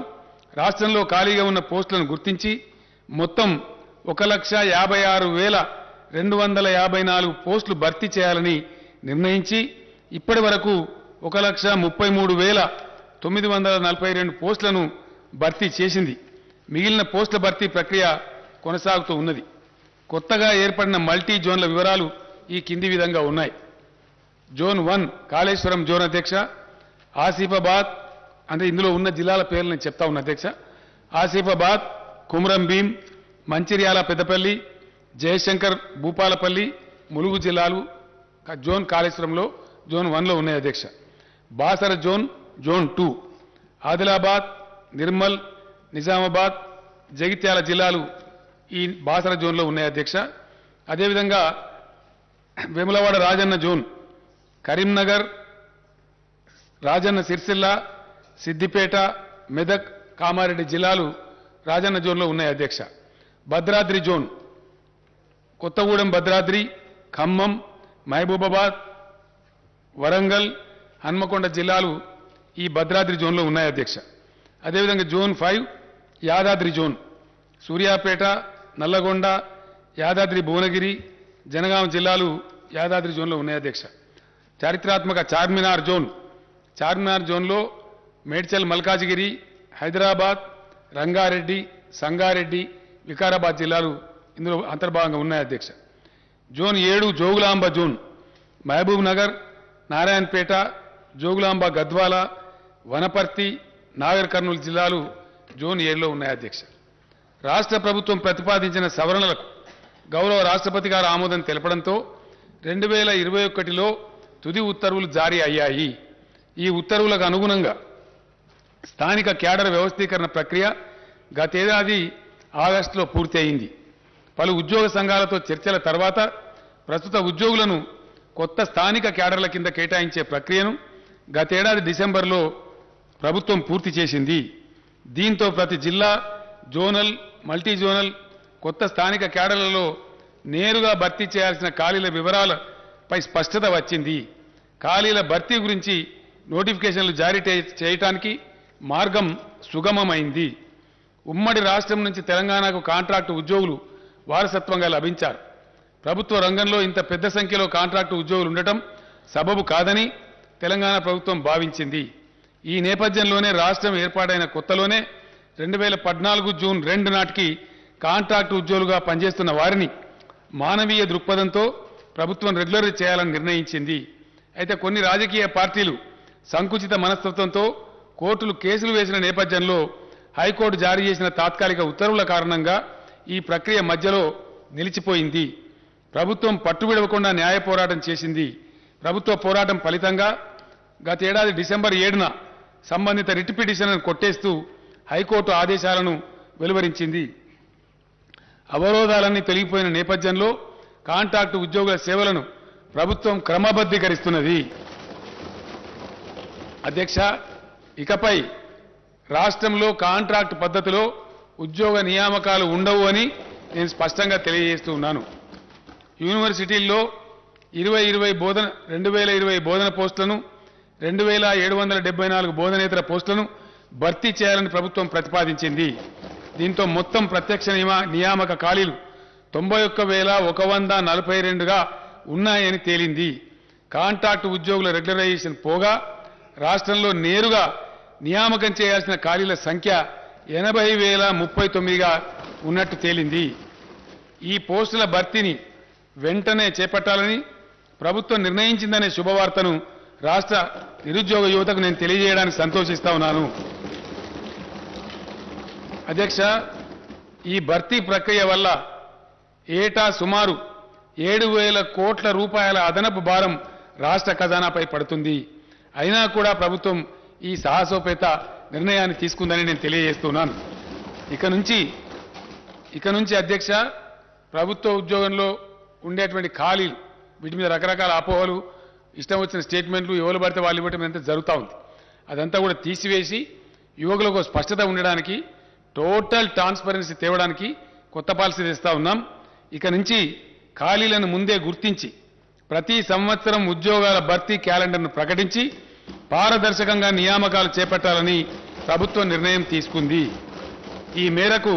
రాష్ట్రంలో ఖాళీగా ఉన్న పోస్టులను గుర్తించి మొత్తం 1,56,254 పోస్టులు భర్తీ చేయాలని నిర్ణయించి ఇప్పటి వరకు 1,33,942 పోస్టులను భర్తీ చేసింది. మిగిలిన పోస్టుల భర్తీ ప్రక్రియ కొనసాగుతూ ఉన్నది. కొత్తగా ఏర్పడిన మల్టీ జోన్ల వివరాలు ఈ కింది విధంగా ఉన్నాయి. జోన్ 1 కాళేశ్వరం జోన్ అధ్యక్ష, ఆసిఫాబాద్, అంటే ఇందులో ఉన్న జిల్లాల పేర్లు నేను చెప్తా ఉన్నా అధ్యక్ష. ఆసిఫాబాద్, కుమ్రం భీం, మంచిర్యాల, పెద్దపల్లి, జయశంకర్, భూపాలపల్లి, ములుగు జిల్లాలు జోన్ కాళేశ్వరంలో జోన్ 1లో ఉన్నాయి అధ్యక్ష. బాసర జోన్, జోన్ 2, ఆదిలాబాద్, నిర్మల్, నిజామాబాద్, జగిత్యాల జిల్లాలు ఈ బాసర జోన్లో ఉన్నాయి అధ్యక్ష. అదేవిధంగా వేములవాడ రాజన్న జోన్, కరీంనగర్, రాజన్న సిరిసిల్ల, సిద్దిపేట, మెదక్, కామారెడ్డి జిల్లాలు రాజన్న జోన్లో ఉన్నాయి అధ్యక్ష. భద్రాద్రి జోన్, కొత్తగూడెం, భద్రాద్రి, ఖమ్మం, మహబూబాబాద్, వరంగల్, హన్మకొండ జిల్లాలు ఈ భద్రాద్రి జోన్లో ఉన్నాయి అధ్యక్ష. అదేవిధంగా జోన్ 5 యాదాద్రి జోన్, సూర్యాపేట, నల్లగొండ, యాదాద్రి భువనగిరి, జనగాం జిల్లాలు యాదాద్రి జోన్లో ఉన్నాయి అధ్యక్ష. చారిత్రాత్మక చార్మినార్ జోన్, చార్మినార్ జోన్లో మేడ్చల్, మల్కాజిగిరి, హైదరాబాద్, రంగారెడ్డి, సంగారెడ్డి, వికారాబాద్ జిల్లాలు ఇందులో అంతర్భాగంగా ఉన్నాయి అధ్యక్ష. జోన్ 7 జోగులాంబ జోన్, మహబూబ్ నగర్, నారాయణపేట, జోగులాంబ, గద్వాల, వనపర్తి, నాగర్ కర్నూలు జిల్లాలు జోన్ 7లో ఉన్నాయి అధ్యక్ష. రాష్ట్ర ప్రభుత్వం ప్రతిపాదించిన సవరణలకు గౌరవ రాష్ట్రపతి గారు ఆమోదం తెలపడంతో 2021లో తుది ఉత్తర్వులు జారీ అయ్యాయి. ఈ ఉత్తర్వులకు అనుగుణంగా స్థానిక క్యాడర్ వ్యవస్థీకరణ ప్రక్రియ గతేడాది ఆగస్టులో పూర్తి అయింది. పలు ఉద్యోగ సంఘాలతో చర్చల తర్వాత ప్రస్తుత ఉద్యోగులను కొత్త స్థానిక క్యాడర్ల కింద కేటాయించే ప్రక్రియను గతేడాది డిసెంబర్లో ప్రభుత్వం పూర్తి చేసింది. దీంతో ప్రతి జిల్లా, జోనల్, మల్టీ జోనల్ కొత్త స్థానిక క్యాడర్లలో నేరుగా భర్తీ చేయాల్సిన ఖాళీల వివరాలపై స్పష్టత వచ్చింది. ఖాళీల భర్తీ గురించి నోటిఫికేషన్లు జారీ చేయడానికి మార్గం సుగమమైంది. ఉమ్మడి రాష్ట్రం నుంచి తెలంగాణకు కాంట్రాక్టు ఉద్యోగులు వారసత్వంగా లభించారు. ప్రభుత్వ రంగంలో ఇంత పెద్ద సంఖ్యలో కాంట్రాక్టు ఉద్యోగులు ఉండటం సబబు కాదని తెలంగాణ ప్రభుత్వం భావించింది. ఈ నేపథ్యంలోనే రాష్ట్రం ఏర్పాటైన కొత్తలోనే 2014 జూన్ 2 నాటికి కాంట్రాక్టు ఉద్యోగులుగా పనిచేస్తున్న వారిని మానవీయ దృక్పథంతో ప్రభుత్వం రెగ్యులర్ చేయాలని నిర్ణయించింది. అయితే కొన్ని రాజకీయ పార్టీలు సంకుచిత మనస్తత్వంతో కోర్టులు కేసులు వేసిన నేపథ్యంలో హైకోర్టు జారీ చేసిన తాత్కాలిక ఉత్తర్వుల కారణంగా ఈ ప్రక్రియ మధ్యలో నిలిచిపోయింది. ప్రభుత్వం పట్టువిడవకుండా న్యాయ పోరాటం చేసింది. ప్రభుత్వ పోరాటం ఫలితంగా గతేడాది డిసెంబర్ 7న సంబంధిత రిట్ పిటిషన్లను కొట్టేస్తూ హైకోర్టు ఆదేశాలను వెలువరించింది. అవరోధాలన్నీ తొలగిపోయిన నేపథ్యంలో కాంట్రాక్టు ఉద్యోగుల సేవలను ప్రభుత్వం క్రమబద్ధీకరిస్తున్నది. అధ్యక్ష, ఇకపై రాష్ట్రంలో కాంట్రాక్టు పద్ధతిలో ఉద్యోగ నియామకాలు ఉండవు అని నేను స్పష్టంగా తెలియజేస్తూ ఉన్నాను. యూనివర్సిటీల్లో 2020 బోధన పోస్టులను, 2774 బోధనేతర పోస్టులను భర్తీ చేయాలని ప్రభుత్వం ప్రతిపాదించింది. దీంతో మొత్తం ప్రత్యక్ష నియామక ఖాళీలు 91,142గా ఉన్నాయని తేలింది. కాంట్రాక్టు ఉద్యోగుల రెగ్యులరైజేషన్ పోగా రాష్ట్రంలో నేరుగా నియామకం చేయాల్సిన ఖాళీల సంఖ్య 80,039గా ఉన్నట్టు తేలింది. ఈ పోస్టుల భర్తీని వెంటనే చేపట్టాలని ప్రభుత్వం నిర్ణయించిందనే శుభవార్తను రాష్ట్ర నిరుద్యోగ యువతకు నేను తెలియజేయడానికి సంతోషిస్తా ఉన్నాను. అధ్యక్ష, ఈ భర్తీ ప్రక్రియ వల్ల ఏటా సుమారు 7,000 కోట్ల రూపాయల అదనపు భారం రాష్ట్ర ఖజానాపై పడుతుంది. అయినా కూడా ప్రభుత్వం ఈ సాహసోపేత నిర్ణయాన్ని తీసుకుందని నేను తెలియజేస్తున్నాను. ఇక నుంచి అధ్యక్ష, ప్రభుత్వ ఉద్యోగంలో ఉండేటువంటి ఖాళీలు, వీటి మీద రకరకాల అపోహలు, ఇష్టం వచ్చిన స్టేట్మెంట్లు, ఎవరు పడితే వాళ్ళు ఇవ్వటం అంతా జరుగుతూ ఉంది. అదంతా కూడా తీసివేసి యువకులకు స్పష్టత ఉండడానికి, టోటల్ ట్రాన్స్పరెన్సీ తేవడానికి కొత్త పాలసీ తెస్తా ఉన్నాం. ఇక నుంచి ఖాళీలను ముందే గుర్తించి ప్రతి సంవత్సరం ఉద్యోగాల భర్తీ క్యాలెండర్ను ప్రకటించి పారదర్శకంగా నియామకాలు చేపట్టాలని ప్రభుత్వం నిర్ణయం తీసుకుంది. ఈ మేరకు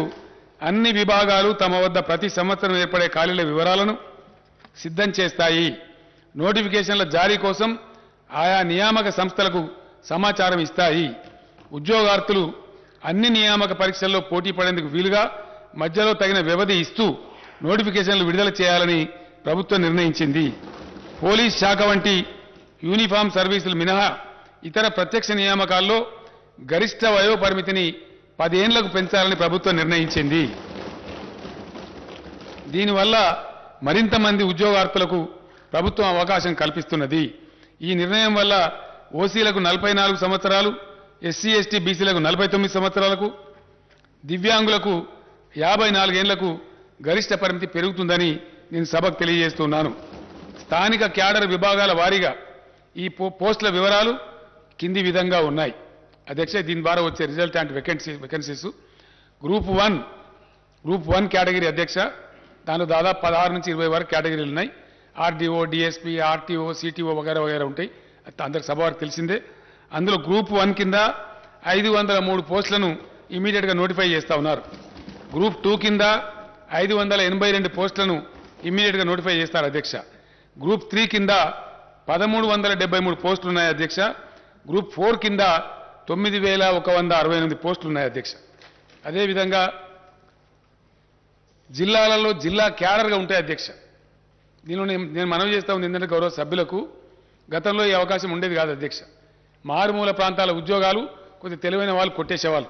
అన్ని విభాగాలు తమ వద్ద ప్రతి సంవత్సరం ఏర్పడే ఖాళీల వివరాలను సిద్ధం చేస్తాయి. నోటిఫికేషన్ల జారీ కోసం ఆయా నియామక సంస్థలకు సమాచారం ఇస్తాయి. ఉద్యోగార్థులు అన్ని నియామక పరీక్షల్లో పోటీ పడేందుకు వీలుగా మధ్యలో తగిన వ్యవధి ఇస్తూ నోటిఫికేషన్లు విడుదల చేయాలని ప్రభుత్వం నిర్ణయించింది. పోలీస్ శాఖ వంటి యూనిఫామ్ సర్వీసులు మినహా ఇతర ప్రత్యక్ష నియామకాల్లో గరిష్ట వయోపరిమితిని 10 ఏళ్లకు పెంచాలని ప్రభుత్వం నిర్ణయించింది. దీనివల్ల మరింత మంది ఉద్యోగార్థులకు ప్రభుత్వం అవకాశం కల్పిస్తున్నది. ఈ నిర్ణయం వల్ల ఓసీలకు 44 సంవత్సరాలు, ఎస్సీ ఎస్టీ బీసీలకు 49 సంవత్సరాలకు, దివ్యాంగులకు 54 ఏళ్లకు గరిష్ట పరిమితి పెరుగుతుందని నేను సభకు తెలియజేస్తున్నాను. స్థానిక క్యాడర్ విభాగాల వారీగా ఈ పోస్టుల వివరాలు కింది విధంగా ఉన్నాయి. అధ్యక్ష, దీని ద్వారా వచ్చే రిజల్టాంట్ వేకెన్సీస్ గ్రూప్ 1 కేటగిరీ అధ్యక్ష, దానిలో దాదాపు 16 నుంచి 20 వరకు కేటగిరీలు ఉన్నాయి. ఆర్డీఓ, డిఎస్పీ, ఆర్టీఓ, సిటీఓ వగైరా వగైరా ఉంటాయి. అందరికి సభ వారికి తెలిసిందే. అందులో గ్రూప్ 1 కింద 503 పోస్టులను ఇమీడియట్గా నోటిఫై చేస్తా ఉన్నారు. గ్రూప్ 2 కింద 582 పోస్టులను ఇమీడియట్గా నోటిఫై చేస్తారు అధ్యక్ష. గ్రూప్ 3 కింద 1373 పోస్టులు ఉన్నాయి అధ్యక్ష. గ్రూప్ 4 కింద 9168 పోస్టులు ఉన్నాయి అధ్యక్ష. అదేవిధంగా జిల్లాలలో జిల్లా క్యాడర్గా ఉంటాయి అధ్యక్ష. దీనిలో నేను మనవి చేస్తా ఉంది ఏంటంటే, గౌరవ సభ్యులకు గతంలో ఈ అవకాశం ఉండేది కాదు అధ్యక్ష. మారుమూల ప్రాంతాల ఉద్యోగాలు కొద్దిగా తెలివైన వాళ్ళు కొట్టేసేవాళ్ళు.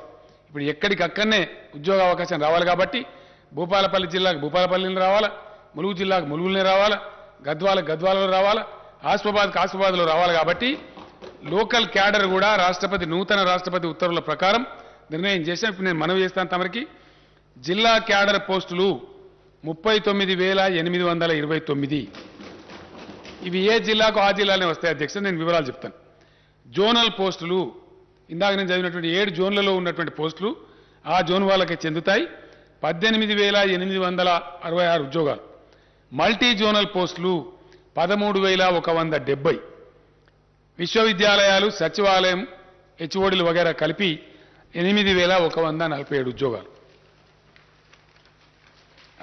ఇప్పుడు ఎక్కడికక్కడనే ఉద్యోగ అవకాశం రావాలి కాబట్టి భూపాలపల్లి జిల్లాకు భూపాలపల్లిని రావాలా, ములుగు జిల్లాకు ములుగులనే రావాలా, గద్వాలలో రావాలా, ఆసిఫాబాద్లో రావాలి. కాబట్టి లోకల్ క్యాడర్ కూడా నూతన రాష్ట్రపతి ఉత్తర్వుల ప్రకారం నిర్ణయం చేశాం. ఇప్పుడు నేను మనవి చేస్తాను తమరికి, జిల్లా క్యాడర్ పోస్టులు 39,829. ఇవి ఏ జిల్లాకు ఆ జిల్లానే వస్తాయి అధ్యక్ష. నేను వివరాలు చెప్తాను. జోనల్ పోస్టులు, ఇందాక నేను చదివినటువంటి 7 జోన్లలో ఉన్నటువంటి పోస్టులు ఆ జోన్ వాళ్ళకే చెందుతాయి. 18,866 ఉద్యోగాలు. మల్టీ జోనల్ పోస్టులు 13,170. విశ్వవిద్యాలయాలు, సచివాలయం, హెచ్ఓడీలు వగైరా కలిపి 8,147 ఉద్యోగాలు.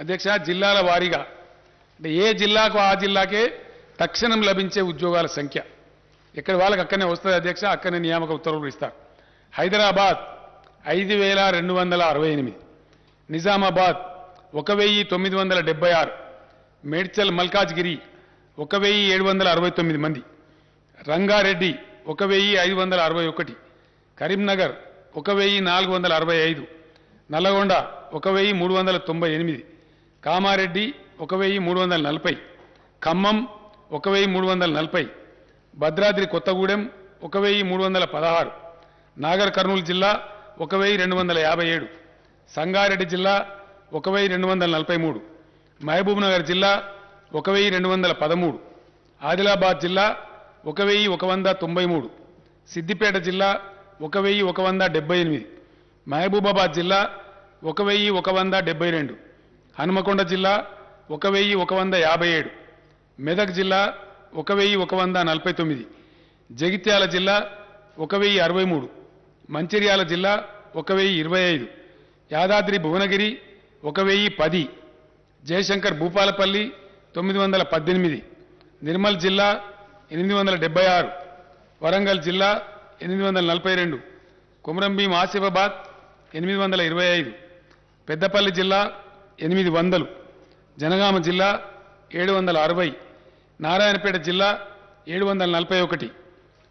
అధ్యక్ష, జిల్లాల వారీగా అంటే ఏ జిల్లాకు ఆ జిల్లాకే తక్షణం లభించే ఉద్యోగాల సంఖ్య ఎక్కడ వాళ్ళకి అక్కడనే వస్తుంది అధ్యక్ష. అక్కడనే నియామక ఉత్తర్వులు ఇస్తారు. హైదరాబాద్ 5,268, నిజామాబాద్ 1,976, మేడ్చల్ మల్కాజ్గిరి 1,769 మంది, రంగారెడ్డి 1,561, కరీంనగర్ 1,465, నల్లగొండ 1,398, కామారెడ్డి 1,340, ఖమ్మం 1,340, భద్రాద్రి కొత్తగూడెం 1,316, నాగర్ కర్నూలు జిల్లా 1,257, సంగారెడ్డి జిల్లా 1,243, మహబూబ్నగర్ జిల్లా 1,213, ఆదిలాబాద్ జిల్లా 1,193, సిద్దిపేట జిల్లా 1,178, మహబూబాబాద్ జిల్లా 1,172, హనుమకొండ జిల్లా 1,157, మెదక్ జిల్లా 1,149, జగిత్యాల జిల్లా 1,063, మంచిర్యాల జిల్లా 1,025, యాదాద్రి భువనగిరి 1,010, జయశంకర్ భూపాలపల్లి 918, నిర్మల్ జిల్లా 876, వరంగల్ జిల్లా 842, కుమ్రంభీం ఆసిఫాబాద్ 825, పెద్దపల్లి జిల్లా 800, జనగామ జిల్లా 760, నారాయణపేట జిల్లా 741,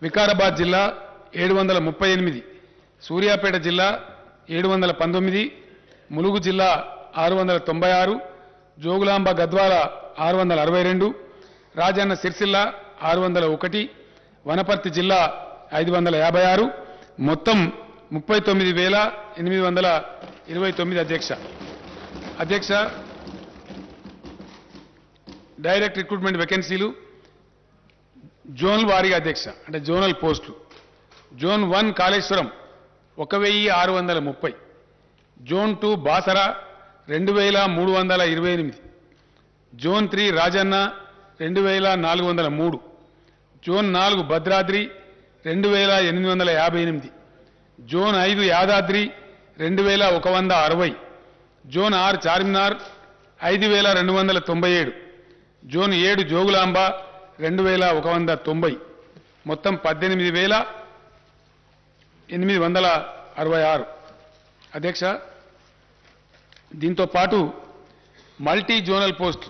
వికారాబాద్ జిల్లా 738, సూర్యాపేట జిల్లా 719, ములుగు జిల్లా 696, జోగులాంబ గద్వాల 662, రాజన్న సిరిసిల్ల 601, వనపర్తి జిల్లా 556, మొత్తం 39,829 అధ్యక్ష. డైరెక్ట్ రిక్రూట్మెంట్ వేకెన్సీలు జోనల్ వారీగా అధ్యక్ష, అంటే జోనల్ పోస్టులు. Zone 1 Kaleshwaram 1630, zone 2 Basara 2328, zone 3 Rajanna 2403, zone 4 Bhadradri 2858, zone 5 Yadadri 2160, zone 6 Charminar 5297, zone 7 Jogulamba 2190, మొత్తం 18,866 అధ్యక్ష. దీంతో పాటు మల్టీ జోనల్ పోస్ట్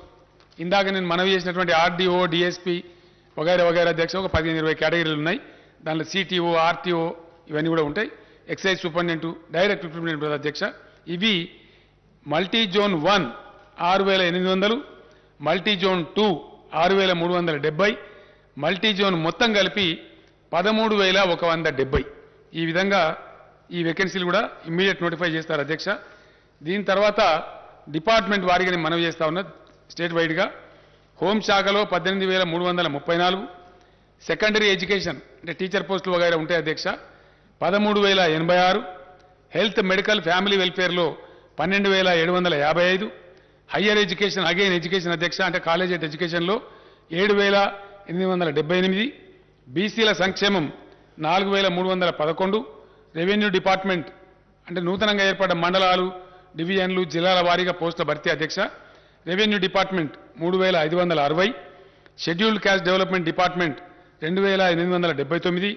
ఇందాక నేను మనవి చేసినటువంటి ఆర్డీఓ, డిఎస్పీ వగైరా వగైరా అధ్యక్ష ఒక 15-20 కేటగిరీలు ఉన్నాయి. దాంట్లో సిటీఓ, ఆర్టీఓ ఇవన్నీ కూడా ఉంటాయి. ఎక్సైజ్ సూపరింటెండెంట్, డైరెక్ట్ రిక్రూట్మెంట్ అధ్యక్ష. ఇవి multi zone 1 6,800, multi zone 2 6,370, multi zone మొత్తం కలిపి 13,170. ఈ విధంగా ఈ వేకెన్సీలు కూడా ఇమ్మీడియట్ నోటిఫై చేస్తారు అధ్యక్ష. దీని తర్వాత డిపార్ట్మెంట్ వారీగా నేను మనవి చేస్తా ఉన్నా స్టేట్ వైడ్గా. హోంశాఖలో 18,334, సెకండరీ ఎడ్యుకేషన్ అంటే టీచర్ పోస్టులు వగైరా ఉంటాయి అధ్యక్ష 13,086, హెల్త్ మెడికల్ ఫ్యామిలీ వెల్ఫేర్లో 12,755, హయ్యర్ ఎడ్యుకేషన్ అగైన్ ఎడ్యుకేషన్ అధ్యక్ష అంటే కాలేజ్ ఎడ్యుకేషన్లో 7,878, బీసీల సంక్షేమం 4,311, రెవెన్యూ డిపార్ట్మెంట్ అంటే నూతనంగా ఏర్పడ్డ మండలాలు, డివిజన్లు, జిల్లాల వారీగా పోస్టుల భర్తీ అధ్యక్ష. Revenue department 3,560, scheduled caste development department 2,879,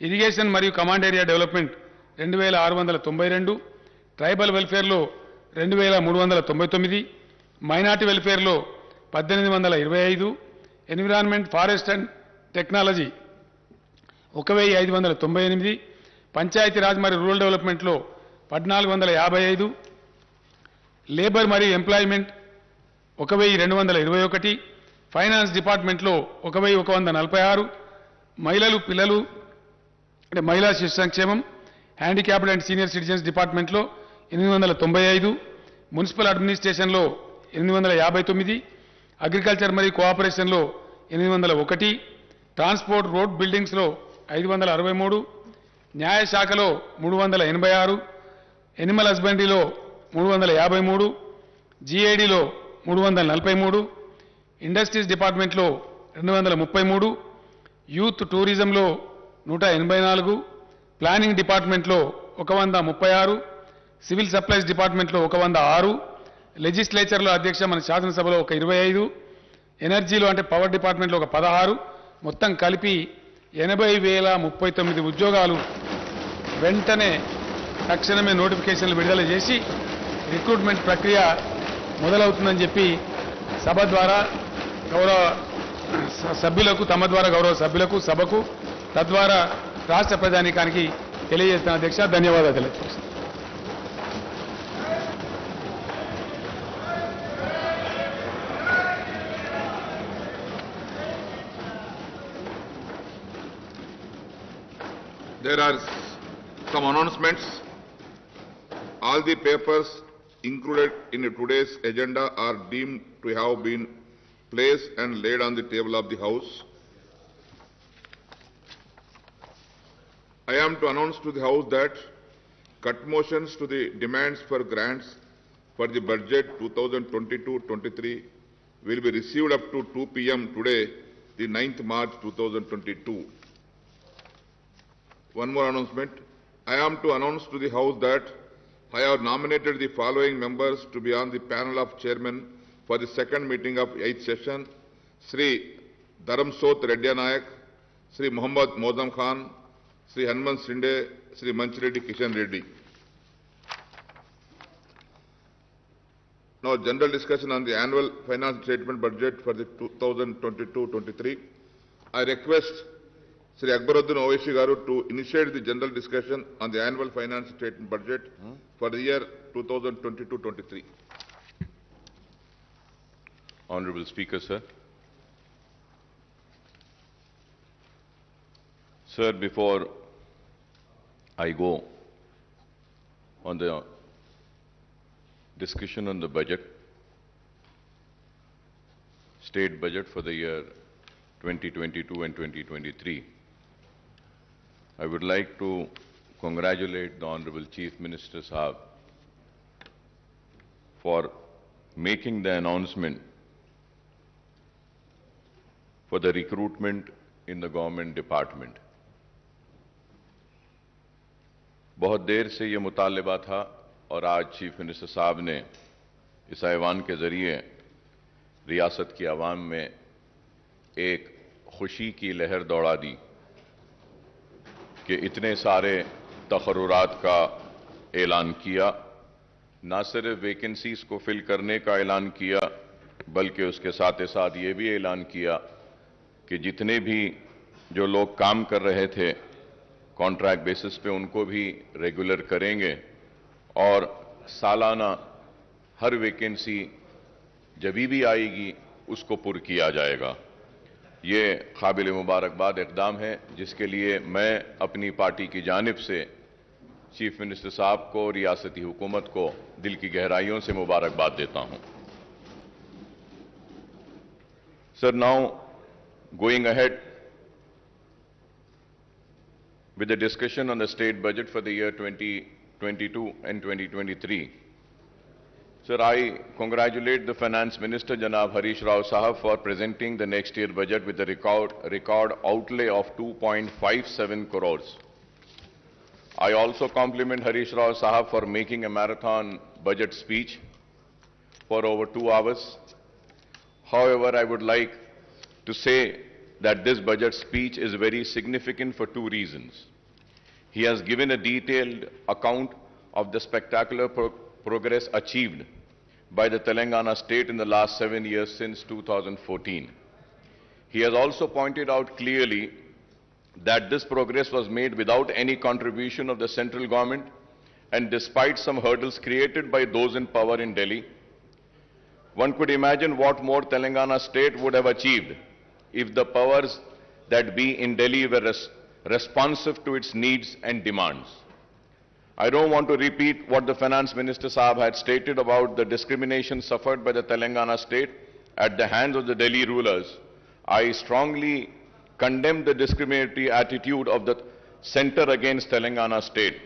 irrigation మరియు కమాండ్ ఏరియా డెవలప్మెంట్ 2,692, ట్రైబల్ వెల్ఫేర్లో 2,399, మైనార్టీ వెల్ఫేర్లో 1,825, environment, forest and technology 1,598, Panchayati Raj మరియు రూరల్ డెవలప్మెంట్లో 1,455, లేబర్ మరియు ఎంప్లాయ్మెంట్ 1,221, ఫైనాన్స్ డిపార్ట్మెంట్లో 1,146, మహిళలు పిల్లలు అంటే మహిళా శిశు సంక్షేమం, హ్యాండిక్యాప్డ్ అండ్ సీనియర్ సిటిజన్స్ డిపార్ట్మెంట్లో 895, మున్సిపల్ అడ్మినిస్ట్రేషన్లో 859, అగ్రికల్చర్ మరియు కోఆపరేషన్లో 801, ట్రాన్స్పోర్ట్ రోడ్ బిల్డింగ్స్లో 563, న్యాయశాఖలో 386, ఎనిమల్ హస్బెండరీలో 353, జీఏడీలో 343, ఇండస్ట్రీస్ డిపార్ట్మెంట్లో 233, యూత్ టూరిజంలో 184, ప్లానింగ్ డిపార్ట్మెంట్లో 136, సివిల్ సప్లైస్ డిపార్ట్మెంట్లో 106, లెజిస్లేచర్లో అధ్యక్ష మన శాసనసభలో 25, ఎనర్జీలో అంటే పవర్ డిపార్ట్మెంట్లో 16, మొత్తం కలిపి 80,039 ఉద్యోగాలు వెంటనే తక్షణమే నోటిఫికేషన్లు విడుదల చేసి రిక్రూట్మెంట్ ప్రక్రియ మొదలవుతుందని చెప్పి సభ ద్వారా గౌరవ సభ్యులకు, తమ ద్వారా గౌరవ సభ్యులకు, సభకు, తద్వారా రాష్ట్ర ప్రజానీకానికి తెలియజేస్తున్న అధ్యక్ష. ధన్యవాదాలు తెలియజేస్తాను. There are some announcements. All the papers included in today's agenda are deemed to have been placed and laid on the table of the House. I am to announce to the House that cut motions to the demands for grants for the budget 2022-23 will be received up to 2 p.m. today, the 9th March 2022. One more announcement. I am to announce to the House that I have nominated the following members to be on the panel of chairmen for the second meeting of 8th session: Sri Dharamsot Reddy Nayak, Sri Muhammad Mozam Khan, Sri Hanuman Sinde, Sri Manchireddy Kishan Reddy. Now, general discussion on the annual finance statement budget for the 2022-23. I request Sri Akbaruddin Owaisi Garu to initiate the general discussion on the annual finance statement budget for the year 2022-23. Honorable Speaker, sir. Sir, before I go on the discussion on the budget, state budget for the year 2022 and 2023, I would like to congratulate the Honorable Chief Minister Sahab for making the announcement for the recruitment in the government department. बहुत देर से ये मुतालबा था और आज chief minister साहब ने इस ऐवान के जरिए रियासत की आवाम में एक खुशी की लहर दौड़ा दी कि इतने सारे तकर्रुरात का ऐलान किया, ना सिर्फ वैकेंसीज को फिल करने का ऐलान किया बल्कि उसके साथ साथ ये भी ऐलान किया कि जितने भी जो लोग काम कर रहे थे कॉन्ट्रैक्ट बेसिस पे उनको भी रेगुलर करेंगे और सालाना हर वैकेंसी जब भी आएगी उसको पुर किया जाएगा। ये काबिल मुबारकबाद इक़दाम है जिसके लिए मैं अपनी पार्टी की जानिब से चीफ मिनिस्टर साहब को, रियासती हुकूमत को दिल की गहराइयों से मुबारकबाद देता हूं। Sir, now going ahead with the discussion on the state budget for the year 2022 and 2023. Sir, I congratulate the Finance Minister, Janab Harish Rao Sahab, for presenting the next year budget with a record outlay of 2.57 crores. I also compliment Harish Rao Sahab for making a marathon budget speech for over 2 hours. However, I would like to say that this budget speech is very significant for 2 reasons. He has given a detailed account of the spectacular progress achieved by the Telangana state in the last 7 years since 2014. He has also pointed out clearly that this progress was made without any contribution of the central government and despite some hurdles created by those in power in Delhi. One could imagine what more Telangana state would have achieved if the powers that be in Delhi were responsive to its needs and demands. I don't want to repeat what the Finance Minister Sahab had stated about the discrimination suffered by the Telangana state at the hands of the Delhi rulers. I strongly condemn the discriminatory attitude of the centre against Telangana state.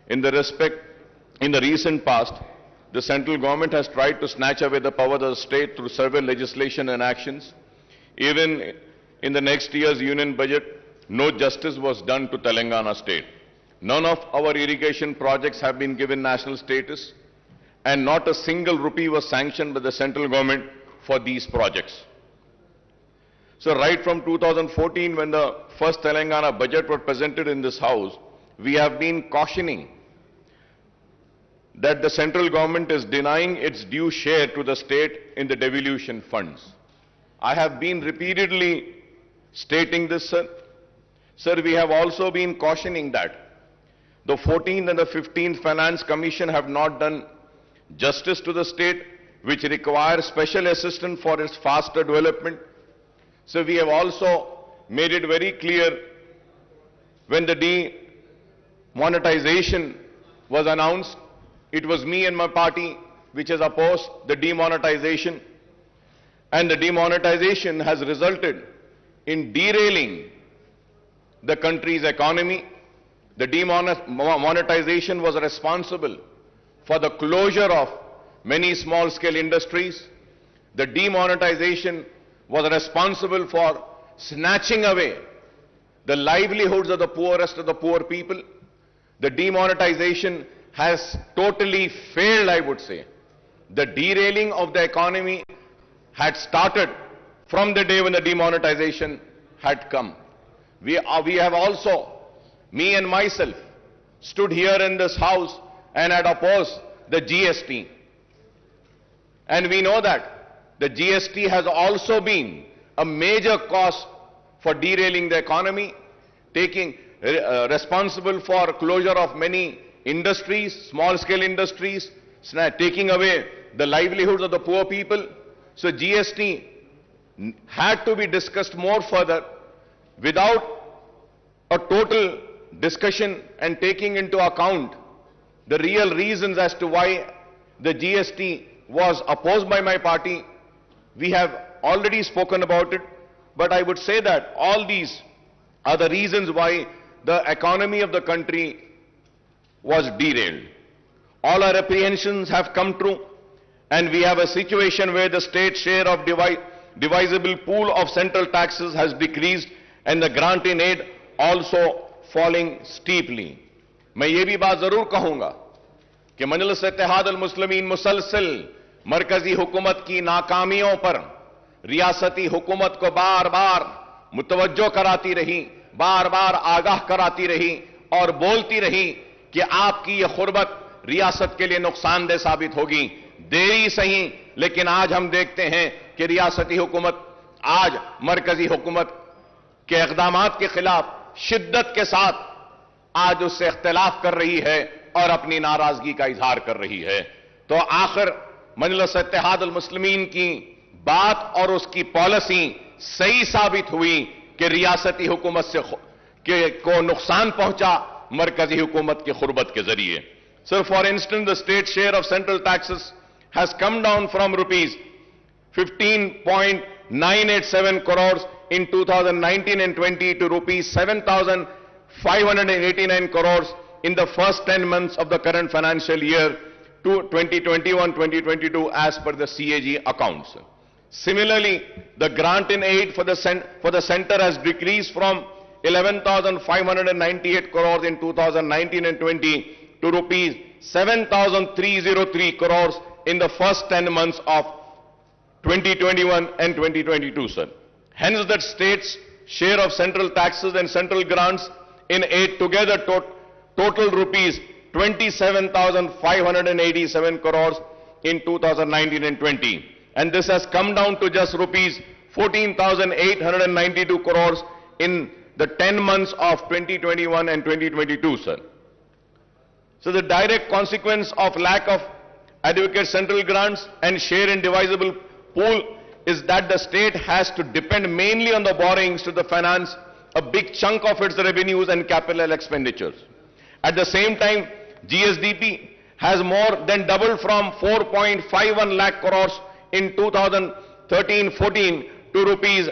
In the recent past, the central government has tried to snatch away the power of the state through several legislation and actions. Even in the next year's union budget, no justice was done to Telangana state. None of our irrigation projects have been given national status, and not a single rupee was sanctioned by the central government for these projects. So right from 2014, when the first Telangana budget was presented in this house, we have been cautioning that the central government is denying its due share to the state in the devolution funds. I have been repeatedly stating this, sir. Sir, we have also been cautioning that the 14th and the 15th Finance Commission have not done justice to the state, which requires special assistance for its faster development. So we have also made it very clear when the demonetization was announced, it was me and my party which has opposed the demonetization. And the demonetization has resulted in derailing the country's economy. The demonetization was responsible for the closure of many small-scale industries. The demonetization was responsible for snatching away the livelihoods of the poorest of the poor people. The demonetization has totally failed, I would say. The derailing of the economy had started from the day when the demonetization had come. We have also, me and myself, stood here in this house and had opposed the GST. And we know that the GST has also been a major cause for derailing the economy, taking responsible for closure of many industries, small-scale industries, taking away the livelihoods of the poor people. So GST had to be discussed more further without a total discussion and taking into account the real reasons as to why the GST was opposed by my party. We have already spoken about it, but I would say that all these are the reasons why the economy of the country was derailed. All our apprehensions have come true, and we have a situation where the state share of divisible pool of central taxes has decreased and the grant in aid also falling steeply. मैं ये भी बात जरूर कहूंगा कि मजलिस इत्तेहाद अल मुस्लिमीन मुसलसल मरकजी हुकूमत की नाकामियों पर रियासती हुकूमत को बार बार मुतवज्जो कराती रही, बार बार आगाह कराती रही और बोलती रही कि आपकी ये खुरबत रियासत के लिए नुकसानदेह साबित होगी। देरी सही, लेकिन आज हम देखते हैं कि रियासती हुकूमत आज मरकजी हुकूमत के इक़दामात के खिलाफ शिद्दत के साथ आज उससे इख्तिलाफ कर रही है और अपनी नाराजगी का इजहार कर रही है। तो आखिर मजलिस इत्तेहाद अल मुस्लिमीन की बात और उसकी पॉलिसी सही साबित हुई कि रियासती हुकूमत से को नुकसान पहुंचा मरकजी हुकूमत की खुरबत के जरिए। Sir, for instance the state share of central taxes has come down from rupees 15.987 crores in 2019 and 20 to rupees 7,589 crores in the first 10 months of the current financial year to 2021-2022 as per the CAG accounts. Similarly, the grant in aid for the center has decreased from 11,598 crores in 2019 and 20 to rupees 7,303 crores in the first 10 months of 2021 and 2022, sir. Hence, the state's share of central taxes and central grants in aid together total rupees 27,587 crores in 2019 and 20. And this has come down to just rupees 14,892 crores in the 10 months of 2021 and 2022, sir. So the direct consequence of lack of adequate central grants and share in divisible pool is that the state has to depend mainly on the borrowings to finance a big chunk of its revenues and capital expenditures. At the same time, GSDP has more than doubled from 4.51 lakh crores in 2013-14 to rupees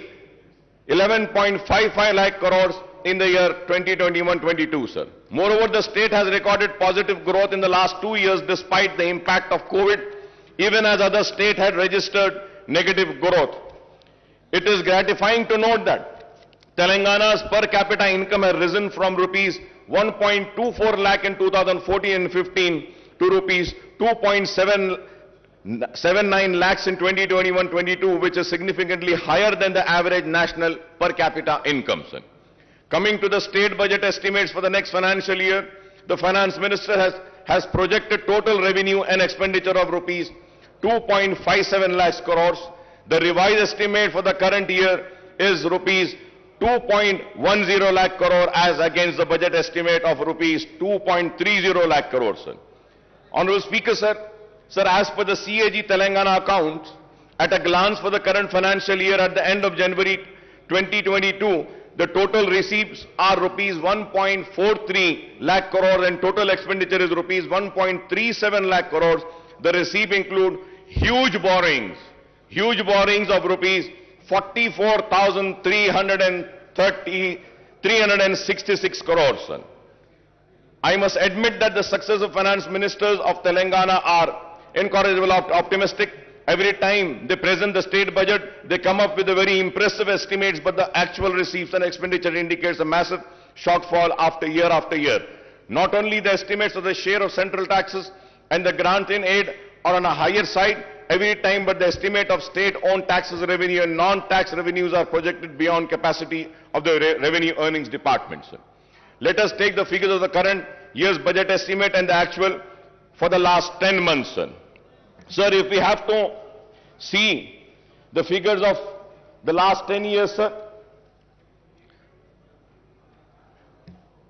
11.55 lakh crores in the year 2021-22, sir. Moreover, the state has recorded positive growth in the last 2 years despite the impact of COVID, even as other states had registered negative growth. It is gratifying to note that Telangana's per capita income has risen from rupees 1.24 lakh in 2014 and 15 to rupees 2.79 lakhs in 2021-22, which is significantly higher than the average national per capita income, sir. Coming to the state budget estimates for the next financial year, the finance minister has projected total revenue and expenditure of rupees 2.57 lakhs crores. The revised estimate for the current year is rupees 2.10 lakh crore as against the budget estimate of rupees 2.30 lakh crores, sir. Honorable Speaker, sir, as per the CAG Telangana accounts, at a glance for the current financial year at the end of January 2022, the total receipts are rupees 1.43 lakh crores and total expenditure is rupees 1.37 lakh crores. The receipts include huge borrowings of rupees 44,366 crores, sir. I must admit that the successive finance ministers of Telangana are incorrigible optimistic. Every time they present the state budget, they come up with a very impressive estimates, but the actual receipts and expenditure indicates a massive shortfall after year. Not only the estimates of the share of central taxes and the grant in aid are on a higher side every time, but the estimate of state-owned taxes revenue and non-tax revenues are projected beyond capacity of the revenue earnings department, sir. Let us take the figures of the current year's budget estimate and the actual for the last 10 months, sir. Sir, if we have to see the figures of the last 10 years, sir,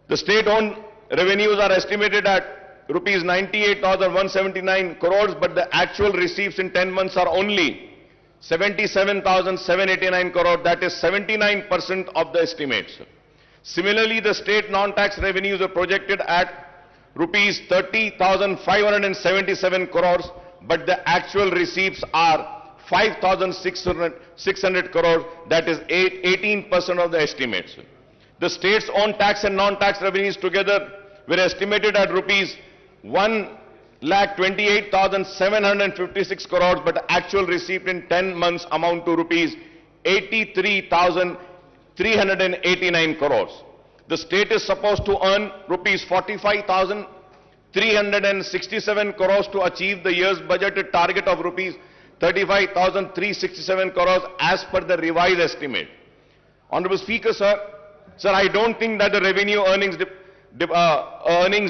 the state-owned revenues are estimated at rupees 98,179 crores, but the actual receipts in 10 months are only 77,789 crores, that is 79% of the estimates. Similarly, the state non-tax revenues are projected at rupees 30,577 crores, but the actual receipts are 5,600 crores, that is 18% of the estimates. The state's own tax and non-tax revenues together were estimated at rupees 1,28,756 crores, but the actual receipt in 10 months amount to rupees 83,389 crores. The state is supposed to earn rupees 45,367 crores to achieve the year's budgeted target of rupees 35,367 crores as per the revised estimate. Honorable Speaker, sir, I don't think that the revenue earnings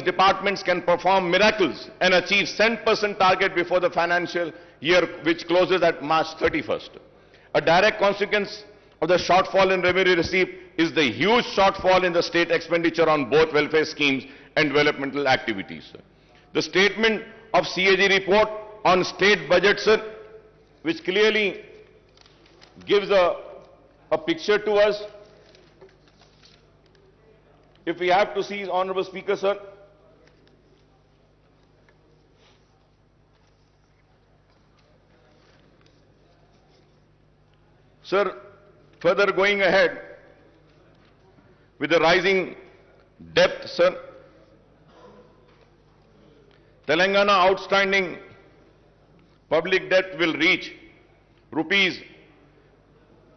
departments can perform miracles and achieve 10% target before the financial year which closes at March 31st. A direct consequence of the shortfall in revenue received is the huge shortfall in the state expenditure on both welfare schemes and developmental activities. The statement of CAG report on state budget, sir, which clearly gives a picture to us. If we have to see, Honorable Speaker, sir, further going ahead with the rising debt, sir, Telangana outstanding public debt will reach rupees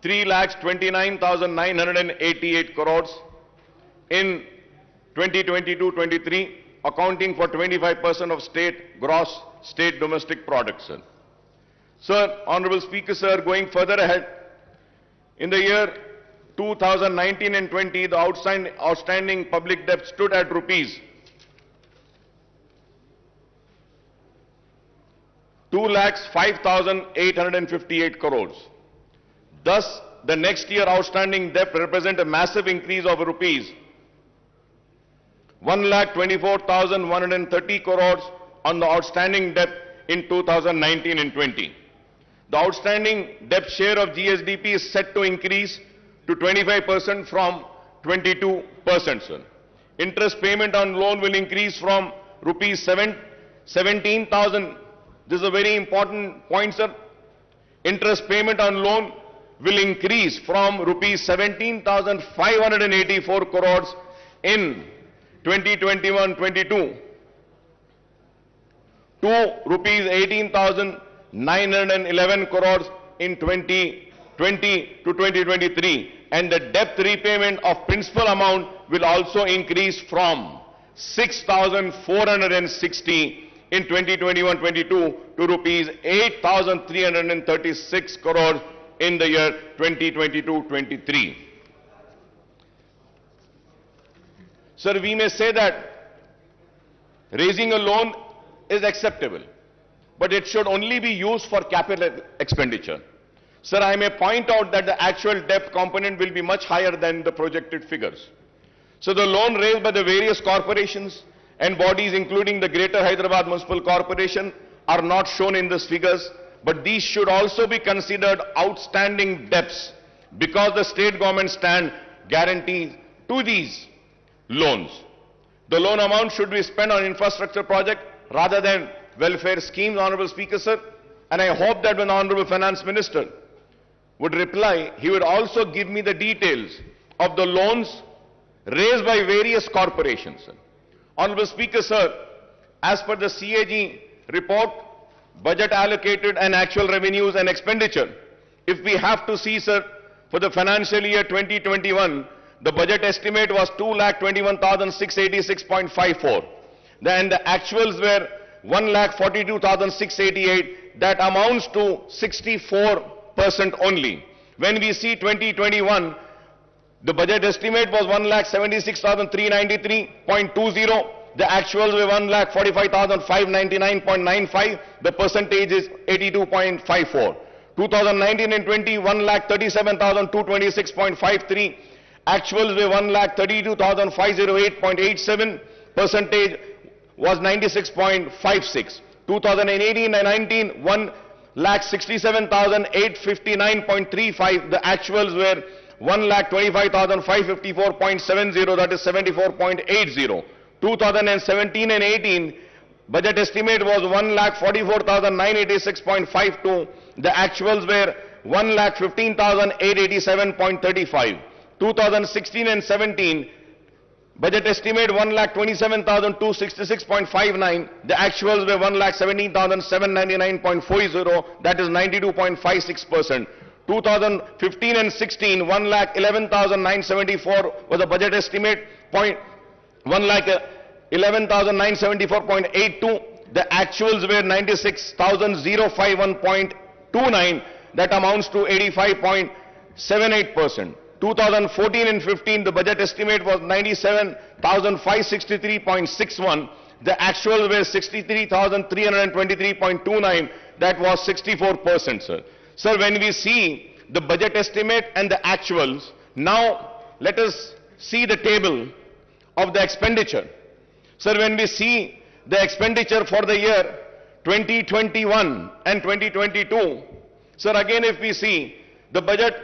3,29,988 crores in 2022-23, accounting for 25% of gross state domestic product, sir. Sir, Honorable Speaker, sir, going further ahead, in the year 2019 and 20, the outstanding public debt stood at rupees 2,05,858 crores. Thus, the next year outstanding debt represents a massive increase of rupees 1,24,130 crores on the outstanding debt in 2019 and 20. The outstanding debt share of GSDP is set to increase to 25% from 22%, sir. Interest payment on loan will increase from rupees 17,000. This is a very important point, sir. Interest payment on loan will increase from rupees 17,584 crores in 2021-22 to rupees 18,911 crores in 2020 to 2023, and the debt repayment of principal amount will also increase from 6,460 in 2021-22 to rupees 8,336 crores in the year 2022-23. Sir, we may say that raising a loan is acceptable, but it should only be used for capital expenditure. Sir, I may point out that the actual debt component will be much higher than the projected figures. So the loan raised by the various corporations and bodies, including the Greater Hyderabad Municipal Corporation, are not shown in these figures, but these should also be considered outstanding debts because the state government stand guarantee to these loans. The loan amount should be spent on infrastructure project rather than welfare schemes, Honorable Speaker, sir. And I hope that when the Honorable Finance Minister would reply, he would also give me the details of the loans raised by various corporations. Honorable Speaker, sir, as per the CAG report, budget allocated and actual revenues and expenditure, if we have to see, sir, for the financial year 2021, the budget estimate was 2,21,686.54. Then the actuals were 1,42,688. That amounts to 64% only. When we see 2021, the budget estimate was 1,76,393.20. The actuals were 1,45,599.95. The percentage is 82.54. 2019 and 20, 1,37,226.53. Actuals were 1,32,508.87. Percentage was 96.56. 2018 and 19, 1,67,859.35. The actuals were 1,25,554.70, that is 74.80. 2017 and 18, budget estimate was 1,44,986.52. The actuals were 1,15,887.35. 2016 and 17, budget estimate 1,27,266.59. The actuals were 1,17,799.40. That is 92.56%. 2015 and 16, 1,11,974 was the budget estimate. 1,11,974.82. The actuals were 96,051.29. That amounts to 85.78%. 2014 and 15, the budget estimate was 97,563.61. The actuals were 63,323.29. That was 64%, sir. Sir, when we see the budget estimate and the actuals, now let us see the table of the expenditure. Sir, when we see the expenditure for the year 2021 and 2022, sir, again if we see the budget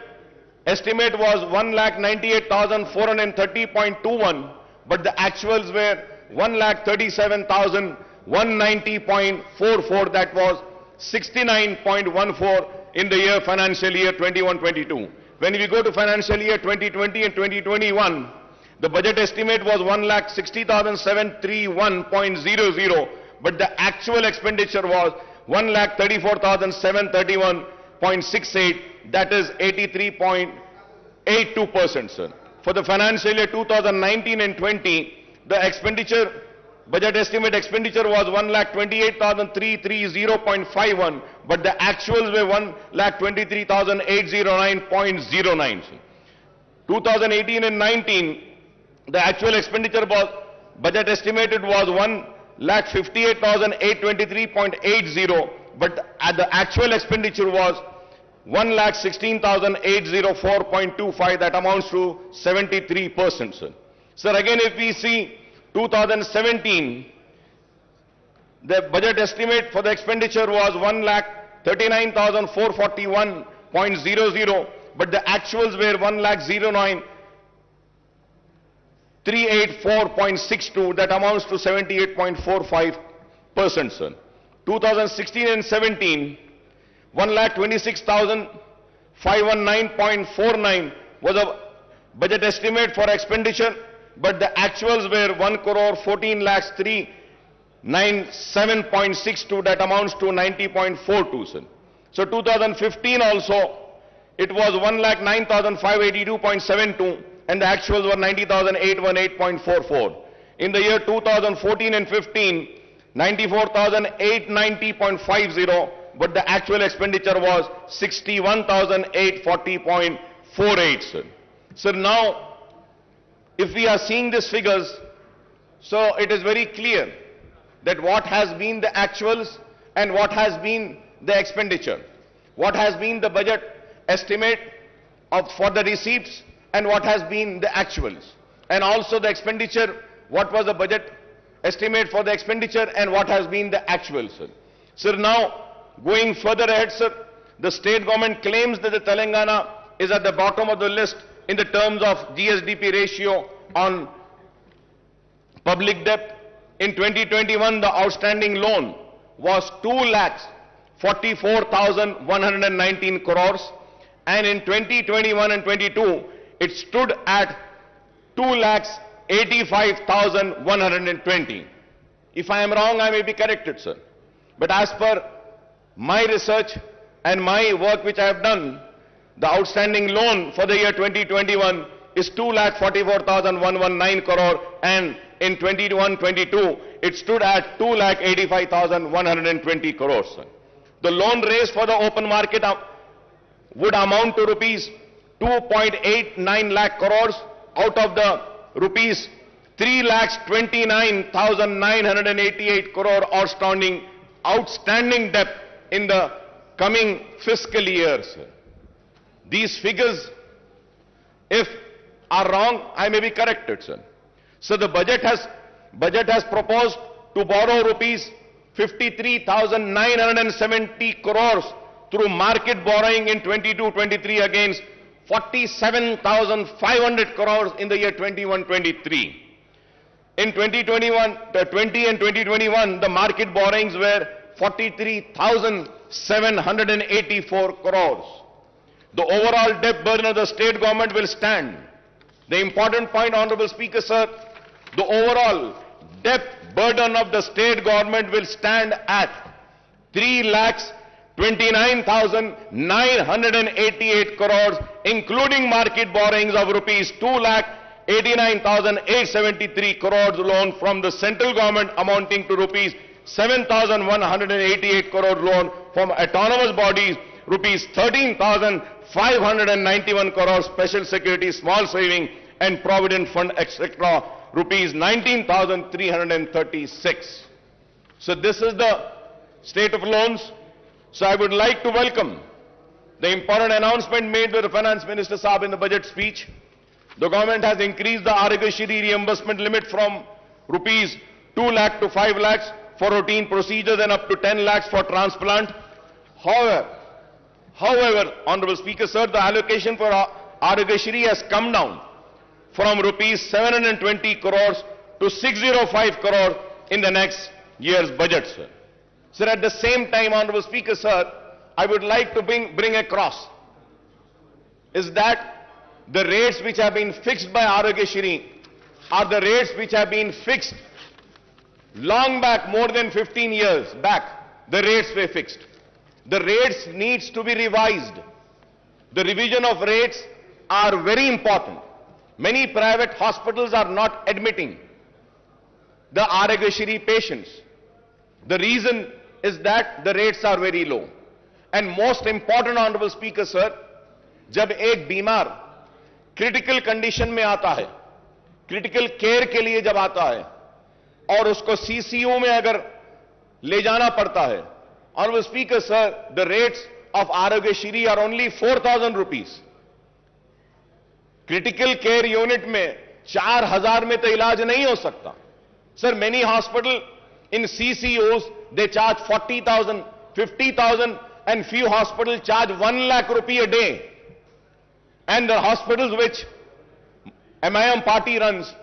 estimate was 1,98,430.21, but the actuals were 1,37,190.44. That was 69.14 in the year financial year 21-22. When we go to financial year 2020 and 2021, the budget estimate was 1,60,731.00, but the actual expenditure was 1,34,731.68. That is 83.82%, sir. For the financial year 2019 and 20, the expenditure, budget estimate expenditure was 1,28,330.51, but the actuals were 1,23,809.09. 2018 and 19, the actual expenditure was, budget estimated was 1,58,823.80, but the actual expenditure was 1,16,804.25. That amounts to 73%, sir. Sir, again if we see 2017, the budget estimate for the expenditure was 1,39,441.00, but the actuals were 1,09,384.62. That amounts to 78.45%, sir. 2016 and 17, 1,26,519.49 was a budget estimate for expenditure, but the actuals were 1,14,397.62. That amounts to 90.42, sir. So 2015 also, it was 1,09,582.72, and the actuals were 90,818.44. In the year 2014 and 15, 94,890.50, but the actual expenditure was 61,840.48, sir. So now, if we are seeing these figures, so it is very clear that what has been the actuals and what has been the expenditure, what has been the budget estimate for the receipts and what has been the actuals, and also the expenditure, what was the budget estimate for the expenditure and what has been the actuals, sir. Sir, now going further ahead, sir, the state government claims that the Telangana is at the bottom of the list in the terms of GSDP ratio on public debt. In 2021, the outstanding loan was 2,44,119 crores, and in 2021 and 22, it stood at 2,85,120. If I am wrong, I may be corrected, sir. But as per my research and my work which I have done, the outstanding loan for the year 2021 is 2,44,119 crore, and in 21-22, it stood at 2,85,120 crores, sir. The loan raised for the open market would amount to rupees 2.89 lakh crores out of the rupees 3,29,988 crore outstanding debt in the coming fiscal year, sir. These figures, if are wrong, I may be corrected, sir. So the budget has proposed to borrow rupees 53,970 crores through market borrowing in 22-23 against 47,500 crores in the year 21-23. In 2020 and 2021, the market borrowings were 43,784 crores. The overall debt burden of the state government will stand. The important point, Honorable Speaker, sir, the overall debt burden of the state government will stand at 3,29,988 crores, including market borrowings of rupees 2,89,873 crores loan from the central government amounting to rupees 7,188 crore loan from autonomous bodies, rupees 13,591 crores special security, small saving and provident fund, etc., rupees 19,336. So this is the state of loans. So I would like to welcome the important announcement made by the Finance Minister Saab in the budget speech. The government has increased the Aarogyasri reimbursement limit from rupees 2 lakh to 5 lakhs for routine procedures and up to 10 lakhs for transplant. However, Honorable Speaker, sir, the allocation for Aarogyasri has come down from rupees 720 crores to 605 crores in the next year's budget, sir. Sir, at the same time, Honorable Speaker, sir, I would like to bring across is that the rates which have been fixed by Aarogyasri are the rates which have been fixed long back, more than 15 years back. The rates were fixed. The rates needs to be revised. The revision of rates are very important. Many private hospitals are not admitting the Aarogyasri patients. The reason is that the rates are very low. And most important, Honorable Speaker, sir, जब एक बीमार critical condition में आता है, critical care के लिए जब आता है और उसको सीसीयू में अगर ले जाना पड़ता है, Honorable Speaker, sir, the rates of Aarogyasri are only 4,000 rupees. Critical care unit में 4,000 में तो इलाज नहीं हो सकता. Sir, many hospitals in CCUs, they charge 40,000, 50,000, and few hospitals charge 1 lakh rupee a day. And the hospitals which MIM party runs,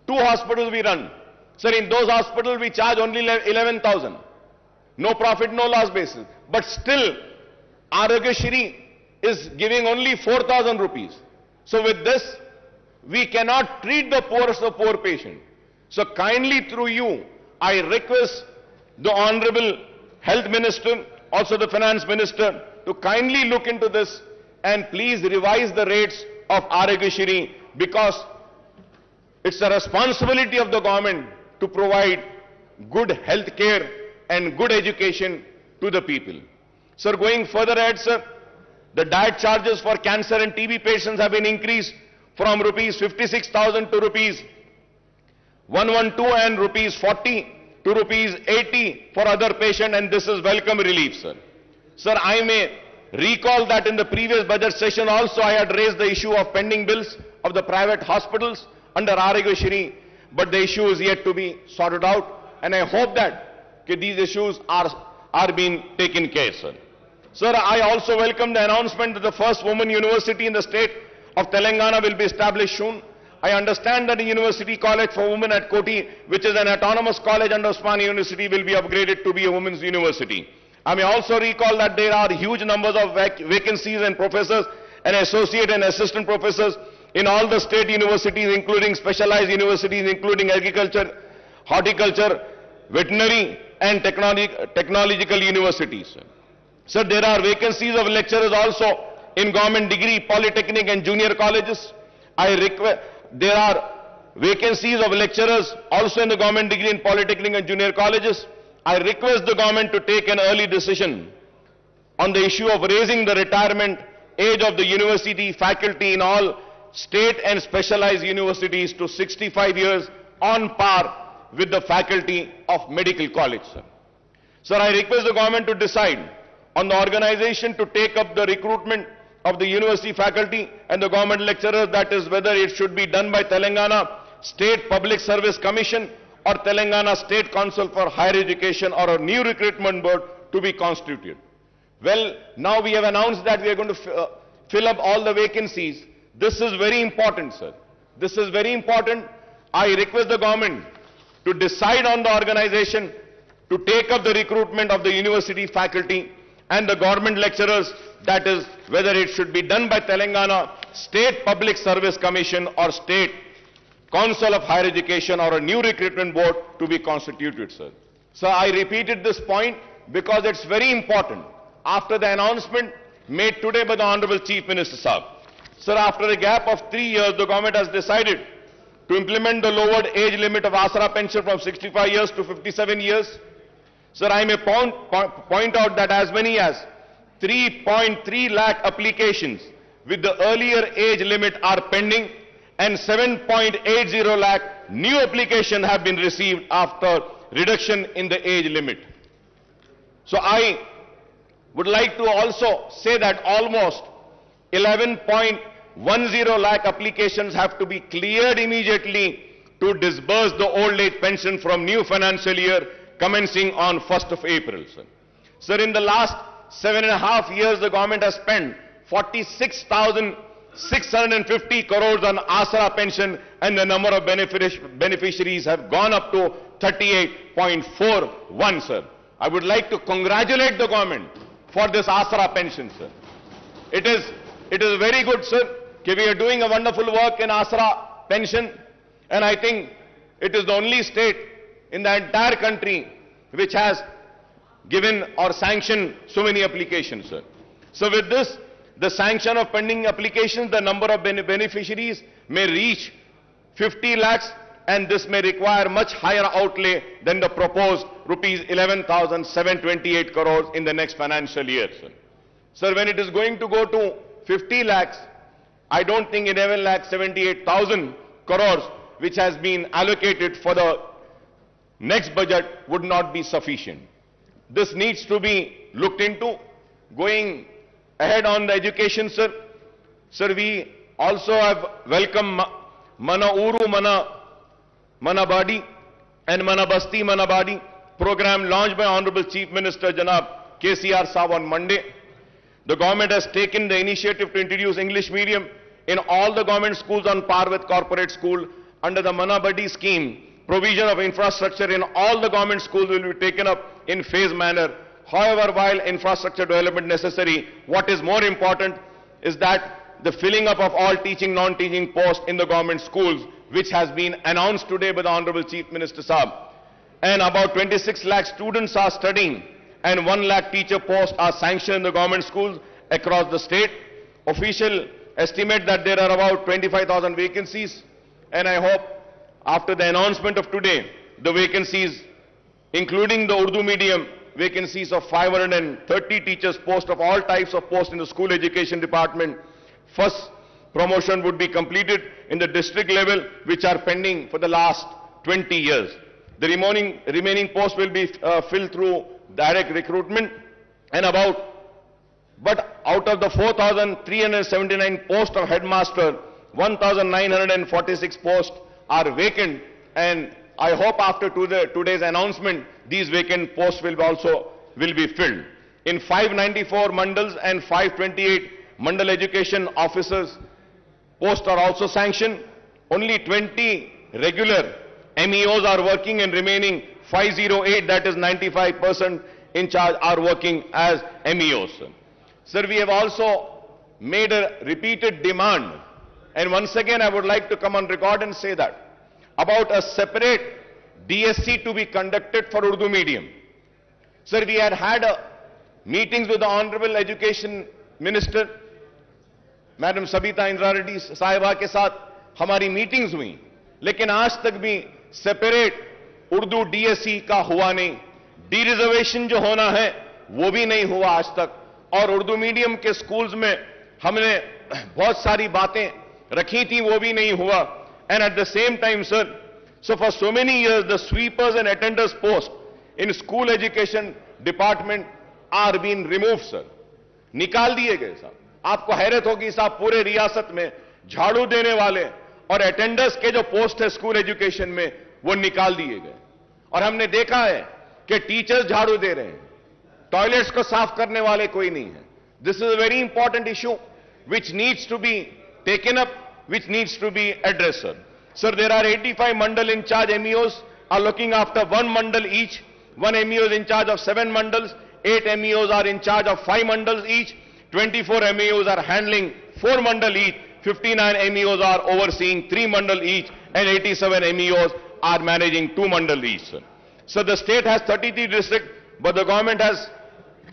2 hospitals we run. Sir, in those hospitals we charge only 11,000. No profit, no loss basis. But still, Aarogyasri is giving only 4,000 rupees. So with this, we cannot treat the poorest of poor patient. So kindly through you, I request the Honorable Health Minister, also the Finance Minister, to kindly look into this and please revise the rates of Aarogyasri, because it's the responsibility of the government to provide good health care and good education to the people. Sir, going further ahead, sir, the diet charges for cancer and TB patients have been increased from rupees 56,000 to rupees 112 and rupees 40 to rupees 80 for other patients, and this is welcome relief, sir. Sir, I may recall that in the previous budget session also I had raised the issue of pending bills of the private hospitals under Aarogyasri, but the issue is yet to be sorted out, and I hope that these issues are being taken care, sir. Sir, I also welcome the announcement that the first women university in the state of Telangana will be established soon. I understand that the University College for Women at Koti, which is an autonomous college under Osmania University, will be upgraded to be a women's university. I may also recall that there are huge numbers of vacancies and professors and associate and assistant professors in all the state universities, including specialized universities, including agriculture, horticulture, veterinary and technological universities. Sir, there are vacancies of lecturers also in government degree, polytechnic and junior colleges. There are vacancies of lecturers also in the government degree in polytechnic and junior colleges. I request the government to take an early decision on the issue of raising the retirement age of the university faculty in all state and specialized universities to 65 years on par with the faculty of medical college, sir. Sir, I request the government to decide on the organization to take up the recruitment of the university faculty and the government lecturers, that is whether it should be done by Telangana State Public Service Commission or Telangana State Council for Higher Education or a new recruitment board to be constituted. Well, now we have announced that we are going to fill up all the vacancies. This is very important, sir. This is very important. I request the government to decide on the organization to take up the recruitment of the university faculty and the government lecturers, that is whether it should be done by Telangana State Public Service Commission or State Council of Higher Education or a new recruitment board to be constituted, sir. So I repeated this point because it's very important after the announcement made today by the Honorable Chief Minister Sahab. Sir, after a gap of 3 years, the government has decided to implement the lowered age limit of Asra pension from 65 years to 57 years. Sir, I may point out that as many as 3.3 lakh applications with the earlier age limit are pending and 7.80 lakh new applications have been received after reduction in the age limit. So I would like to also say that almost 11.10 lakh applications have to be cleared immediately to disburse the old age pension from new financial year commencing on 1st of April, sir. Sir, in the last 7.5 years, the government has spent 46,650 crores on Asra pension and the number of beneficiaries have gone up to 38.41, sir. I would like to congratulate the government for this Asra pension, sir. It is very good, sir, that we are doing a wonderful work in Asra pension, and I think it is the only state in the entire country which has given or sanctioned so many applications, sir. So with this, the sanction of pending applications, the number of beneficiaries may reach 50 lakhs, and this may require much higher outlay than the proposed rupees 11,728 crores in the next financial year, sir. Sir, when it is going to go to 50 lakhs, I don't think 11,78,000 crores which has been allocated for the next budget would not be sufficient. This needs to be looked into. Going ahead on the education, sir. Sir, we also have welcomed Mana Uru Mana Badi and Mana Basti Mana Badi program launched by Honorable Chief Minister Janab KCR Saab on Monday. The government has taken the initiative to introduce English medium in all the government schools on par with corporate school under the Mana Badi scheme. Provision of infrastructure in all the government schools will be taken up in phased manner. However, while infrastructure development necessary, what is more important is that the filling up of all teaching, non-teaching posts in the government schools, which has been announced today by the Honorable Chief Minister Saab. And about 26 lakh students are studying and 1 lakh teacher posts are sanctioned in the government schools across the state. Official estimate that there are about 25,000 vacancies, and I hope after the announcement of today, the vacancies, including the Urdu medium vacancies of 530 teachers posts of all types of posts in the school education department, first promotion would be completed in the district level, which are pending for the last 20 years. The remaining posts will be filled through direct recruitment, and but out of the 4,379 posts of headmaster, 1,946 posts are vacant, and I hope after today's announcement, these vacant posts will be filled. In 594 mandals and 528 mandal education officers posts are also sanctioned. Only 20 regular MEOs are working, and remaining 508, that is 95% in charge, are working as MEOs. Sir, we have also made a repeated demand, and once again I would like to come on record and say that about a separate DSC to be conducted for Urdu medium. Sir, we had meetings with the Honorable Education Minister, Madam Sabita Indra Reddy साहिबा के साथ हमारी meetings हुई, लेकिन आज तक भी separate Urdu DSC का हुआ नहीं. डी रिजर्वेशन जो होना है वो भी नहीं हुआ आज तक, और उर्दू मीडियम के स्कूल्स में हमने बहुत सारी बातें रखी थी, वो भी नहीं हुआ. And at the same time, sir, so for so many years, the sweepers and attenders post in school education department are being removed, sir. निकाल दिए गए साहब. आपको हैरत होगी साहब, पूरे रियासत में झाड़ू देने वाले और अटेंडर्स के जो पोस्ट है स्कूल एजुकेशन में, वो निकाल दिए गए. और हमने देखा है कि टीचर्स झाड़ू दे रहे हैं, टॉयलेट्स को साफ करने वाले कोई नहीं है. This is a very important issue which needs to be taken up, which needs to be addressed, sir. Sir, there are 85 mandal in charge MEOs are looking after one mandal each. One MEO is in charge of 7 mandals. 8 MEOs are in charge of 5 mandals each. 24 MEOs are handling 4 mandal each. 59 MEOs are overseeing 3 mandal each, and 87 MEOs are managing 2 mandal each, sir. So the state has 33 districts, but the government has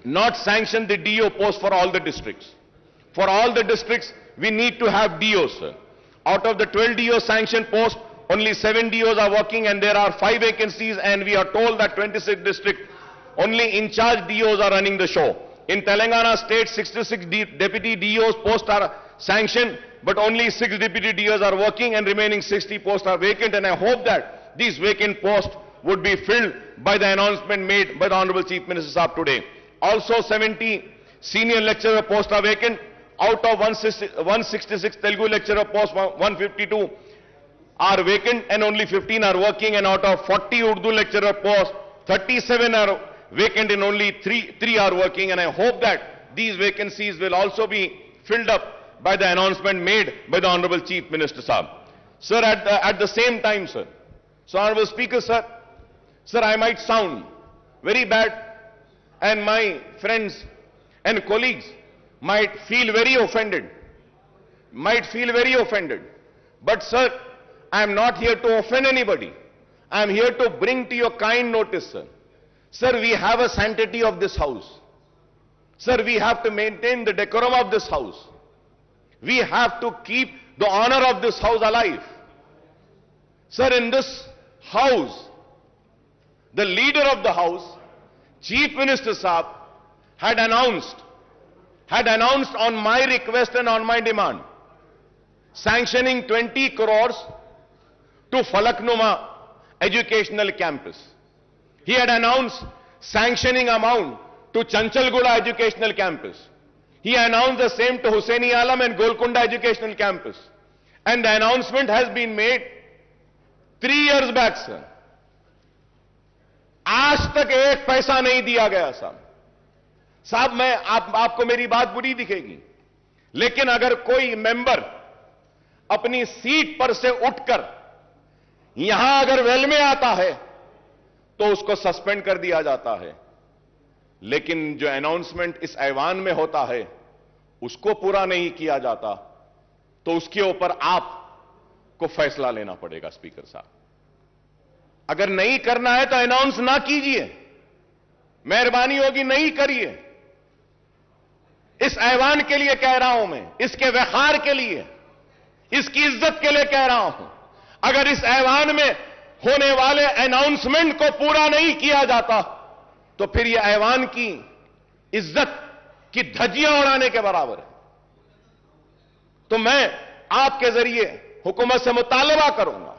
not sanctioned the DO post for all the districts. For all the districts, we need to have DOs, sir. Out of the 12 DO sanctioned posts, only 7 DOs are working, and there are 5 vacancies, and we are told that 26 districts, only in charge DOs are running the show. In Telangana state, 66 deputy DOs posts are sanctioned, but only 6 deputy DOs are working, and remaining 60 posts are vacant, and I hope that these vacant posts would be filled by the announcement made by the Honorable Chief Minister Saab today. Also, 70 senior lecturer posts are vacant. Out of 166 Telugu lecturer posts, 152 are vacant and only 15 are working, and out of 40 Urdu lecturer posts, 37 are vacant and only 3 are working, and I hope that these vacancies will also be filled up by the announcement made by the Honorable Chief Minister Saab. Sir, at the same time, sir, so Honorable Speaker, sir, I might sound very bad, and my friends and colleagues might feel very offended, but sir, I am not here to offend anybody. I am here to bring to your kind notice, sir. Sir, we have a sanctity of this house. Sir, we have to maintain the decorum of this house. We have to keep the honor of this house alive. Sir, in this house, the leader of the house, Chief Minister Saab, had announced on my request and on my demand, sanctioning 20 crores to Falaknuma Educational Campus. He had announced sanctioning amount to Chanchalgula Educational Campus. He announced the same to Hussaini Alam and Golconda Educational Campus. And the announcement has been made 3 years back, sir. आज तक एक पैसा नहीं दिया गया साहब. साहब, मैं आपको मेरी बात बुरी दिखेगी, लेकिन अगर कोई मेंबर अपनी सीट पर से उठकर यहां अगर वेल में आता है तो उसको सस्पेंड कर दिया जाता है, लेकिन जो अनाउंसमेंट इस ऐवान में होता है उसको पूरा नहीं किया जाता, तो उसके ऊपर आपको फैसला लेना पड़ेगा. स्पीकर साहब, अगर नहीं करना है तो अनाउंस ना कीजिए, मेहरबानी होगी नहीं करिए. इस ऐवान के लिए कह रहा हूं मैं, इसके वखार के लिए, इसकी इज्जत के लिए कह रहा हूं. अगर इस ऐवान में होने वाले अनाउंसमेंट को पूरा नहीं किया जाता तो फिर यह ऐवान की इज्जत की धज्जियां उड़ाने के बराबर है. तो मैं आपके जरिए हुकूमत से मुतालबा करूंगा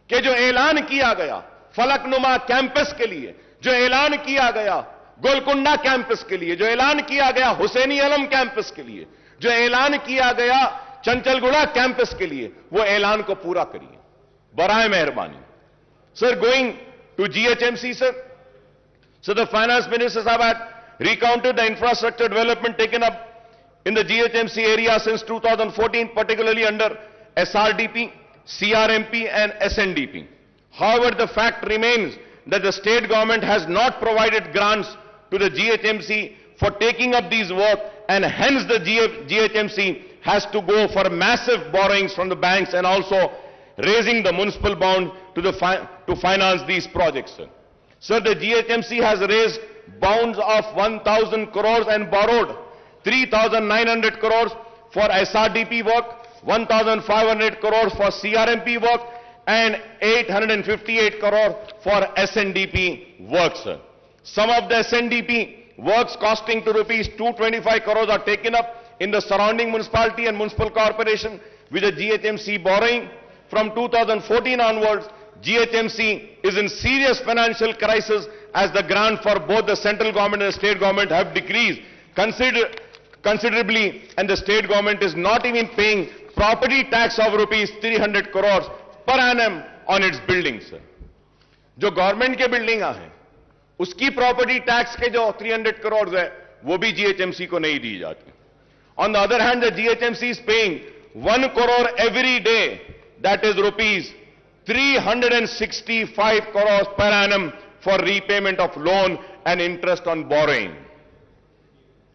कि जो ऐलान किया गया फलकनुमा कैंपस के लिए, जो ऐलान किया गया गोलकुंडा कैंपस के लिए, जो ऐलान किया गया हुसैनी आलम कैंपस के लिए, जो ऐलान किया गया चंचलगुड़ा कैंपस के लिए, वो ऐलान को पूरा करिए बराए मेहरबानी. Sir, going to GHMC, sir. So the finance minister had recounted the infrastructure development taken up in the GHMC area since 2014, particularly under SRDP, CRMP and SNDP. However, the fact remains that the state government has not provided grants to the GHMC for taking up these work, and hence the GHMC has to go for massive borrowings from the banks and also raising the municipal bond to finance these projects. Sir, the GHMC has raised bonds of 1,000 crores and borrowed 3,900 crores for SRDP work, 1,500 crores for CRMP work, and 858 crores for SNDP work, sir. Some of the SNDP works costing to rupees 225 crores are taken up in the surrounding municipality and municipal corporation with the GHMC borrowing. From 2014 onwards, GHMC is in serious financial crisis as the grant for both the central government and the state government have decreased considerably, and the state government is not even paying property tax of rupees 300 crores per annum on its buildings. जो government के building हैं उसकी property tax के जो 300 करोड़ है वो भी GHMC को नहीं दी जाती. On the other hand, the GHMC is paying 1 crore every day, that is rupees 365 crores per annum for repayment of loan and interest on borrowing.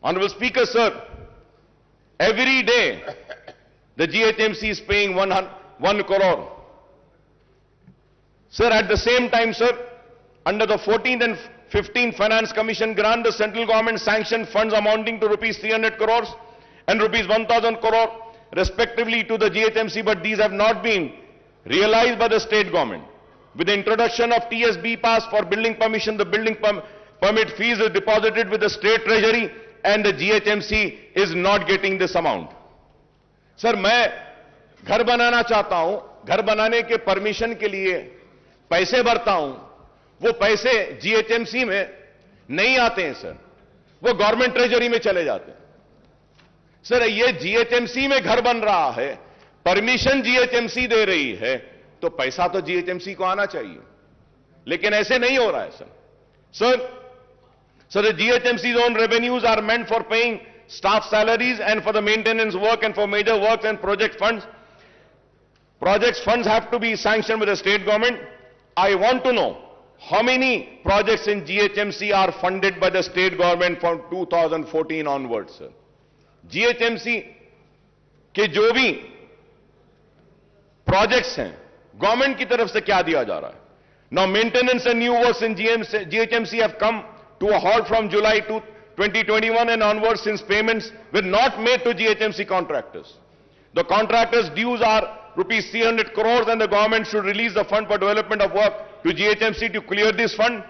Honorable Speaker, sir, every day the GHMC is paying 1 crore. Sir, at the same time, sir, under the 14th and 15th Finance Commission grant, the central government sanctioned funds amounting to rupees 300 crores and rupees 1,000 crore respectively to the GHMC, but these have not been realized by the state government. With the introduction of TSB pass for building permission, the building permit fees is deposited with the state treasury and the GHMC is not getting this amount. Sir, मैं घर बनाना चाहता हूं, घर बनाने के permission के लिए पैसे भरता हूं, वो पैसे जीएचएमसी में नहीं आते हैं सर, वो गवर्नमेंट ट्रेजरी में चले जाते हैं. सर, ये जीएचएमसी में घर बन रहा है, परमिशन जीएचएमसी दे रही है, तो पैसा तो जीएचएमसी को आना चाहिए, लेकिन ऐसे नहीं हो रहा है sir. So the GHMC's own revenues are meant for paying staff salaries and for the maintenance work and for major works and project funds. Projects funds have to be sanctioned by the state government. I want to know how many projects in GHMC are funded by the state government from 2014 onwards, sir. GHMC के जो भी projects हैं, government की तरफ से क्या दिया जा रहा है? Now maintenance and new works in GHMC have come to a halt from July 2021 and onwards, since payments were not made to GHMC contractors. The contractors' dues are rupees 300 crores and the government should release the fund for development of work to GHMC to clear this fund.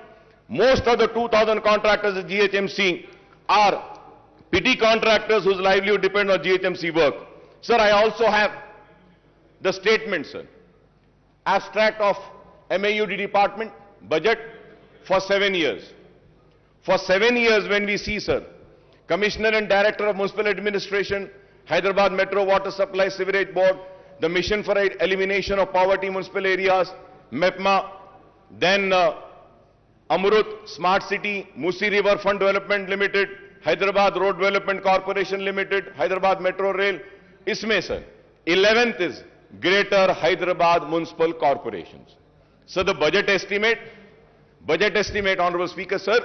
Most of the 2,000 contractors at GHMC are petty contractors whose livelihood depends on GHMC work. Sir, I also have the statement, sir. Abstract of MAUD department budget for 7 years. For 7 years, when we see, sir, Commissioner and Director of Municipal Administration, Hyderabad Metro Water Supply Sewerage Board, the Mission for Elimination of Poverty Municipal Areas, MEPMA, then Amrut Smart City, Musi River Fund Development Limited, Hyderabad Road Development Corporation Limited, Hyderabad Metro Rail. Isme, sir, 11th is Greater Hyderabad Municipal Corporations. So the budget estimate, Honorable Speaker, sir,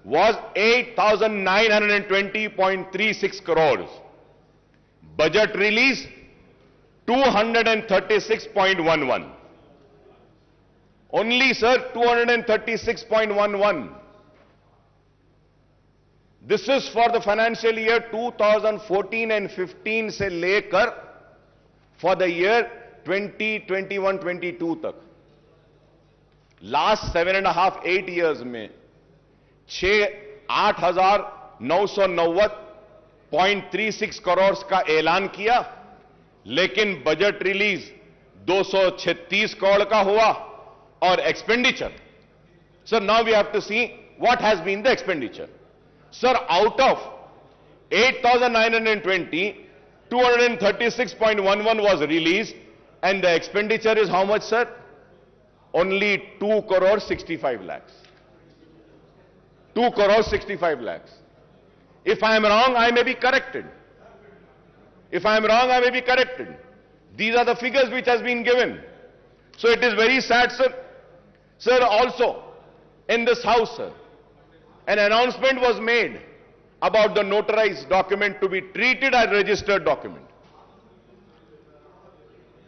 was 8,920.36 crores. Budget release 236.11. Only, sir, 236.11. This is for the financial year 2014 and 15 se lekar for the year 2021-22 tak. Last 7.5-8 years में 8,990.36 करोड़ का ऐलान किया, लेकिन budget release 236 crore का हुआ और expenditure. Sir, now we have to see what has been the expenditure. Sir, out of 8,920, 236.11 was released and the expenditure is how much, sir? Only 2 crore 65 lakhs. 2 crore 65 lakhs. If I am wrong, I may be corrected. If I am wrong, I may be corrected. These are the figures which has been given. So it is very sad, sir. Sir, also, in this house, sir, an announcement was made about the notarized document to be treated as registered document.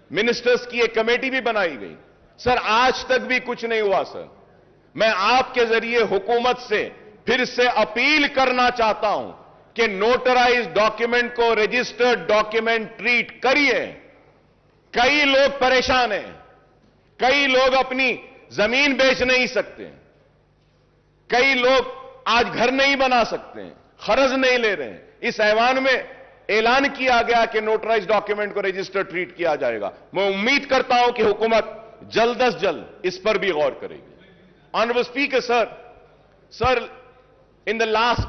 Ministers की एक committee भी बनाई गई. Sir, आज तक भी कुछ नहीं हुआ. सर, मैं आपके जरिए हुकूमत से फिर से अपील करना चाहता हूं कि नोटराइज्ड डॉक्यूमेंट को रजिस्टर्ड डॉक्यूमेंट ट्रीट करिए. कई लोग परेशान हैं, कई लोग अपनी जमीन बेच नहीं सकते, कई लोग आज घर नहीं बना सकते हैं, खर्च नहीं ले रहे हैं. इस ऐवान में ऐलान किया गया कि नोटराइज्ड डॉक्यूमेंट को रजिस्टर्ड ट्रीट किया जाएगा. मैं उम्मीद करता हूं कि हुकूमत जल्द अज जल्द इस पर भी गौर करेगी. Honourable speaker, sir, Sir, in the last,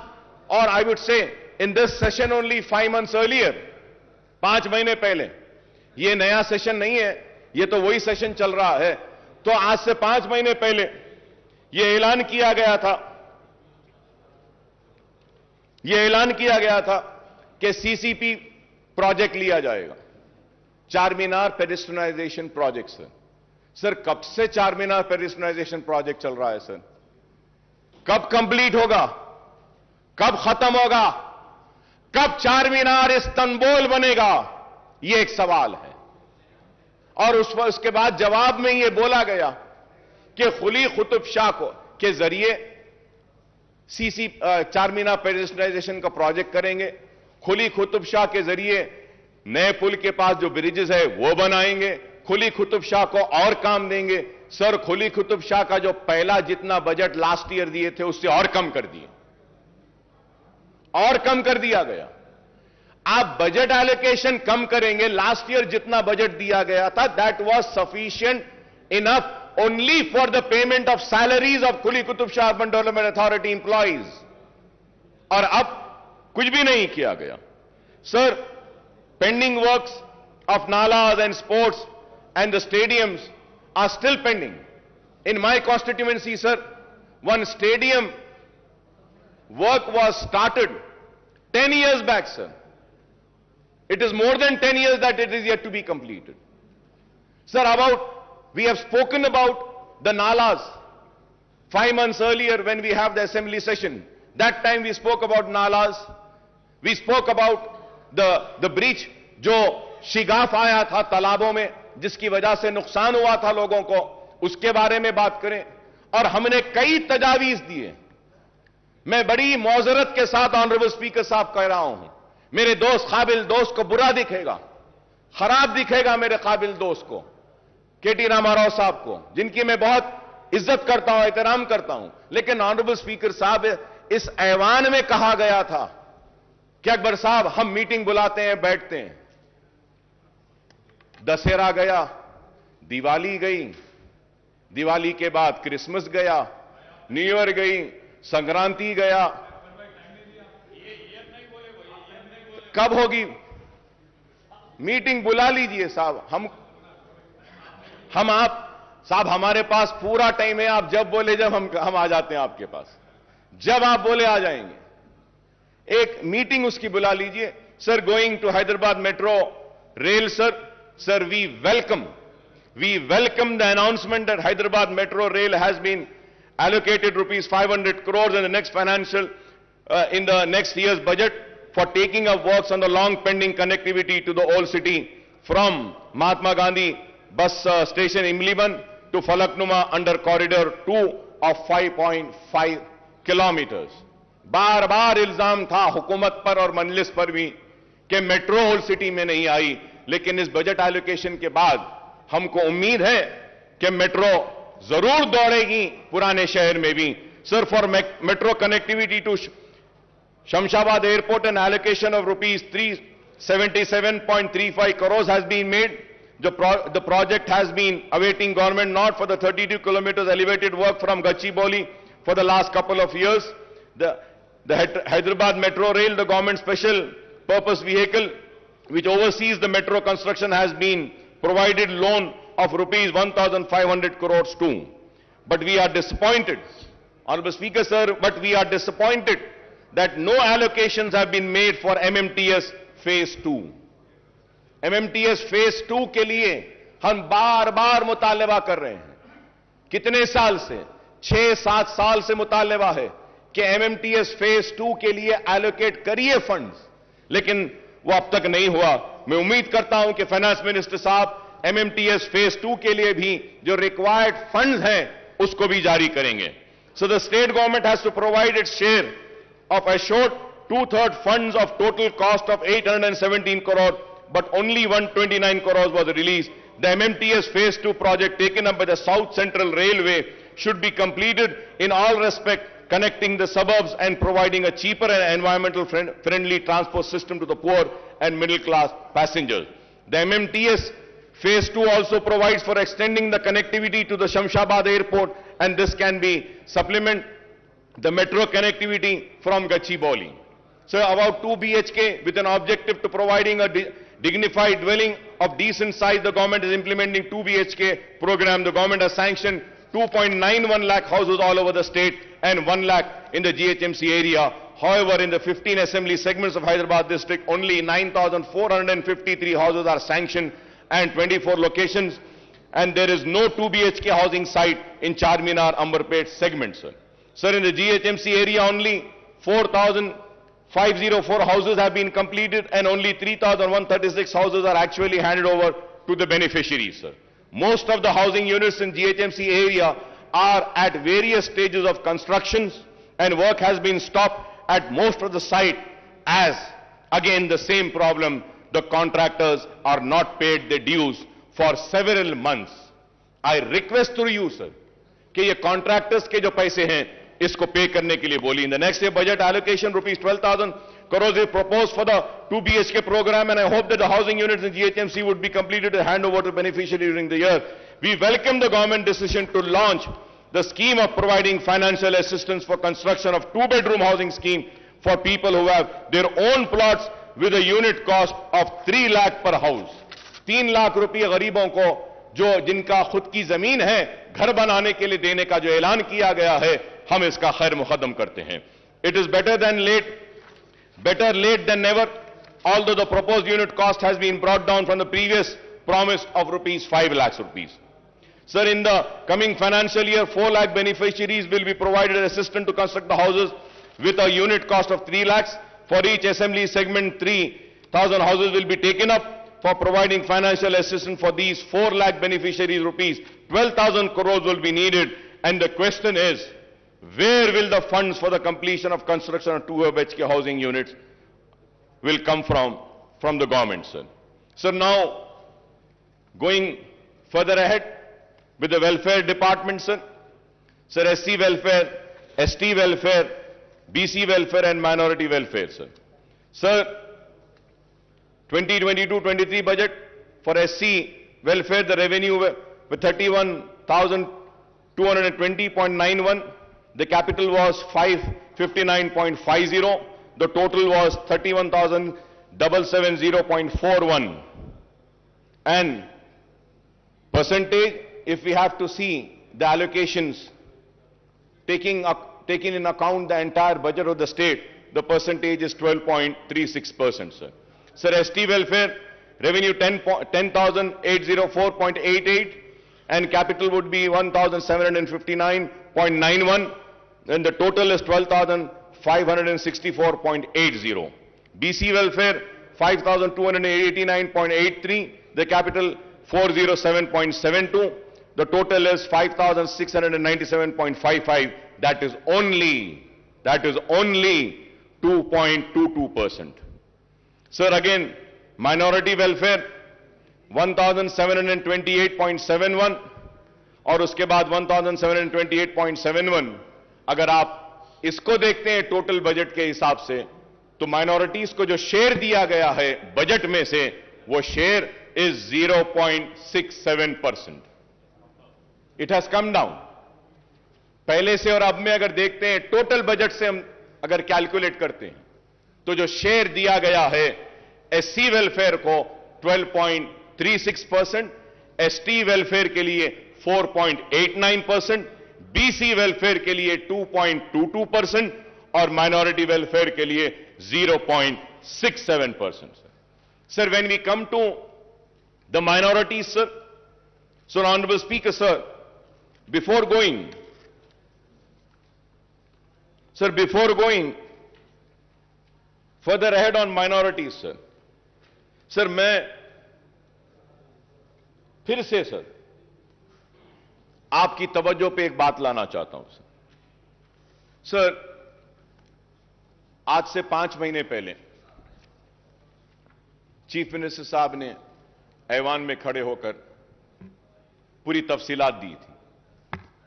or I would say, in this session only 5 months earlier, 5 महीने पहले, ये नया सेशन नहीं है, ये तो वही सेशन चल रहा है, तो आज से 5 महीने पहले ये ऐलान किया गया था कि सीसीपी प्रोजेक्ट लिया जाएगा, चार मीनार पेडिस्ट्रियनाइजेशन प्रोजेक्ट। सर कब से चार मीनार पेडिस्ट्रियनाइजेशन प्रोजेक्ट चल रहा है सर? कब कंप्लीट होगा? कब खत्म होगा? कब चार मीनार इस्तांबुल बनेगा? यह एक सवाल है। और उसके बाद जवाब में यह बोला गया कि कुली कुतुब शाह के जरिए चार मीनार पेडिस्ट्रियनाइजेशन का प्रोजेक्ट करेंगे, कुली कुतुब शाह के जरिए नए पुल के पास जो ब्रिजेस है वो बनाएंगे, कुली कुतुब शाह को और काम देंगे। सर कुली कुतुब शाह का जो पहला जितना बजट लास्ट ईयर दिए थे उससे और कम कर दिया गया। आप बजट एलोकेशन कम करेंगे, लास्ट ईयर जितना बजट दिया गया था that was sufficient enough only for the payment of salaries of Kuli Qutub Shah Urban Development Authority employees, और अब कुछ भी नहीं किया गया। Sir, pending works of nalas and sports and the stadiums are still pending. In my constituency, sir, one stadium work was started 10 years back, sir. It is more than 10 years that it is yet to be completed. Sir, we have spoken about the nalas 5 months earlier when we have the assembly session. That time we spoke about nalas. We spoke about the breach जो शिगाफ आया था तालाबों में, जिसकी वजह से नुकसान हुआ था लोगों को, उसके बारे में बात करें। और हमने कई तजावीज दिए। मैं बड़ी मौजरत के साथ ऑनरेबल स्पीकर साहब कह रहा हूं, मेरे दोस्त काबिल दोस्त को बुरा दिखेगा, खराब दिखेगा मेरे काबिल दोस्त को, केटी रामाराव साहब को, जिनकी मैं बहुत इज्जत करता हूं, एहतराम करता हूं। लेकिन ऑनरेबल स्पीकर साहब, इस ऐवान में कहा गया था कि अकबर साहब हम मीटिंग बुलाते हैं, बैठते हैं। दशहरा गया, दिवाली गई, दिवाली के बाद क्रिसमस गया, न्यू ईयर गई, संक्रांति गया, कब होगी मीटिंग? बुला लीजिए साहब। हम आप साहब, हमारे पास पूरा टाइम है, आप जब बोले जब हम आ जाते हैं आपके पास, जब आप बोले आ जाएंगे। एक मीटिंग उसकी बुला लीजिए। Sir, going to Hyderabad metro rail, sir, we welcome the announcement that Hyderabad Metro Rail has been allocated rupees 500 crores in the next in the next year's budget for taking up works on the long pending connectivity to the old city from Mahatma Gandhi bus station Imliban to Falaknuma under corridor 2 of 5.5 kilometers. बार बार इल्जाम था हुकूमत पर और मजलिस पर भी कि metro old city में नहीं आई, लेकिन इस बजट एलोकेशन के बाद हमको उम्मीद है कि मेट्रो जरूर दौड़ेगी पुराने शहर में भी। Sir, for metro connectivity to Shamshabad airport an allocation of rupees 377.35 crores has been made. The project has been awaiting government nod for the 32 kilometers elevated work from Gachibowli for the last couple of years. The Hyderabad Metro Rail, the government special purpose vehicle which oversees the metro construction, has been provided loan of rupees 1,500 crores too. But we are disappointed, Honorable Speaker sir, but we are disappointed that no allocations have been made for MMTS Phase 2. MMTS Phase 2 के लिए हम बार बार मुतालबा कर रहे हैं। कितने साल से? 6-7 साल से मुतालबा है कि MMTS Phase 2 के लिए एलोकेट करिए फंड्स, लेकिन वो अब तक नहीं हुआ। मैं उम्मीद करता हूं कि फाइनेंस मिनिस्टर साहब MMTS Phase 2 के लिए भी जो रिक्वायर्ड फंड्स हैं उसको भी जारी करेंगे। So the state government has to provide its share of assured 2/3 funds of total cost of 817 crore, but only 129 crores was released. The MMTS Phase 2 project taken up by the South Central Railway should be completed in all respect, connecting the suburbs and providing a cheaper and environmental friendly transport system to the poor and middle class passengers. The MMTS Phase 2 also provides for extending the connectivity to the Shamshabad airport, and this can be supplement the metro connectivity from Gachibowli. So about 2 BHK with an objective to providing a dignified dwelling of decent size, the government is implementing 2 BHK program. The government has sanctioned 2.91 lakh houses all over the state and 1 lakh in the GHMC area. However, in the 15 assembly segments of Hyderabad district, only 9,453 houses are sanctioned and 24 locations, and there is no 2 BHK housing site in Charminar, Amberpet segment, sir. Sir, in the GHMC area, only 4,504 houses have been completed and only 3,136 houses are actually handed over to the beneficiaries, sir. Most of the housing units in GHMC area are at various stages of constructions and work has been stopped at most of the site as, again, the same problem, the contractors are not paid their dues for several months. I request through you, sir, कि ये contractors के जो पैसे हैं, इसको pay करने के लिए बोली. In the next year budget allocation, rupees 12,000 crores is proposed for the 2 BHK program, and I hope that the housing units in GHMC would be completed and hand over to beneficiaries during the year. We welcome the government decision to launch the scheme of providing financial assistance for construction of 2-bedroom housing scheme for people who have their own plots with a unit cost of 3 lakh per house. 3 lakh रुपये गरीबों को जो जिनका खुद की जमीन है घर बनाने के लिए देने का जो ऐलान किया गया है, हम इसका खैर मुकद्दम करते हैं. It is better late than never, although the proposed unit cost has been brought down from the previous promise of rupees 5 lakhs rupees. Sir, in the coming financial year, 4 lakh beneficiaries will be provided assistance to construct the houses with a unit cost of 3 lakhs. For each assembly segment, 3,000 houses will be taken up. For providing financial assistance for these 4 lakh beneficiaries, rupees 12,000 crores will be needed. And the question is, where will the funds for the completion of construction of 2 BHK housing units will come from the government, sir? Sir, now, going further ahead with the welfare department, sir. Sir, SC welfare, ST welfare, BC welfare and minority welfare, sir. Sir, 2022-23 budget for SC welfare, the revenue with 31,220.91. The capital was 559.50. The total was 31,770.41. And percentage, if we have to see the allocations, taking in account the entire budget of the state, the percentage is 12.36%, sir. Sir, ST welfare, revenue 10,804.88 and capital would be 1,759.91, and the total is 12,564.80. BC welfare, 5,289.83, the capital 407.72, the total is 5,697.55, that is only 2.22%. Sir, again, minority welfare 1728.71 और उसके बाद 1728.71. अगर आप इसको देखते हैं total budget के हिसाब से, तो माइनॉरिटीज को जो शेयर दिया गया है बजट में से, वो share is 0.67%. It has come down. पहले से और अब में अगर देखते हैं टोटल बजट से हम अगर कैलकुलेट करते हैं, तो जो शेयर दिया गया है एससी वेलफेयर को 12.36%, एसटी वेलफेयर के लिए 4.89%, बीसी वेलफेयर के लिए 2.22% और माइनॉरिटी वेलफेयर के लिए 0.67%. Sir, when we come to the minorities, sir, so Honorable Speaker, sir, before going further ahead on minorities, sir, मैं फिर से सर आपकी तवज्जो पे एक बात लाना चाहता हूं सर. आज से 5 महीने पहले चीफ मिनिस्टर साहब ने ऐवान में खड़े होकर पूरी तफसीलात दी थी.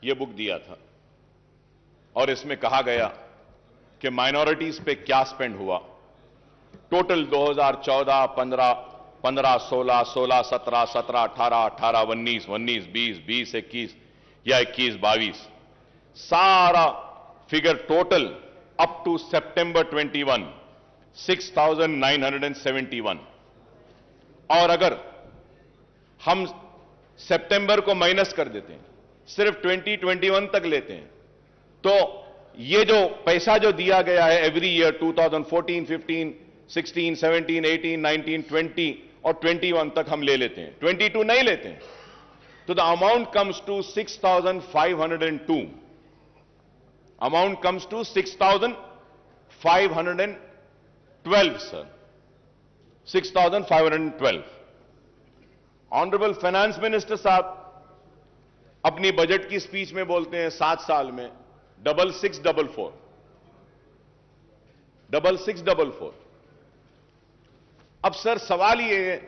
यह बुक दिया था और इसमें कहा गया कि माइनॉरिटीज पे क्या स्पेंड हुआ. टोटल 2014, 15, 16, 17, 17, 18, 18, 19, 20, 20, 21 या 21, 22 सारा figure total up to September 21, 6,971. और अगर हम सितंबर को माइनस कर देते हैं, सिर्फ 2021 तक लेते हैं, तो ये जो पैसा जो दिया गया है एवरी ईयर 2014, 15, 16, 17, 18, 19, 20 और 21 तक हम ले लेते हैं, 22 नहीं लेते हैं, तो the amount comes to 6,502. Amount comes to 6,512, sir. 6,512. Honourable finance minister साहब अपनी बजट की स्पीच में बोलते हैं 7 साल में 6644. 6644. अब सर सवाल ये है,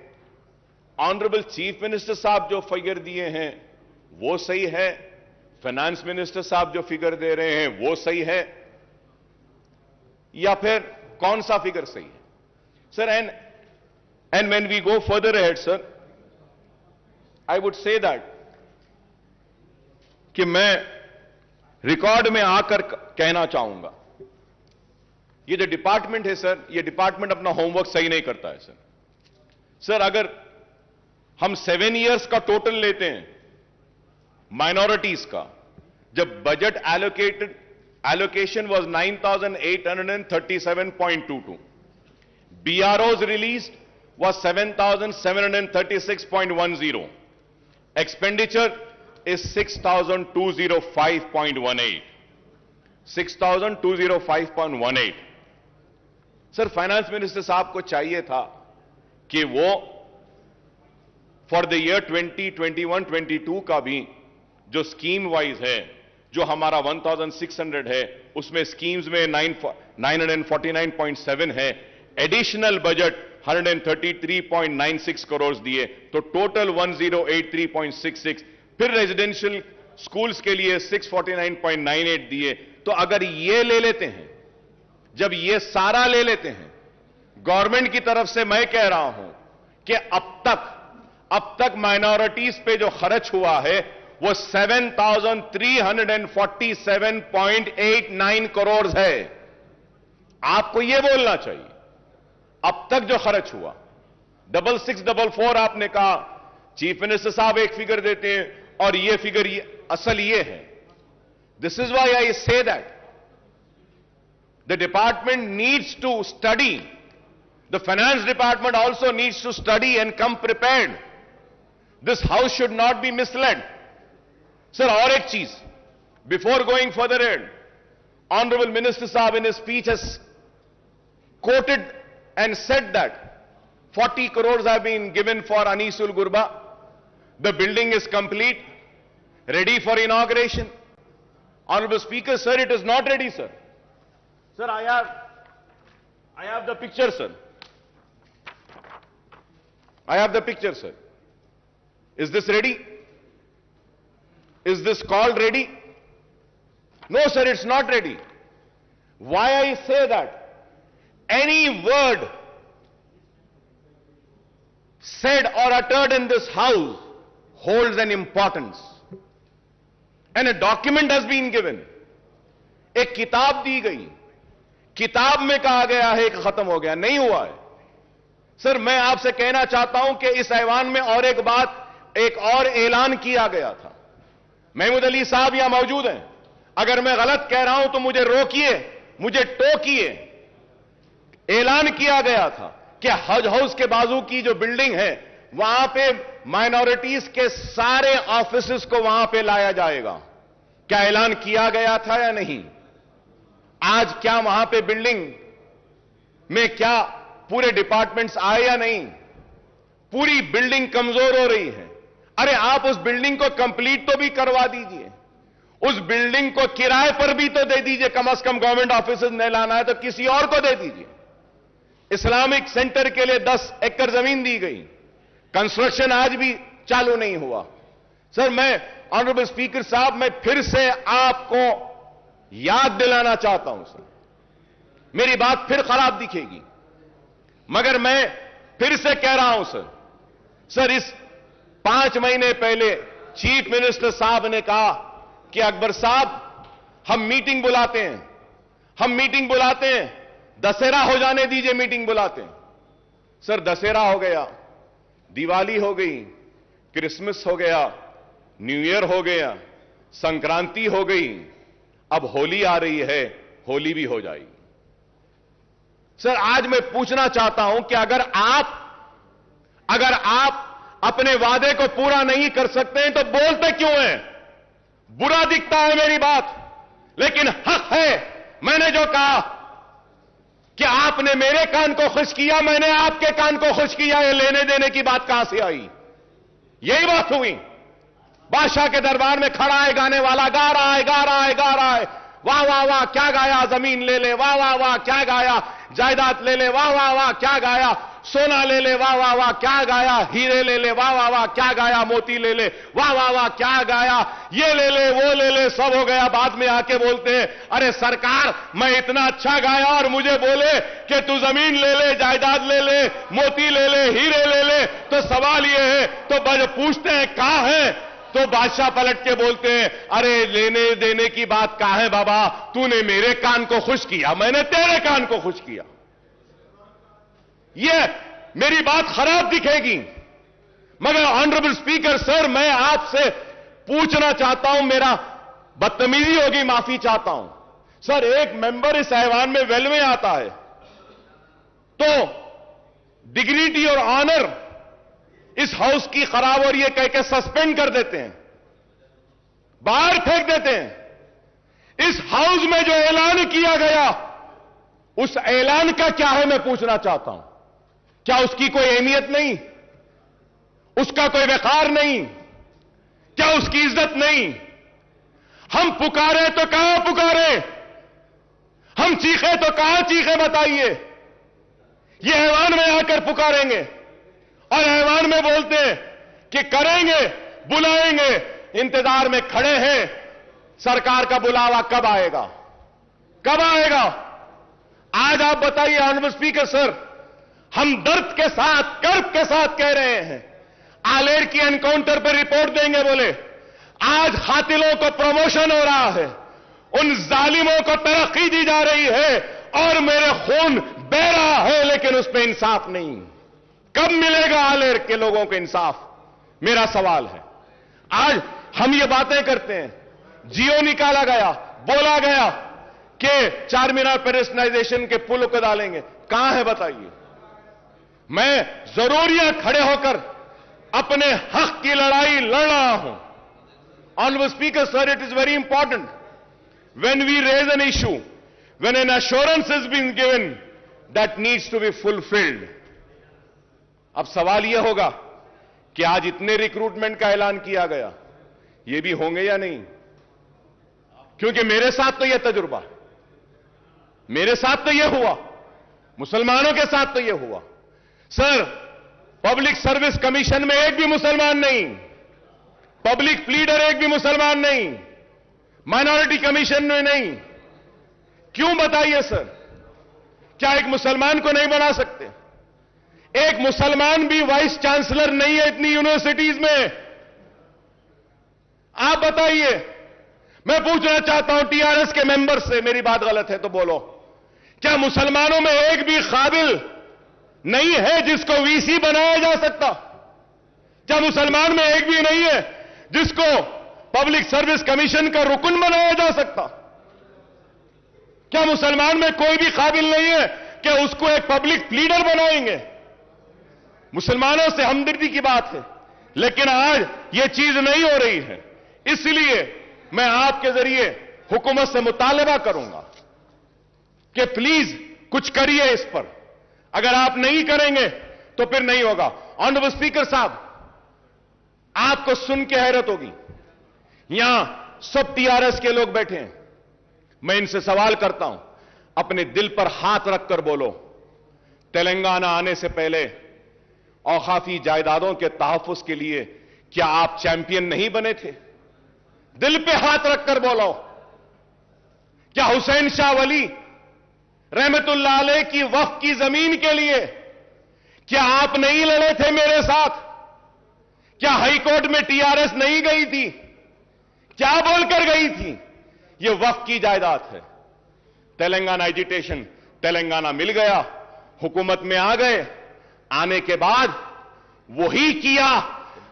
ऑनरेबल चीफ मिनिस्टर साहब जो फिगर दिए हैं वो सही है, फाइनेंस मिनिस्टर साहब जो फिगर दे रहे हैं वो सही है, या फिर कौन सा फिगर सही है sir? And when we go further ahead sir, I would say that कि मैं रिकॉर्ड में आकर कहना चाहूंगा, ये जो डिपार्टमेंट है सर, ये डिपार्टमेंट अपना होमवर्क सही नहीं करता है सर. सर अगर हम 7 इयर्स का टोटल लेते हैं माइनॉरिटीज का, जब budget allocation was 9,837.22, BROs released was 7,736.10, expenditure is 6,205.18. 6,205.18. Sir finance minister साहब को चाहिए था कि वो फॉर द ईयर 2021-22 का भी जो स्कीम वाइज है, जो हमारा 1,600 है, उसमें स्कीम्स में 949.7 है, एडिशनल बजट 133.96 करोड़ दिए, तो टोटल 1083.66. फिर रेजिडेंशियल स्कूल्स के लिए 649.98 दिए. तो अगर ये ले लेते हैं, जब ये सारा ले लेते हैं, गवर्नमेंट की तरफ से मैं कह रहा हूं कि अब तक माइनॉरिटीज पे जो खर्च हुआ है वो 7,347.89 करोड़ है. आपको यह बोलना चाहिए अब तक जो खर्च हुआ. 6644 आपने कहा, चीफ मिनिस्टर साहब एक फिगर देते हैं और ये फिगर असल ये है. This is why I say that the department needs to study, the finance department also needs to study and come prepared. This house should not be misled. Sir और एक चीज, before going further add, honourable minister साहब in speech has quoted and said that 40 crores have been given for Anisul Gurba. The building is complete, ready for inauguration. Honorable Speaker, sir, it is not ready, sir. Sir, I have the picture, sir. I have the picture, sir. Is this ready? Is this called ready? No, sir, it's not ready. Why I say that? Any word said or uttered in this house holds an importance. And a document has been given. एक किताब दी गई, किताब में कहा गया है कि खत्म हो गया, नहीं हुआ है. सर मैं आपसे कहना चाहता हूं कि इस ऐवान में और एक बात, एक और ऐलान किया गया था. महमूद अली साहब यहां मौजूद हैं, अगर मैं गलत कह रहा हूं तो मुझे रोकिए, मुझे टोकिए. ऐलान किया गया था कि हज हाउस के बाजू की जो बिल्डिंग है वहां पे माइनॉरिटीज के सारे ऑफिसेस को वहां पे लाया जाएगा. क्या ऐलान किया गया था या नहीं? आज क्या वहां पे बिल्डिंग में क्या पूरे डिपार्टमेंट्स आए या नहीं? पूरी बिल्डिंग कमजोर हो रही है. अरे आप उस बिल्डिंग को कंप्लीट तो भी करवा दीजिए, उस बिल्डिंग को किराए पर भी तो दे दीजिए. कम से कम गवर्नमेंट ऑफिस नहीं लाना है तो किसी और को दे दीजिए. इस्लामिक सेंटर के लिए 10 एकड़ जमीन दी गई, कंस्ट्रक्शन आज भी चालू नहीं हुआ. सर मैं ऑनरेबल स्पीकर साहब, मैं फिर से आपको याद दिलाना चाहता हूं सर, मेरी बात फिर खराब दिखेगी मगर मैं फिर से कह रहा हूं सर. सर इस 5 महीने पहले चीफ मिनिस्टर साहब ने कहा कि अकबर साहब हम मीटिंग बुलाते हैं, दशहरा हो जाने दीजिए, मीटिंग बुलाते हैं। सर, दशहरा हो गया, दिवाली हो गई, क्रिसमस हो गया, न्यू ईयर हो गया, संक्रांति हो गई, अब होली आ रही है, होली भी हो जाएगी। सर, आज मैं पूछना चाहता हूं कि अगर आप अपने वादे को पूरा नहीं कर सकते हैं तो बोलते क्यों हैं? बुरा दिखता है मेरी बात, लेकिन हक है। मैंने जो कहा कि आपने मेरे कान को खुश किया, मैंने आपके कान को खुश किया, ये लेने देने की बात कहां से आई? यही बात हुई। बादशाह के दरबार में खड़ा है गाने वाला, गा रहा है, वाह वाह वाह क्या गाया, जमीन ले ले, वाह वाह वाह क्या गाया, जायदाद ले ले, वाह वाह वाह क्या गाया, सोना ले ले, वाह वाह वाह क्या गाया, हीरे ले ले, वाह वाह वाह क्या गाया, मोती ले ले, वाह वाह वाह क्या गाया, ये ले ले, वो ले ले, सब हो गया। बाद में आके बोलते हैं, अरे सरकार, मैं इतना अच्छा गाया और मुझे बोले कि तू जमीन ले ले, जायदाद ले ले, मोती ले ले, हीरे ले ले। तो सवाल ये है, तो पूछते हैं कहां है? तो बादशाह पलट के बोलते हैं, अरे लेने देने की बात कहां है बाबा? तूने मेरे कान को खुश किया, मैंने तेरे कान को खुश किया। ये मेरी बात खराब दिखेगी, मगर ऑनरेबल स्पीकर सर, मैं आपसे पूछना चाहता हूं, मेरा बदतमीजी होगी, माफी चाहता हूं। सर, एक मेंबर इस ऐवान में वेल में आता है तो डिग्निटी और ऑनर इस हाउस की खराब और ये कह के सस्पेंड कर देते हैं, बाहर फेंक देते हैं। इस हाउस में जो ऐलान किया गया, उस ऐलान का क्या है, मैं पूछना चाहता हूं। क्या उसकी कोई अहमियत नहीं? उसका कोई वकार नहीं? क्या उसकी इज्जत नहीं? हम पुकारे तो कहां पुकारे? हम चीखे तो कहां चीखे? बताइए। ये ऐवान में आकर पुकारेंगे और ऐवान में बोलते हैं कि करेंगे, बुलाएंगे, इंतजार में खड़े हैं। सरकार का बुलावा कब आएगा? कब आएगा? आज आप बताइए ऑनरेबल स्पीकर सर, हम दर्द के साथ, कर्ब के साथ कह रहे हैं, आलेर की एनकाउंटर पर रिपोर्ट देंगे बोले, आज कातिलों को प्रमोशन हो रहा है, उन जालिमों को तरक्की दी जा रही है और मेरे खून बह रहा है, लेकिन उस पर इंसाफ नहीं। कब मिलेगा आलेर के लोगों को इंसाफ? मेरा सवाल है। आज हम ये बातें करते हैं, जियो निकाला गया, बोला गया कि चारमीनार पेडेस्ट्रियनाइजेशन के पुल को डालेंगे, कहां है बताइए? मैं जरूर यहां खड़े होकर अपने हक की लड़ाई लड़ रहा हूं। Honourable speaker sir, it is very important when we raise an issue, when an assurance has been given, that needs to be fulfilled. अब सवाल यह होगा कि आज इतने रिक्रूटमेंट का ऐलान किया गया, ये भी होंगे या नहीं? क्योंकि मेरे साथ तो यह तजुर्बा, मेरे साथ तो यह हुआ, मुसलमानों के साथ तो यह हुआ। सर, पब्लिक सर्विस कमीशन में एक भी मुसलमान नहीं, पब्लिक प्लीडर एक भी मुसलमान नहीं, माइनॉरिटी कमीशन में नहीं। क्यों बताइए सर? क्या एक मुसलमान को नहीं बना सकते? एक मुसलमान भी वाइस चांसलर नहीं है इतनी यूनिवर्सिटीज में। आप बताइए। मैं पूछना चाहता हूं टीआरएस के मेंबर से, मेरी बात गलत है तो बोलो, क्या मुसलमानों में एक भी काबिल नहीं है जिसको वीसी बनाया जा सकता? क्या मुसलमान में एक भी नहीं है जिसको पब्लिक सर्विस कमीशन का रुकन बनाया जा सकता? क्या मुसलमान में कोई भी काबिल नहीं है कि उसको एक पब्लिक लीडर बनाएंगे? मुसलमानों से हमदर्दी की बात है, लेकिन आज यह चीज नहीं हो रही है। इसलिए मैं आपके जरिए हुकूमत से मुतालबा करूंगा कि प्लीज कुछ करिए इस पर। अगर आप नहीं करेंगे तो फिर नहीं होगा। ऑनरेबल स्पीकर साहब, आपको सुन के हैरत होगी, यहां सब टीआरएस के लोग बैठे हैं। मैं इनसे सवाल करता हूं, अपने दिल पर हाथ रखकर बोलो, तेलंगाना आने से पहले औकाफी जायदादों के तहफ्फुज के लिए क्या आप चैंपियन नहीं बने थे? दिल पे हाथ रखकर बोलो। क्या हुसैन शाह वली रहमतुल्लाह अलैह की वक्फ की जमीन के लिए क्या आप नहीं लड़े थे मेरे साथ? क्या हाईकोर्ट में टीआरएस नहीं गई थी? क्या बोलकर गई थी ये वक्फ की जायदाद है। तेलंगाना एजिटेशन, तेलंगाना मिल गया, हुकूमत में आ गए, आने के बाद वही किया।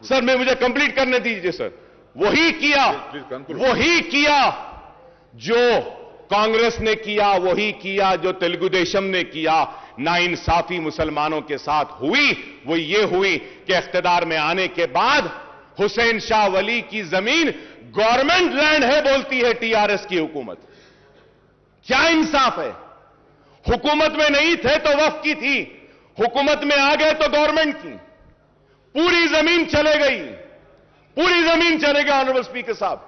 सर मैं मुझे कंप्लीट करने दीजिए सर। वही किया जो कांग्रेस ने किया, वही किया जो तेलुगु देशम ने किया। नाइंसाफी मुसलमानों के साथ हुई, वो ये हुई कि इख्तिदार में आने के बाद हुसैन शाह वली की जमीन गवर्नमेंट लैंड है बोलती है टीआरएस की हुकूमत। क्या इंसाफ है? हुकूमत में नहीं थे तो वक्फ की थी, हुकूमत में आ गए तो गवर्नमेंट की। पूरी जमीन चले गई, पूरी जमीन चले गई। ऑनरेबल स्पीकर साहब,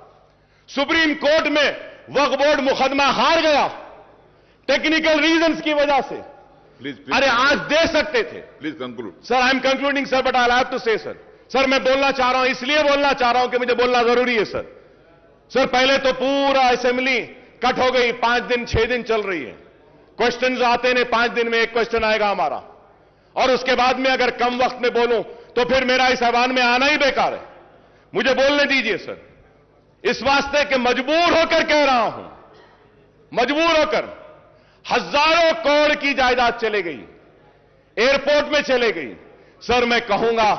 सुप्रीम कोर्ट में वक्फ बोर्ड मुकदमा हार गया टेक्निकल रीजंस की वजह से। अरे आज दे सकते थे। Please conclude sir. I am concluding sir, but I have to say sir. Sir मैं बोलना चाह रहा हूं, इसलिए बोलना चाह रहा हूं कि मुझे बोलना जरूरी है सर। सर पहले तो पूरा असेंबली कट हो गई, 5 दिन 6 दिन चल रही है। क्वेश्चंस आते ने 5 दिन में एक क्वेश्चन आएगा हमारा, और उसके बाद में अगर कम वक्त में बोलूं तो फिर मेरा इस ऐवान में आना ही बेकार है। मुझे बोलने दीजिए सर। इस वास्ते कि मजबूर होकर कह रहा हूं, मजबूर होकर हजारों करोड़ की जायदाद चले गई, एयरपोर्ट में चले गई। सर मैं कहूंगा,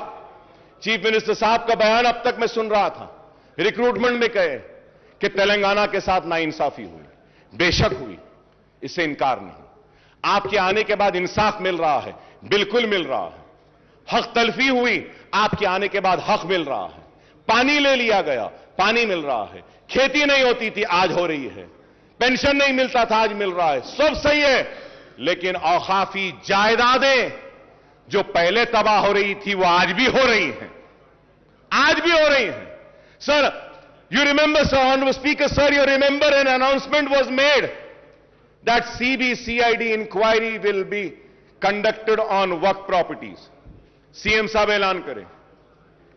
चीफ मिनिस्टर साहब का बयान अब तक मैं सुन रहा था, रिक्रूटमेंट में कहे कि तेलंगाना के साथ नाइंसाफी हुई। बेशक हुई, इससे इनकार नहीं। आपके आने के बाद इंसाफ मिल रहा है, बिल्कुल मिल रहा है। हक तलफी हुई, आपके आने के बाद हक मिल रहा है। पानी ले लिया गया, पानी मिल रहा है। खेती नहीं होती थी, आज हो रही है। पेंशन नहीं मिलता था, आज मिल रहा है। सब सही है, लेकिन औकाफी जायदादें जो पहले तबाह हो रही थी वो आज भी हो रही हैं, आज भी हो रही हैं। Sir you remember, sir, Honorable Speaker, sir, you remember an announcement was made that CBCID inquiry will be conducted on work properties. CM साहब ऐलान करें।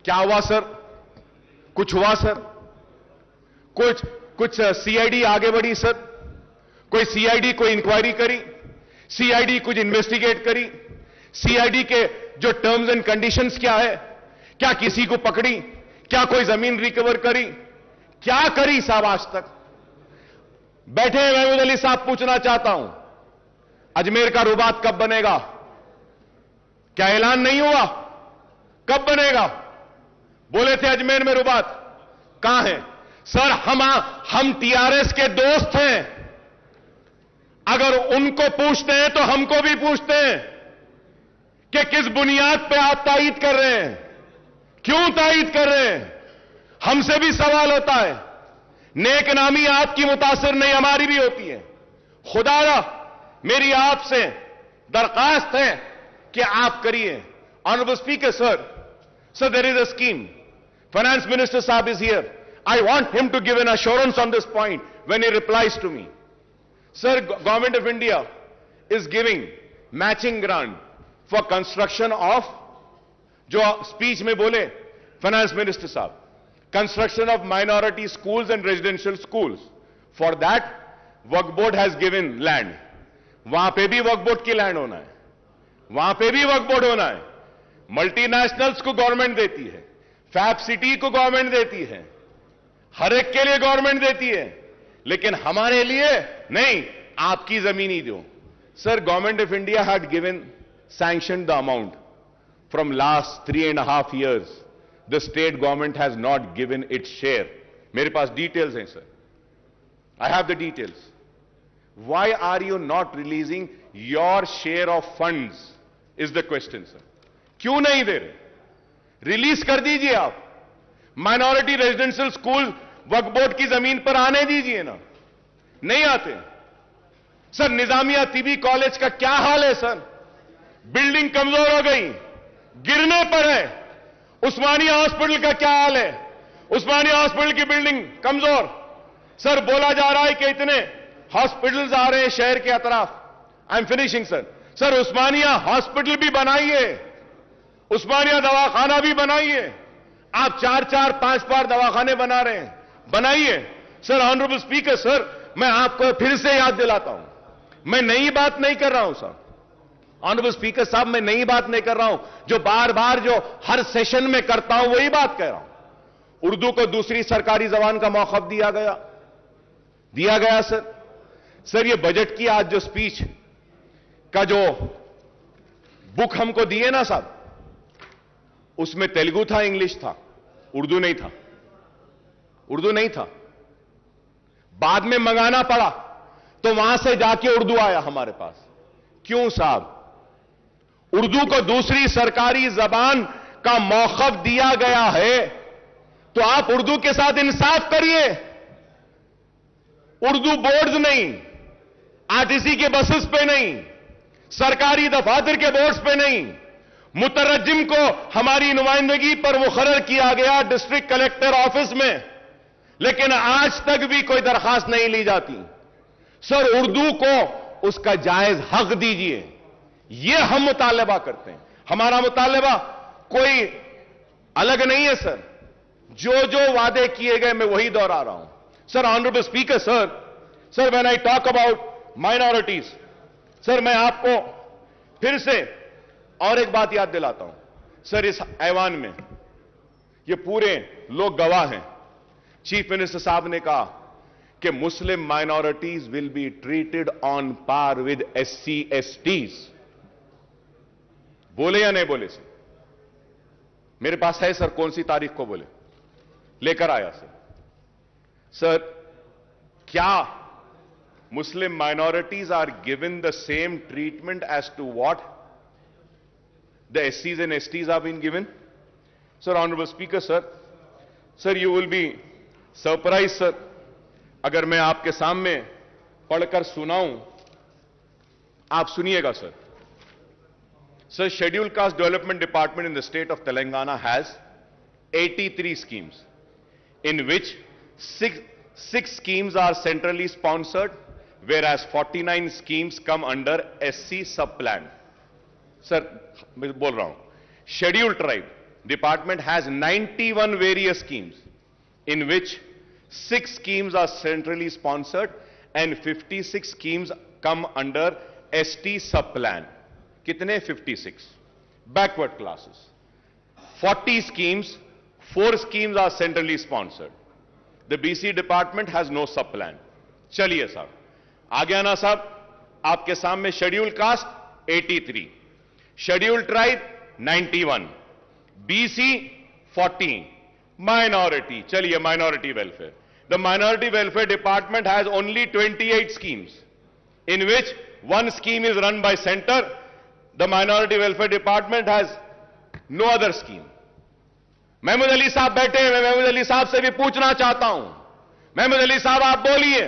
क्या हुआ सर? कुछ हुआ सर? कुछ सीआईडी आगे बढ़ी सर? कोई सीआईडी कोई इंक्वायरी करी? सीआईडी कुछ इन्वेस्टिगेट करी? सीआईडी के जो टर्म्स एंड कंडीशंस क्या है? क्या किसी को पकड़ी? क्या कोई जमीन रिकवर करी? क्या करी साहब आज तक? बैठे महमूद अली साहब, पूछना चाहता हूं, अजमेर का रुबात कब बनेगा? क्या ऐलान नहीं हुआ? कब बनेगा? बोले थे अजमेर में रुबात, कहां है? सर हम टीआरएस के दोस्त हैं, अगर उनको पूछते हैं तो हमको भी पूछते हैं कि किस बुनियाद पे आप तायीद कर रहे हैं, क्यों तायीद कर रहे हैं? हमसे भी सवाल होता है। नेक नामी आपकी मुतासिर नहीं, हमारी भी होती है। खुदारा मेरी आपसे दरखास्त है कि आप करिए। Honourable speaker sir there is a scheme, finance minister साहब is here, I want him to give an assurance on this point when he replies to me. Sir government of India is giving matching grant for construction of, जो speech में बोले finance minister साहब, construction of minority schools and residential schools. For that, Waqf board has given land. वहां पे भी वक्फ board की land होना है, वहां पे भी वक्फ बोर्ड होना है। मल्टीनेशनल्स को गवर्नमेंट देती है, फैब सिटी को गवर्नमेंट देती है, हर एक के लिए गवर्नमेंट देती है, लेकिन हमारे लिए नहीं। आपकी जमीन ही दो। Sir government of India had given sanction the amount from last 3.5 years. The state government has not given its share. मेरे पास details हैं sir. I have the details. Why are you not releasing your share of funds? Is the question sir. क्यों नहीं दे रहे? Release कर दीजिए आप। Minority residential school वक्फ board की जमीन पर आने दीजिए ना, नहीं आते। सर निजामिया तिबी कॉलेज का क्या हाल है सर? बिल्डिंग कमजोर हो गई, गिरने पर है। उस्मानिया हॉस्पिटल का क्या हाल है? उस्मानिया हॉस्पिटल की बिल्डिंग कमजोर। सर बोला जा रहा है कि इतने हॉस्पिटल्स आ रहे हैं शहर के अतराफ। I am finishing sir. Sir Osmania hospital भी बनाइए, उस्मानिया दवाखाना भी बनाइए। आप 4-4, 5 दवाखाने बना रहे हैं, बनाइए। सर ऑनरेबल स्पीकर सर, मैं आपको फिर से याद दिलाता हूं, मैं नई बात नहीं कर रहा हूं सर। ऑनरेबल स्पीकर साहब, मैं नई बात नहीं कर रहा हूं, जो बार बार जो हर सेशन में करता हूं वही बात कह रहा हूं। उर्दू को दूसरी सरकारी जबान का मौखफ दिया गया, दिया गया सर। सर ये बजट की आज जो स्पीच का जो बुक हमको दिए ना साहब, उसमें तेलुगु था, इंग्लिश था, उर्दू नहीं था। उर्दू नहीं था, बाद में मंगाना पड़ा तो वहां से जाके उर्दू आया हमारे पास। क्यों साहब? उर्दू को दूसरी सरकारी जबान का मौखफ दिया गया है, तो आप उर्दू के साथ इंसाफ करिए। उर्दू बोर्ड्स नहीं, आरटीसी के बसेस पे नहीं, सरकारी दफातर के बोर्ड्स पे नहीं, मुतरज्जिम को हमारी नुमाइंदगी पर मुकर्रर किया गया डिस्ट्रिक्ट कलेक्टर ऑफिस में, लेकिन आज तक भी कोई दरखास्त नहीं ली जाती। सर उर्दू को उसका जायज हक दीजिए, यह हम मुतालबा करते हैं। हमारा मुतालबा कोई अलग नहीं है सर, जो जो वादे किए गए मैं वही दोहरा रहा हूं। Sir honourable speaker sir when I talk about minorities, sir मैं आपको फिर से और एक बात याद दिलाता हूं। सर इस ऐवान में ये पूरे लोग गवाह हैं, चीफ मिनिस्टर साहब ने कहा कि Muslim minorities will be treated on par with SC STs। बोले या नहीं बोले सर? मेरे पास है सर, कौन सी तारीख को बोले, लेकर आया सर। सर क्या Muslim minorities are given the same treatment as to what the SCs and STs have been given? Sir, Honorable Speaker, sir, you will be surprised, sir, अगर मैं आपके सामने पढ़कर सुनाऊं, आप सुनिएगा sir. Sir, Scheduled Caste Development Department in the state of Telangana has 83 schemes, in which six schemes are centrally sponsored, whereas 49 schemes come under SC sub-plan. Sir, मैं बोल रहा हूं, Scheduled Tribe Department has 91 various schemes, in which 6 schemes are centrally sponsored and 56 schemes come under ST sub-plan. कितने? 56. Backward classes. 40 schemes, 4 schemes are centrally sponsored. The BC department has no sub-plan. चलिए साहब, आ गया ना साहब आपके सामने scheduled caste 83, scheduled tribe 91, BC 14, minority. चलिए minority welfare. The minority welfare department has only 28 schemes, in which one scheme is run by center. The minority welfare department has no other scheme. Mahmood Ali साहब बैठे हैं, मैं महमूद अली साहब से भी पूछना चाहता हूं। महमूद अली साहब आप बोलिए,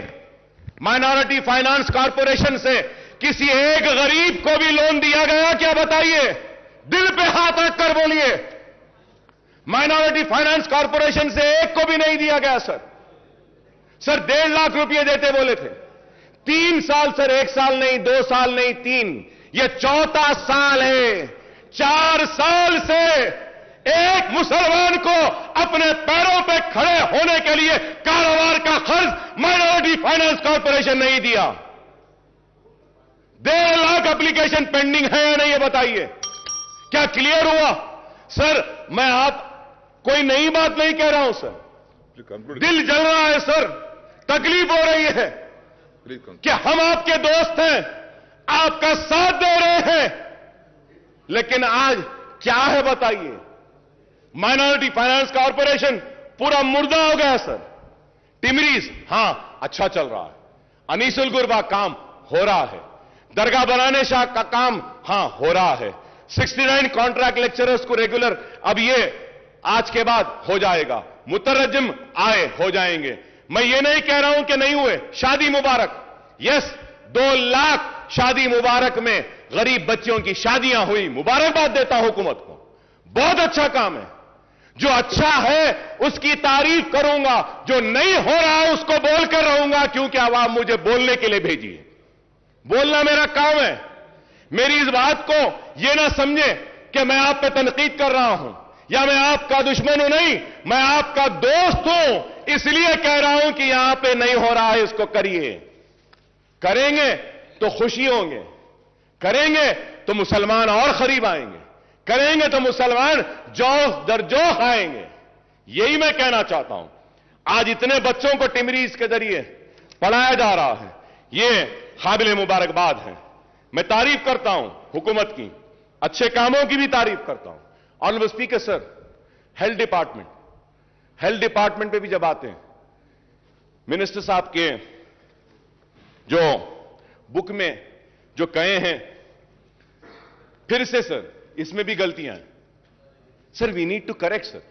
माइनॉरिटी फाइनेंस कॉर्पोरेशन से किसी एक गरीब को भी लोन दिया गया क्या? बताइए, दिल पे हाथ रखकर बोलिए। माइनॉरिटी फाइनेंस कॉर्पोरेशन से एक को भी नहीं दिया गया सर। सर 1.5 लाख रुपए देते बोले थे, 3 साल सर, 1 साल नहीं, 2 साल नहीं, 3, ये 4था साल है। 4 साल से एक मुसलमान को अपने पैरों पे खड़े होने के लिए कारोबार का खर्च माइनॉरिटी फाइनेंस कॉर्पोरेशन नहीं दिया। 1.5 लाख एप्लीकेशन पेंडिंग है या नहीं, ये बताइए। क्या क्लियर हुआ? सर मैं आप कोई नई बात नहीं कह रहा हूं सर, दिल जल रहा है सर, तकलीफ हो रही है कि हम आपके दोस्त हैं, आपका साथ दे रहे हैं, लेकिन आज क्या है बताइए? माइनॉरिटी फाइनेंस कॉर्पोरेशन पूरा मुर्दा हो गया सर। टिमरीज हां अच्छा चल रहा है, अनीसुल गुरबा काम हो रहा है, दरगाह बनाने शाह का काम हां हो रहा है, 69 कॉन्ट्रैक्ट लेक्चरर्स को रेगुलर अब ये आज के बाद हो जाएगा, मुतरज्जिम आए हो जाएंगे। मैं ये नहीं कह रहा हूं कि नहीं हुए, शादी मुबारक, यस 2 लाख शादी मुबारक में गरीब बच्चियों की शादियां हुई, मुबारकबाद देता हूं हुकूमत को, बहुत अच्छा काम है। जो अच्छा है उसकी तारीफ करूंगा, जो नहीं हो रहा है उसको बोलकर रहूंगा, क्योंकि आवाम मुझे बोलने के लिए भेजी है, बोलना मेरा काम है। मेरी इस बात को यह ना समझे कि मैं आप पे तनकीद कर रहा हूं या मैं आपका दुश्मन हूं, नहीं, मैं आपका दोस्त हूं, इसलिए कह रहा हूं कि यहां पे नहीं हो रहा है, इसको करिए। करेंगे तो खुशी होंगे, करेंगे तो मुसलमान और करीब आएंगे, करेंगे तो मुसलमान जोश दर जोश आएंगे। यही मैं कहना चाहता हूं। आज इतने बच्चों को टिमरीज के जरिए पढ़ाया जा रहा है, ये काबिल मुबारकबाद है। मैं तारीफ करता हूं हुकूमत की, अच्छे कामों की भी तारीफ करता हूं। Honourable speaker sir, health department पे भी जब आते हैं, मिनिस्टर साहब के जो बुक में जो कहे हैं, फिर से सर इसमें भी गलतियां हैं। Sir we need to correct sir.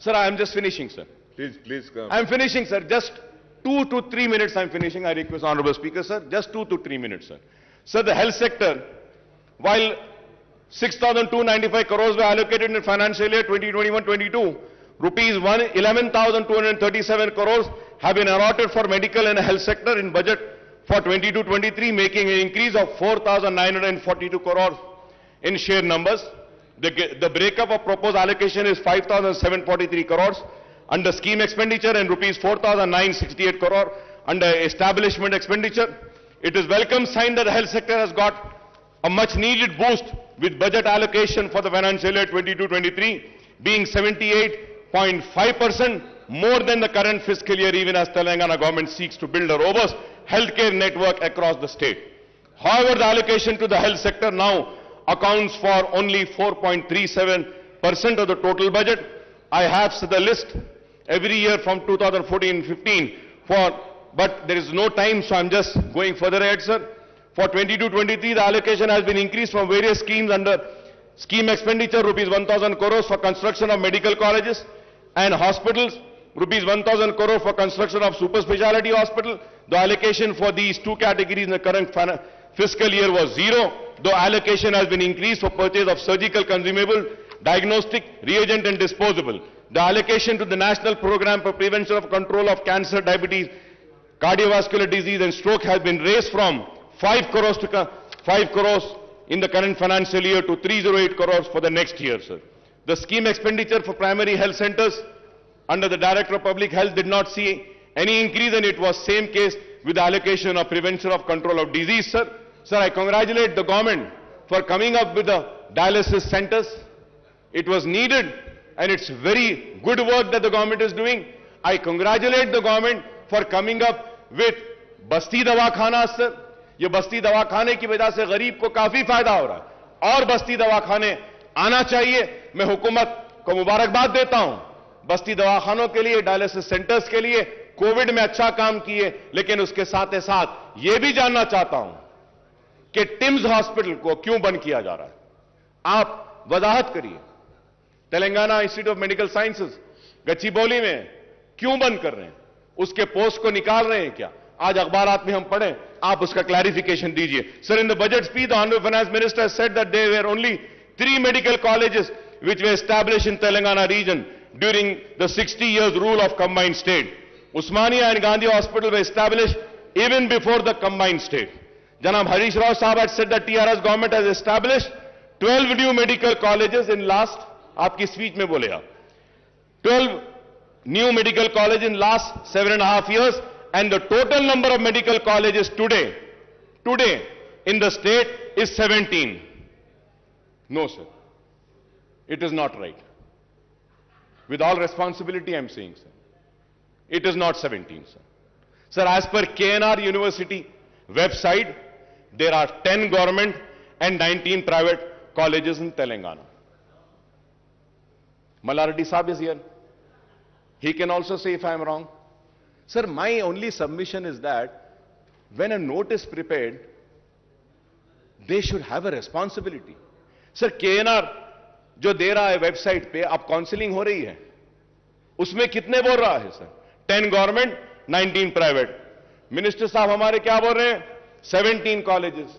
Sir I am just finishing sir, Please come. I am finishing, sir. Just 2 to 3 minutes I am finishing. I request Honorable Speaker, sir. Just 2 to 3 minutes, sir. Sir, the health sector, while 6,295 crores were allocated in financial year 2021-22, rupees 11,237 crores have been allotted for medical and health sector in budget for 22-23, making an increase of 4,942 crores in share numbers. The breakup of proposed allocation is 5,743 crores under scheme expenditure and rupees 4,968 crore under establishment expenditure. It is welcome sign that the health sector has got a much needed boost with budget allocation for the financial year 22-23 being 78.5% more than the current fiscal year, even as Telangana government seeks to build a robust healthcare network across the state. However, the allocation to the health sector now accounts for only 4.37% of the total budget. I have the list every year from 2014-15 but there is no time, so I'm just going further ahead, sir. For 22-23, the allocation has been increased from various schemes under scheme expenditure, rupees 1,000 crores for construction of medical colleges and hospitals, rupees 1,000 crore for construction of super speciality hospital. The allocation for these two categories in the current fiscal year was zero, though allocation has been increased for purchase of surgical consumable, diagnostic, reagent and disposable. The allocation to the National Program for Prevention of Control of Cancer, Diabetes, Cardiovascular Disease and Stroke has been raised from 5 crores to 5 crores in the current financial year to 308 crores for the next year, sir. The scheme expenditure for primary health centers under the Director of Public Health did not see any increase, and it was same case with the allocation of prevention of control of disease, sir. Sir, I congratulate the government for coming up with the dialysis centers. It was needed and it's very good work that the government is doing. I congratulate the government for coming up with बस्ती दवाखाना, sir. ये बस्ती दवाखाने की वजह से गरीब को काफी फायदा हो रहा है और बस्ती दवाखाने आना चाहिए. मैं हुकूमत को मुबारकबाद देता हूं बस्ती दवाखानों के लिए, डायलिसिस सेंटर्स के लिए. कोविड में अच्छा काम किए, लेकिन उसके साथ ही साथ यह भी जानना चाहता हूं कि टिम्स हॉस्पिटल को क्यों बंद किया जा रहा है. आप वजाहत करिए. Telangana institute of medical sciences Gachibowli में क्यों बंद कर रहे हैं? उसके पोस्ट को निकाल रहे हैं क्या? आज अखबारात में हम पढ़ें, आप उसका क्लैरिफिकेशन दीजिए. Sir, in the budget speech the honourable finance minister said that there were only 3 medical colleges which were established in Telangana region during the 60 years rule of combined state. Usmania and Gandhi Hospital were established even before the combined state. Janab Harish Rao Sahab had said that TRS government has established 12 new medical colleges in last, आपकी speech में बोले आप, 12 new medical colleges in last 7.5 years, and the total number of medical colleges today in the state is 17. No, sir. It is not right. With all responsibility, I am saying, sir. It is not 17, sir. Sir, as per KNR University website, there are 10 government and 19 private colleges in Telangana. Malardi Saab is here. He can also say if I am wrong. Sir, my only submission is that when a note is prepared, they should have a responsibility. Sir, KNR जो दे रहा है website पे, अब counselling हो रही है, उसमें कितने बोल रहा है सर? 10 government, 19 private. मिनिस्टर साहब हमारे क्या बोल रहे हैं? 17 कॉलेजेस.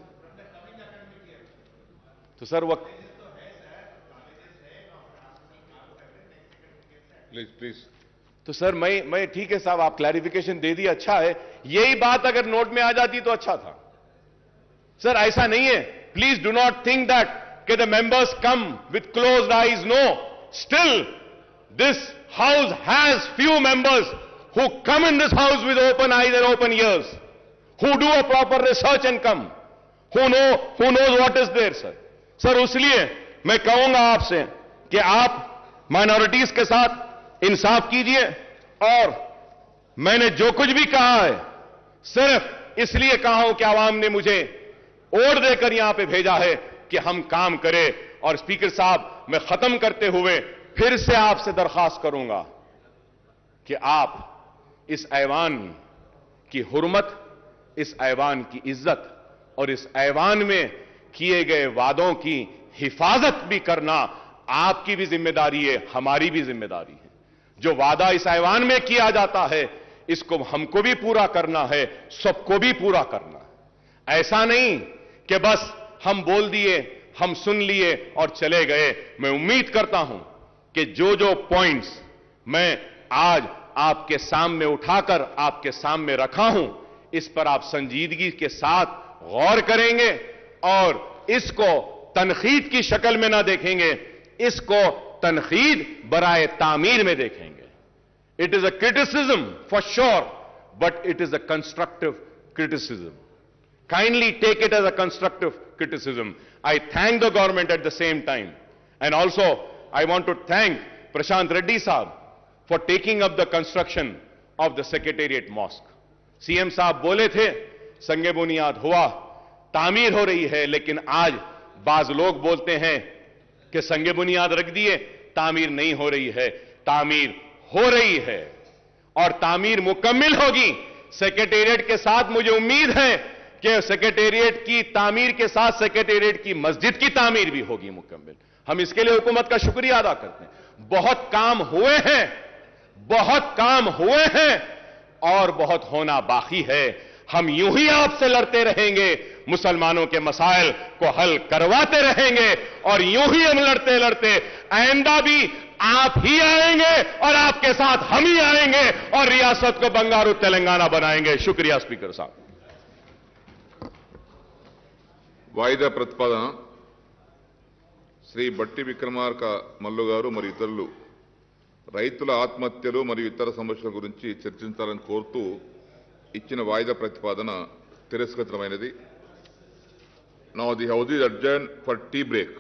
तो सर वो प्लीज. तो सर मैं ठीक है साहब, आप क्लैरिफिकेशन दे दिए, अच्छा है. यही बात अगर नोट में आ जाती तो अच्छा था. सर ऐसा नहीं है. Please do not think that the members come with closed eyes. No. Still, this house has few members who come in this house with open eyes and open ears, who do a proper research and come, who knows what is there, sir. Sir, उसलिए मैं कहूंगा आपसे कि आप minorities के साथ इंसाफ कीजिए, और मैंने जो कुछ भी कहा है सिर्फ इसलिए कहा हूं कि आवाम ने मुझे वोट देकर यहां पे भेजा है कि हम काम करें। और स्पीकर साहब, मैं खत्म करते हुए फिर से आपसे दरखास्त करूंगा कि आप इस ऐवान की हुर्मत, इस ऐवान की इज्जत और इस ऐवान में किए गए वादों की हिफाजत भी करना आपकी भी जिम्मेदारी है, हमारी भी जिम्मेदारी है। जो वादा इस ऐवान में किया जाता है, इसको हमको भी पूरा करना है, सबको भी पूरा करना है। ऐसा नहीं कि बस हम बोल दिए, हम सुन लिए और चले गए। मैं उम्मीद करता हूं कि जो जो पॉइंट्स मैं आज आपके सामने उठाकर आपके सामने रखा हूं, इस पर आप संजीदगी के साथ गौर करेंगे और इसको तनखीद की शक्ल में ना देखेंगे, इसको तनखीद बराए तामीर में देखेंगे। It is a criticism for sure, but it is a constructive criticism. Kindly take it as a constructive criticism. I thank the government at the same time. And also, I want to thank Prashant Reddy Saab for taking up the construction of the Secretariat Mosque. CM साहब बोले थे, संगे बुनियाद हुआ, तामीर हो रही है, लेकिन आज बाज लोग बोलते हैं कि संगे बुनियाद रख दिए, तामीर नहीं हो रही है। तामीर हो रही है और तामीर मुकम्मिल होगी। सेक्रेटेरिएट के साथ मुझे उम्मीद है कि सेक्रेटेरिएट की तामीर के साथ सेक्रेटेरिएट की मस्जिद की तामीर भी होगी मुकम्मल। हम इसके लिए हुकूमत का शुक्रिया अदा करते हैं। बहुत काम हुए हैं, बहुत काम हुए हैं और बहुत होना बाकी है। हम यूं ही आपसे लड़ते रहेंगे, मुसलमानों के मसाइल को हल करवाते रहेंगे और यूं ही हम लड़ते लड़ते आइंदा भी आप ही आएंगे और आपके साथ हम ही आएंगे और रियासत को बंगारू तेलंगाना बनाएंगे। शुक्रिया स्पीकर साहब। వాయిదా ప్రతిపాదన శ్రీ బట్టి విక్రమార్క మల్లు గారు మరియు ఇతరులు రైతుల ఆత్మహత్యలు మరియు ఇతర సమస్యల గురించి చర్చించాలని కోరుతూ ఇచ్చిన వాయిదా ప్రతిపాదన తిరస్కృతమైనది. Now the house is adjourned for tea break.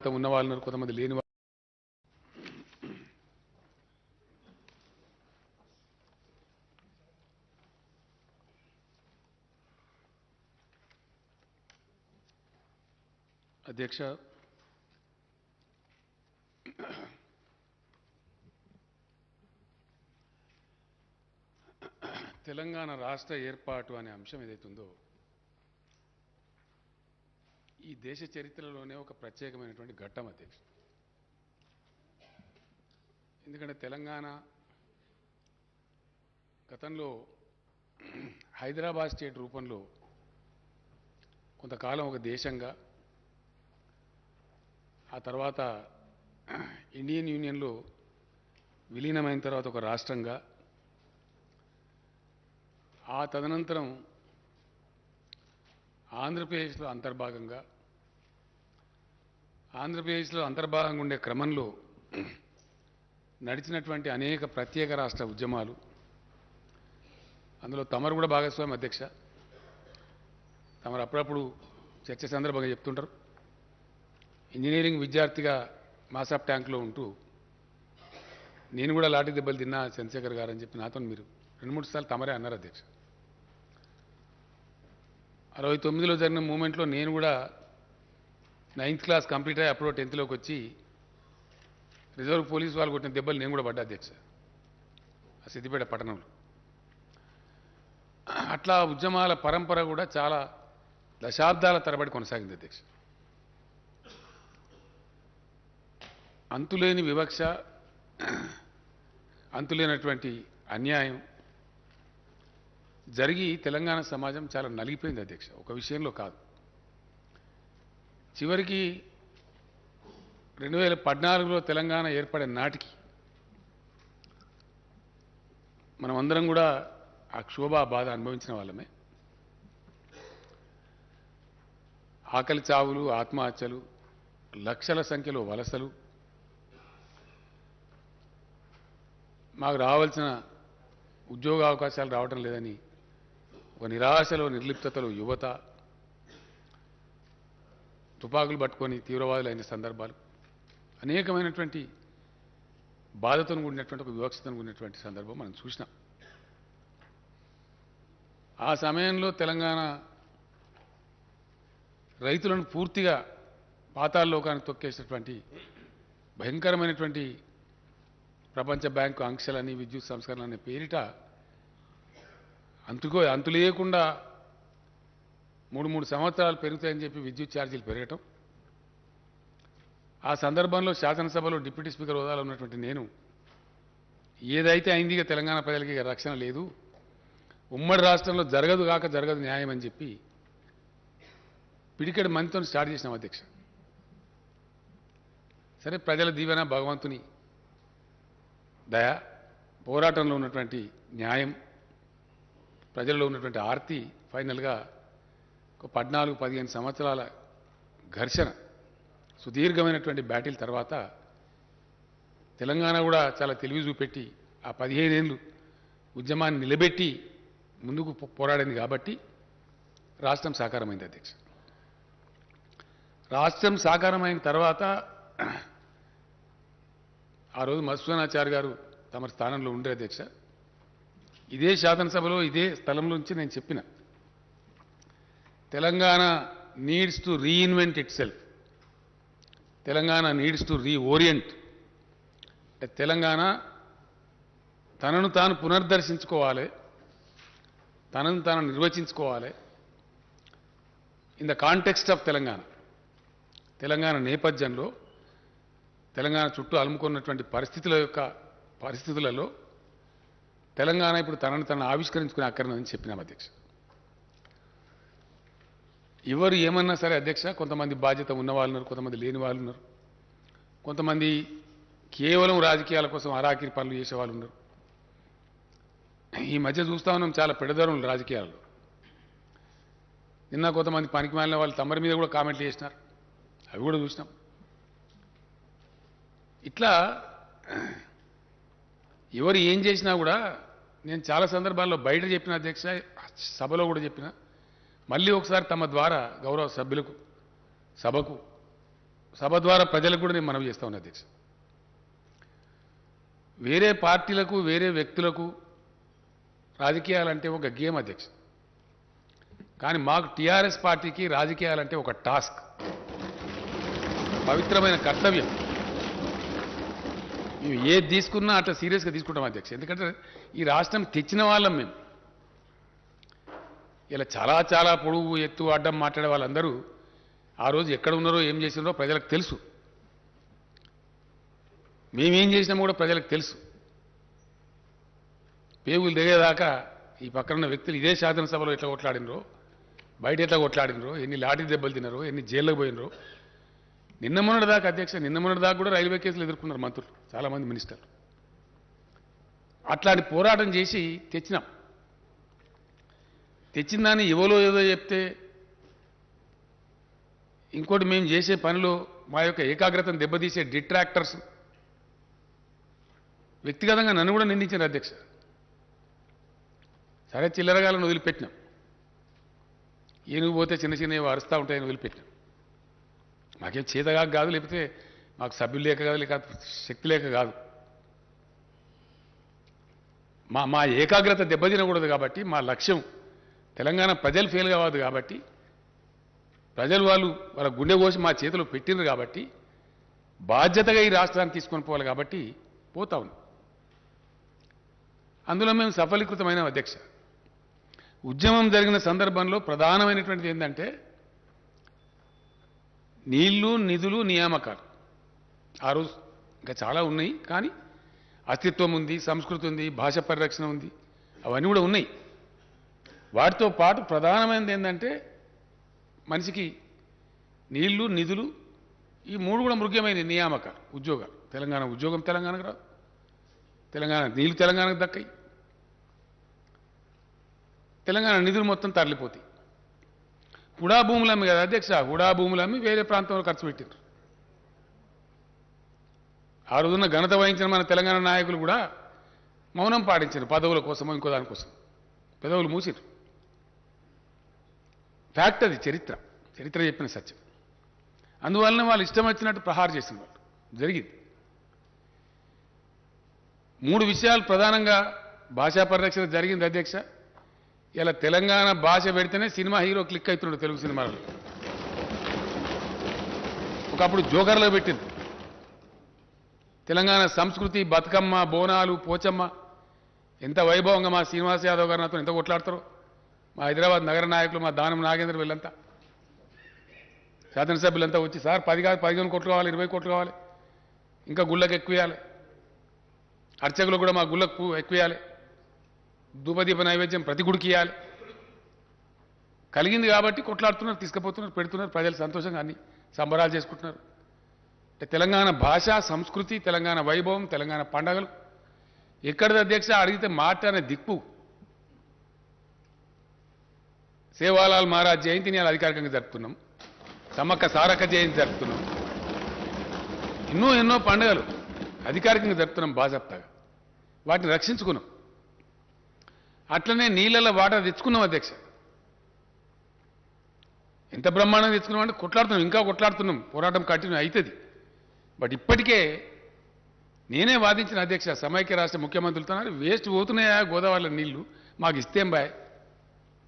ఉన్న వాళ్ళు ఉన్నారు, కొంతమంది లేని వాళ్ళు. అధ్యక్ష, తెలంగాణ రాష్ట్ర ఏర్పాటు అనే అంశం ఏదైతుందో ఈ దేశ చరిత్రలోనే ఒక ప్రత్యేకమైనటువంటి ఘట్టం అధ్యక్ష. ఎందుకంటే తెలంగాణ గతంలో హైదరాబాద్ స్టేట్ రూపంలో కొంతకాలం ఒక దేశంగా, ఆ తర్వాత ఇండియన్ యూనియన్లో విలీనమైన తర్వాత ఒక రాష్ట్రంగా, ఆ తదనంతరం ఆంధ్రప్రదేశ్లో అంతర్భాగంగా ఉండే క్రమంలో నడిచినటువంటి అనేక ప్రత్యేక రాష్ట్ర ఉద్యమాలు, అందులో తమరు కూడా భాగస్వామి అధ్యక్ష. తమరు అప్పుడప్పుడు చర్చ సందర్భంగా చెప్తుంటారు. ఇంజనీరింగ్ విద్యార్థిగా మాసాప్ ట్యాంక్లో ఉంటూ నేను కూడా లాఠీ దెబ్బలు తిన్నా చంద్రశేఖర్ గారు అని చెప్పి నాతో మీరు 2-3 సార్లు తమరే అన్నారు అధ్యక్ష. 69లో జరిగిన మూమెంట్లో నేను కూడా 9th క్లాస్ కంప్లీట్ అయ్యి అప్పుడు 10th వచ్చి రిజర్వ్ పోలీస్ వాళ్ళు కొట్టిన దెబ్బలు నేను కూడా పడ్డా అధ్యక్ష, ఆ సిద్దిపేట పట్టణంలో. అట్లా ఉద్యమాల పరంపర కూడా చాలా దశాబ్దాల తరబడి కొనసాగింది అధ్యక్ష. అంతులేని వివక్ష, అంతులేనటువంటి అన్యాయం జరిగి తెలంగాణ సమాజం చాలా నలిగిపోయింది అధ్యక్ష. ఒక విషయంలో కాదు, చివరికి 2014లో తెలంగాణ ఏర్పడే నాటికి మనమందరం కూడా ఆ క్షోభ బాధ అనుభవించిన వాళ్ళమే. ఆకలి చావులు, ఆత్మహత్యలు, లక్షల సంఖ్యలో వలసలు, మాకు రావాల్సిన ఉద్యోగ అవకాశాలు రావటం లేదని ఒక నిరాశలో, నిర్లిప్తతలో యువత తుపాకులు పట్టుకొని తీవ్రవాదులు అయిన సందర్భాలు, అనేకమైనటువంటి బాధతో కూడినటువంటి ఒక వివక్షతో కూడినటువంటి సందర్భం మనం చూసినాం. ఆ సమయంలో తెలంగాణ రైతులను పూర్తిగా పాతాళలోకానికి తొక్కేసినటువంటి భయంకరమైనటువంటి ప్రపంచ బ్యాంకు ఆంక్షలని, విద్యుత్ సంస్కరణ అనే పేరిట అంతు లేకుండా 3 సంవత్సరాలు పెరుగుతాయని చెప్పి విద్యుత్ ఛార్జీలు పెరగటం. ఆ సందర్భంలో శాసనసభలో డిప్యూటీ స్పీకర్ హోదాలో ఉన్నటువంటి నేను, ఏదైతే అయింది ఇక తెలంగాణ ప్రజలకి ఇక రక్షణ లేదు, ఉమ్మడి రాష్ట్రంలో జరగదు న్యాయం అని చెప్పి పిడికెడు మందితో స్టార్ట్ చేసినాం అధ్యక్ష. సరే, ప్రజల దీవెన, భగవంతుని దయ, పోరాటంలో ఉన్నటువంటి న్యాయం, ప్రజల్లో ఉన్నటువంటి ఆర్తి ఫైనల్గా ఒక 14-15 సంవత్సరాల ఘర్షణ, సుదీర్ఘమైనటువంటి బ్యాటిల్ తర్వాత తెలంగాణ కూడా చాలా తెలివి చూపెట్టి ఆ 15 ఏళ్ళు ఉద్యమాన్ని నిలబెట్టి ముందుకు పోరాడింది కాబట్టి రాష్ట్రం సాకారమైంది అధ్యక్ష. రాష్ట్రం సాకారమైన తర్వాత ఆ రోజు మధుసూదనాచారి గారు తమ స్థానంలో ఉండే అధ్యక్ష, ఇదే శాసనసభలో ఇదే స్థలంలో నుంచి నేను చెప్పిన, Telangana needs to reinvent itself, Telangana needs to reorient. అంటే తెలంగాణ తనను తాను పునర్దర్శించుకోవాలి, తనను తాను నిర్వచించుకోవాలి in the context of Telangana నేపథ్యంలో, తెలంగాణ చుట్టూ అలుముకున్నటువంటి పరిస్థితులలో తెలంగాణ ఇప్పుడు తనను ఆవిష్కరించుకునే అక్కర్నని చెప్పినాం అధ్యక్ష. ఎవరు ఏమన్నా సరే అధ్యక్ష, కొంతమంది బాధ్యత ఉన్న వాళ్ళు ఉన్నారు, కొంతమంది లేని వాళ్ళు ఉన్నారు, కొంతమంది కేవలం రాజకీయాల కోసం అరాకిరి పనులు చేసేవాళ్ళు ఉన్నారు. ఈ మధ్య చూస్తా ఉన్నాం చాలా పెడదరులు రాజకీయాల్లో. నిన్న కొంతమంది పనికి మాలిన వాళ్ళు తమరి మీద కూడా కామెంట్లు చేసినారు, అవి కూడా చూసినాం. ఇట్లా ఎవరు ఏం చేసినా కూడా నేను చాలా సందర్భాల్లో బయట చెప్పిన అధ్యక్ష, సభలో కూడా చెప్పిన, మళ్ళీ ఒకసారి తమ ద్వారా గౌరవ సభ్యులకు, సభకు సభ ద్వారా ప్రజలకు కూడా నేను మనవి చేస్తా ఉన్నా అధ్యక్ష. వేరే పార్టీలకు వేరే వ్యక్తులకు రాజకీయాలంటే ఒక గేమ్ అధ్యక్ష. కానీ మాకు టీఆర్ఎస్ పార్టీకి రాజకీయాలంటే ఒక టాస్క్, పవిత్రమైన కర్తవ్యం. మేము ఏది తీసుకున్నా అట్లా సీరియస్గా తీసుకుంటాం అధ్యక్ష. ఎందుకంటే ఈ రాష్ట్రం తెచ్చిన వాళ్ళం మేము. ఇలా చాలా చాలా పొడుగు ఎత్తు అడ్డం మాట్లాడే వాళ్ళందరూ ఆ రోజు ఎక్కడ ఉన్నారో ఏం చేసినారో ప్రజలకు తెలుసు. మేమేం చేసినామో కూడా ప్రజలకు తెలుసు. పేగులు దిగేదాకా ఈ పక్కన ఉన్న వ్యక్తులు ఇదే శాసనసభలో ఎట్లా కొట్లాడినరో, బయట ఎట్లా కొట్లాడినరో, ఎన్ని లాఠీ దెబ్బలు తిన్నారో, ఎన్ని జైల్లోకి పోయినరో. నిన్న మొన్నటిదాకా అధ్యక్ష, నిన్న మొన్నటిదాకా కూడా రైల్వే కేసులు ఎదుర్కొన్నారు మంత్రులు, చాలామంది మినిస్టర్లు. అట్లాంటి పోరాటం చేసి తెచ్చినాం. తెచ్చిన దాన్ని ఎవరో ఏదో చెప్తే, ఇంకోటి మేము చేసే పనిలో మా యొక్క ఏకాగ్రతను దెబ్బతీసే డిట్రాక్టర్స్ వ్యక్తిగతంగా నన్ను కూడా నిందించారు అధ్యక్ష. సరే చిల్లరగాలను వదిలిపెట్టినాం. ఏనుగు పోతే చిన్న చిన్నవి అరుస్తూ ఉంటాయని వదిలిపెట్టినాం. మాకేం చేతగా కాదు, లేకపోతే మాకు సభ్యులు లేక కాదు, లేక శక్తి లేక కాదు. మా ఏకాగ్రత దెబ్బతినకూడదు కాబట్టి, మా లక్ష్యం తెలంగాణ ప్రజలు ఫెయిల్ కావద్దు కాబట్టి, ప్రజలు వాళ్ళ గుండె కోసి మా చేతిలో పెట్టినారు కాబట్టి, బాధ్యతగా ఈ రాష్ట్రాన్ని తీసుకొని పోవాలి కాబట్టి పోతా ఉన్నాం. అందులో మేము సఫలీకృతమైన అధ్యక్ష. ఉద్యమం జరిగిన సందర్భంలో ప్రధానమైనటువంటిది ఏంటంటే నీళ్లు, నిధులు, నియామకాలు. ఆ రోజు ఇంకా చాలా ఉన్నాయి, కానీ అస్తిత్వం ఉంది, సంస్కృతి ఉంది, భాష పరిరక్షణ ఉంది, అవన్నీ కూడా ఉన్నాయి. వాటితో పాటు ప్రధానమైనది ఏంటంటే మనిషికి నీళ్లు, నిధులు, ఈ మూడు కూడా ముఖ్యమైన నియామకాలు, ఉద్యోగాలు. తెలంగాణ ఉద్యోగం తెలంగాణకు రాదు, తెలంగాణ నీళ్లు తెలంగాణకు దక్కాయి, తెలంగాణ నిధులు మొత్తం తరలిపోతాయి. హుడా భూములు అమ్మి కదా అధ్యక్ష, హుడా భూములు అమ్మి వేరే ప్రాంతంలో ఖర్చు పెట్టారు. ఆ రోజున ఘనత వహించిన మన తెలంగాణ నాయకులు కూడా మౌనం పాటించారు, పదవుల కోసమో ఇంకో దానికోసం పెదవులు మూసిరు. ఫ్యాక్ట్ అది, చరిత్ర చెప్పిన సత్యం. అందువలన వాళ్ళు ఇష్టం వచ్చినట్టు ప్రహారం చేసిన వాళ్ళు జరిగింది. 3 విషయాలు ప్రధానంగా భాషా పరిరక్షణ జరిగింది అధ్యక్ష. ఇలా తెలంగాణ భాష పెడితేనే సినిమా హీరో క్లిక్ అవుతున్నాడు తెలుగు సినిమాలో. ఒకప్పుడు జోకర్లో పెట్టింది. తెలంగాణ సంస్కృతి, బతుకమ్మ, బోనాలు, పోచమ్మ ఎంత వైభవంగా మా శ్రీనివాస్ యాదవ్ గారు నాతో ఎంత కొట్లాడతారో, మా హైదరాబాద్ నగర నాయకులు, మా దానం నాగేంద్ర వీళ్ళంతా, శాసనసభ్యులంతా వచ్చి సార్ 10 కాదు 15 కోట్లు కావాలి, 20 కోట్లు కావాలి, ఇంకా గుళ్ళకు ఎక్కువేయాలి, అర్చకులు కూడా మా గుళ్ళకు ఎక్కువేయాలి, ధూపదీప నైవేద్యం ప్రతి గుడికి ఇవ్వాలి. కలిగింది కాబట్టి కొట్లాడుతున్నారు, తీసుకుపోతున్నారు, పెడుతున్నారు, ప్రజలు సంతోషంగా అన్ని సంబరాలు చేసుకుంటున్నారు. అంటే తెలంగాణ భాష, సంస్కృతి, తెలంగాణ వైభవం, తెలంగాణ పండగలు ఎక్కడిది అధ్యక్ష అడిగితే మాట్లాడే దిక్కు. సేవాలాల్ మహారాజ్ జయంతిని అధికారికంగా జరుపుతున్నాం, సమ్మక్క సారక్క జయంతి జరుపుతున్నాం, ఎన్నో పండుగలు అధికారికంగా జరుపుతున్నాం బాజాప్తాగా. వాటిని రక్షించుకున్నాం. అట్లనే నీళ్ళ వాటర్ తెచ్చుకున్నాం అధ్యక్ష. ఎంత బ్రహ్మాండంగా తెచ్చుకున్నాం అంటే కొట్లాడుతున్నాం, ఇంకా కొట్లాడుతున్నాం, పోరాటం కంటిన్యూ అవుతుంది. బట్ ఇప్పటికే నేనే వాదించిన అధ్యక్ష, సమైక్య రాష్ట్ర ముఖ్యమంత్రులతో వేస్ట్ పోతున్నాయా గోదావరిలో నీళ్లు, మాకు ఇస్తేం బాయ్,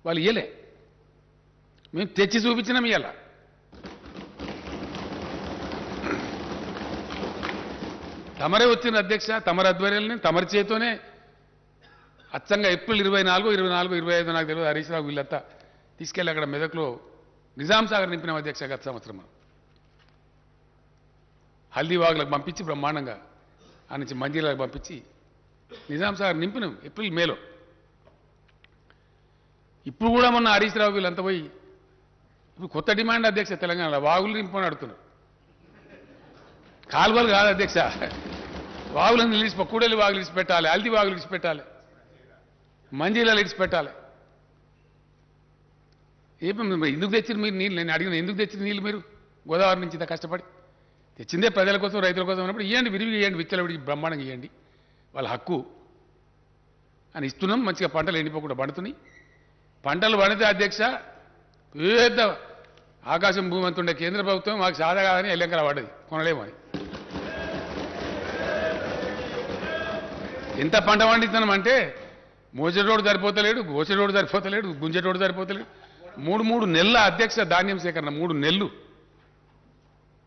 వాళ్ళు ఇయ్యలే, మేము తెచ్చి చూపించినాం. ఇయ్యాల తమరే వచ్చిన అధ్యక్ష, తమరి ఆధ్వర్యాలని తమరి చేతోనే అచ్చంగా ఏప్రిల్ 24, 25 నాకు తెలియదు, హరీష్ రావు వీళ్ళంతా తీసుకెళ్ళి అక్కడ మెదక్లో నిజాం సాగర్ నింపినాం అధ్యక్ష. గత సంవత్సరం హల్దీవాగులకు పంపించి బ్రహ్మాండంగా ఆ నుంచి మంజీలకు పంపించి నిజాం సాగర్ నింపినాం ఏప్రిల్, మేలో. ఇప్పుడు కూడా మొన్న హరీష్ రావు వీళ్ళంతా పోయి ఇప్పుడు కొత్త డిమాండ్ అధ్యక్ష, తెలంగాణలో వాగులు నింపని అడుగుతున్నారు. కాలువలు కాదు అధ్యక్ష, వాగులను కూడలి వాగులు ఇడిచిపెట్టాలి, హల్దీ వాగులు ఇడిచిపెట్టాలి, మంజీలాలు ఇడిచిపెట్టాలి. ఎందుకు తెచ్చిన మీరు నీళ్ళు? నేను అడిగిన ఎందుకు తెచ్చిన నీళ్ళు మీరు గోదావరి నుంచి ఇంత కష్టపడి తెచ్చిందే ప్రజల కోసం, రైతుల కోసం అన్నప్పుడు ఇవ్వండి, విరివిగా ఇవ్వండి, విచ్చలవిడికి బ్రహ్మాండంగా ఇవ్వండి, వాళ్ళ హక్కు అని ఇస్తున్నాం. మంచిగా పంటలు ఎండిపోకుండా పండుతున్నాయి. పంటలు పండితే అధ్యక్ష పెద్ద ఆకాశం భూమి అంతుండే కేంద్ర ప్రభుత్వం మాకు సాదా కాదని ఎల్లెంకల పడ్డది, కొనలేమని. ఎంత పంట పండిస్తున్నాం అంటే మోసేటోడు సరిపోతలేడు, గోసేటోడు సరిపోతలేడు, గుంజేటోడు సరిపోతలేడు. 3 నెలల అధ్యక్ష ధాన్యం సేకరణ, 3 నెలలు.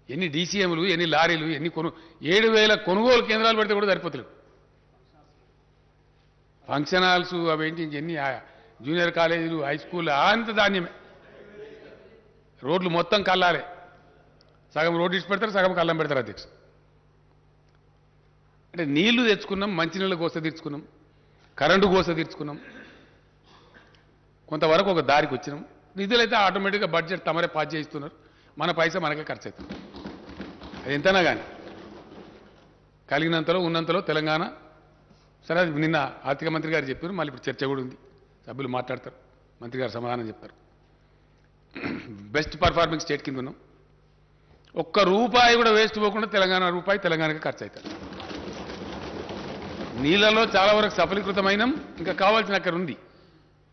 ఎన్ని డీసీఎంలు, ఎన్ని లారీలు, ఎన్ని 7,000 కొనుగోలు కేంద్రాలు పెడితే కూడా సరిపోతలేవు. ఫంక్షన్ హాల్స్ అవేంటి ఎన్ని జూనియర్ కాలేజీలు, హై స్కూల్ అంత ధాన్యమే. రోడ్లు మొత్తం కల్లాలే, సగం రోడ్డు ఇచ్చి పెడతారు, సగం కల్లం పెడతారు అధ్యక్ష. అంటే నీళ్లు తెచ్చుకున్నాం, మంచినీళ్ళ గోస తీర్చుకున్నాం, కరెంటు గోస తీర్చుకున్నాం, కొంతవరకు ఒక దారికి వచ్చినాం. నిధులైతే ఆటోమేటిక్గా బడ్జెట్ తమరే పాస్ చేయిస్తున్నారు, మన పైసా మనకే ఖర్చు అవుతుంది. అది ఎంతనా కానీ కలిగినంతలో ఉన్నంతలో తెలంగాణ. సరే, అది నిన్న ఆర్థిక మంత్రి గారు చెప్పారు, మళ్ళీ ఇప్పుడు చర్చ కూడా ఉంది, సభ్యులు మాట్లాడతారు, మంత్రి గారు సమాధానం చెప్తారు. బెస్ట్ పర్ఫార్మింగ్ స్టేట్ కింద ఉన్నాం. ఒక్క రూపాయి కూడా వేస్ట్ పోకుండా తెలంగాణ రూపాయి తెలంగాణకి ఖర్చు అవుతారు. నీళ్ళలో చాలా వరకు సఫలీకృతమైనం, ఇంకా కావాల్సిన అక్కడ ఉంది.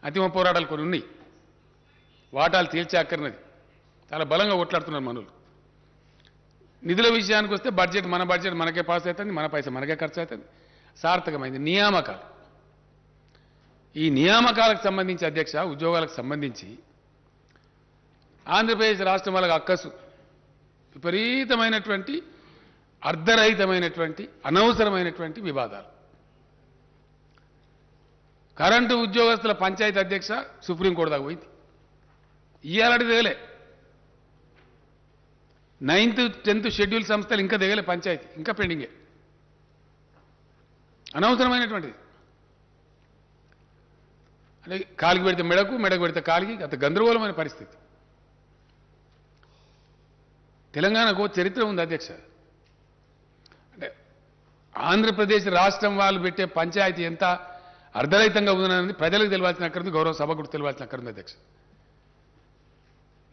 అంతిమ పోరాటాలు కొన్ని ఉన్నాయి, వాటాలు తేల్చే అక్కర్నది చాలా బలంగా కొట్లాడుతున్నారు మనులు. నిధుల విషయానికి వస్తే బడ్జెట్ మన బడ్జెట్ మనకే పాస్ అవుతుంది, మన పైసా మనకే ఖర్చు అవుతుంది. సార్థకమైంది నియామకాలు. ఈ నియామకాలకు సంబంధించి అధ్యక్ష, ఉద్యోగాలకు సంబంధించి ఆంధ్రప్రదేశ్ రాష్ట్రం వాళ్ళకి అక్కసు విపరీతమైనటువంటి అర్ధరహితమైనటువంటి అనవసరమైనటువంటి వివాదాలు. కరెంటు ఉద్యోగస్తుల పంచాయతీ అధ్యక్ష సుప్రీంకోర్టు దాకా పోయింది. ఇయ్యాలటి దిగలే. 9th 10th షెడ్యూల్ సంస్థలు ఇంకా దిగలే, పంచాయతీ ఇంకా పెండింగే. అనవసరమైనటువంటిది. అంటే కాలికి పెడితే మెడకు, మెడకు పెడితే కాలికి, అంత గందరగోళమైన పరిస్థితి. తెలంగాణకు చరిత్ర ఉంది అధ్యక్ష. అంటే ఆంధ్రప్రదేశ్ రాష్ట్రం వాళ్ళు పెట్టే పంచాయతీ ఎంత అర్ధరహితంగా ఉందనేది ప్రజలకు తెలియాల్సిన అక్కడుంది, గౌరవ సభ కూడా తెలియాల్సిన అక్కడుంది అధ్యక్ష.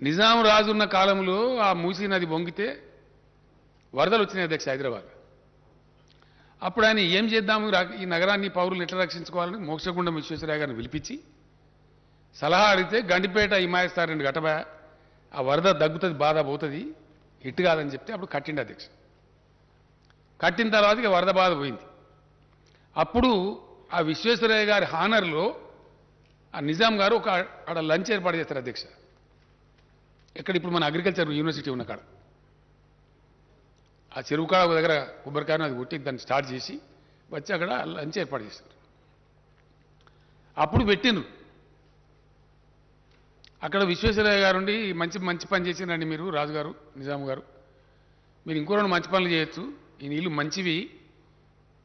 నిజాం రాజు ఉన్న కాలంలో ఆ మూసీ నది వంగితే వరదలు వచ్చినాయి అధ్యక్ష హైదరాబాద్. అప్పుడు ఆయన ఏం చేద్దాము, ఈ నగరాన్ని పౌరులు ఎట్లా రక్షించుకోవాలని మోక్షగుండం విశ్వేశ్వరయ్య గారిని పిలిపించి సలహా అడిగితే, గండిపేట హిమాయస్తారు 2 గటబా, ఆ వరద దగ్గుతుంది, బాధ పోతుంది, ఇట్టు కాదని చెప్తే అప్పుడు కట్టిండి అధ్యక్ష. కట్టిన తర్వాత ఇక వరద బాధ పోయింది. అప్పుడు ఆ విశ్వేశ్వరయ్య గారి హానర్లో ఆ నిజాం గారు ఒక ఆడ లంచ్ ఏర్పాటు చేస్తారు అధ్యక్ష. ఎక్కడ ఇప్పుడు మన అగ్రికల్చర్ యూనివర్సిటీ ఉన్న కాడ, ఆ చెరువు కాడ దగ్గర కొబ్బరికాయను అది కొట్టి దాన్ని స్టార్ట్ చేసి వచ్చి అక్కడ లంచ్ ఏర్పాటు చేస్తారు. అప్పుడు పెట్టిండ్రు. అక్కడ విశ్వేశ్వరయ్య గారు ఉండి, మంచి మంచి పని చేసిందండి మీరు రాజుగారు, నిజాం గారు, మీరు ఇంకో 2 మంచి పనులు చేయొచ్చు, ఈ నీళ్లు మంచివి,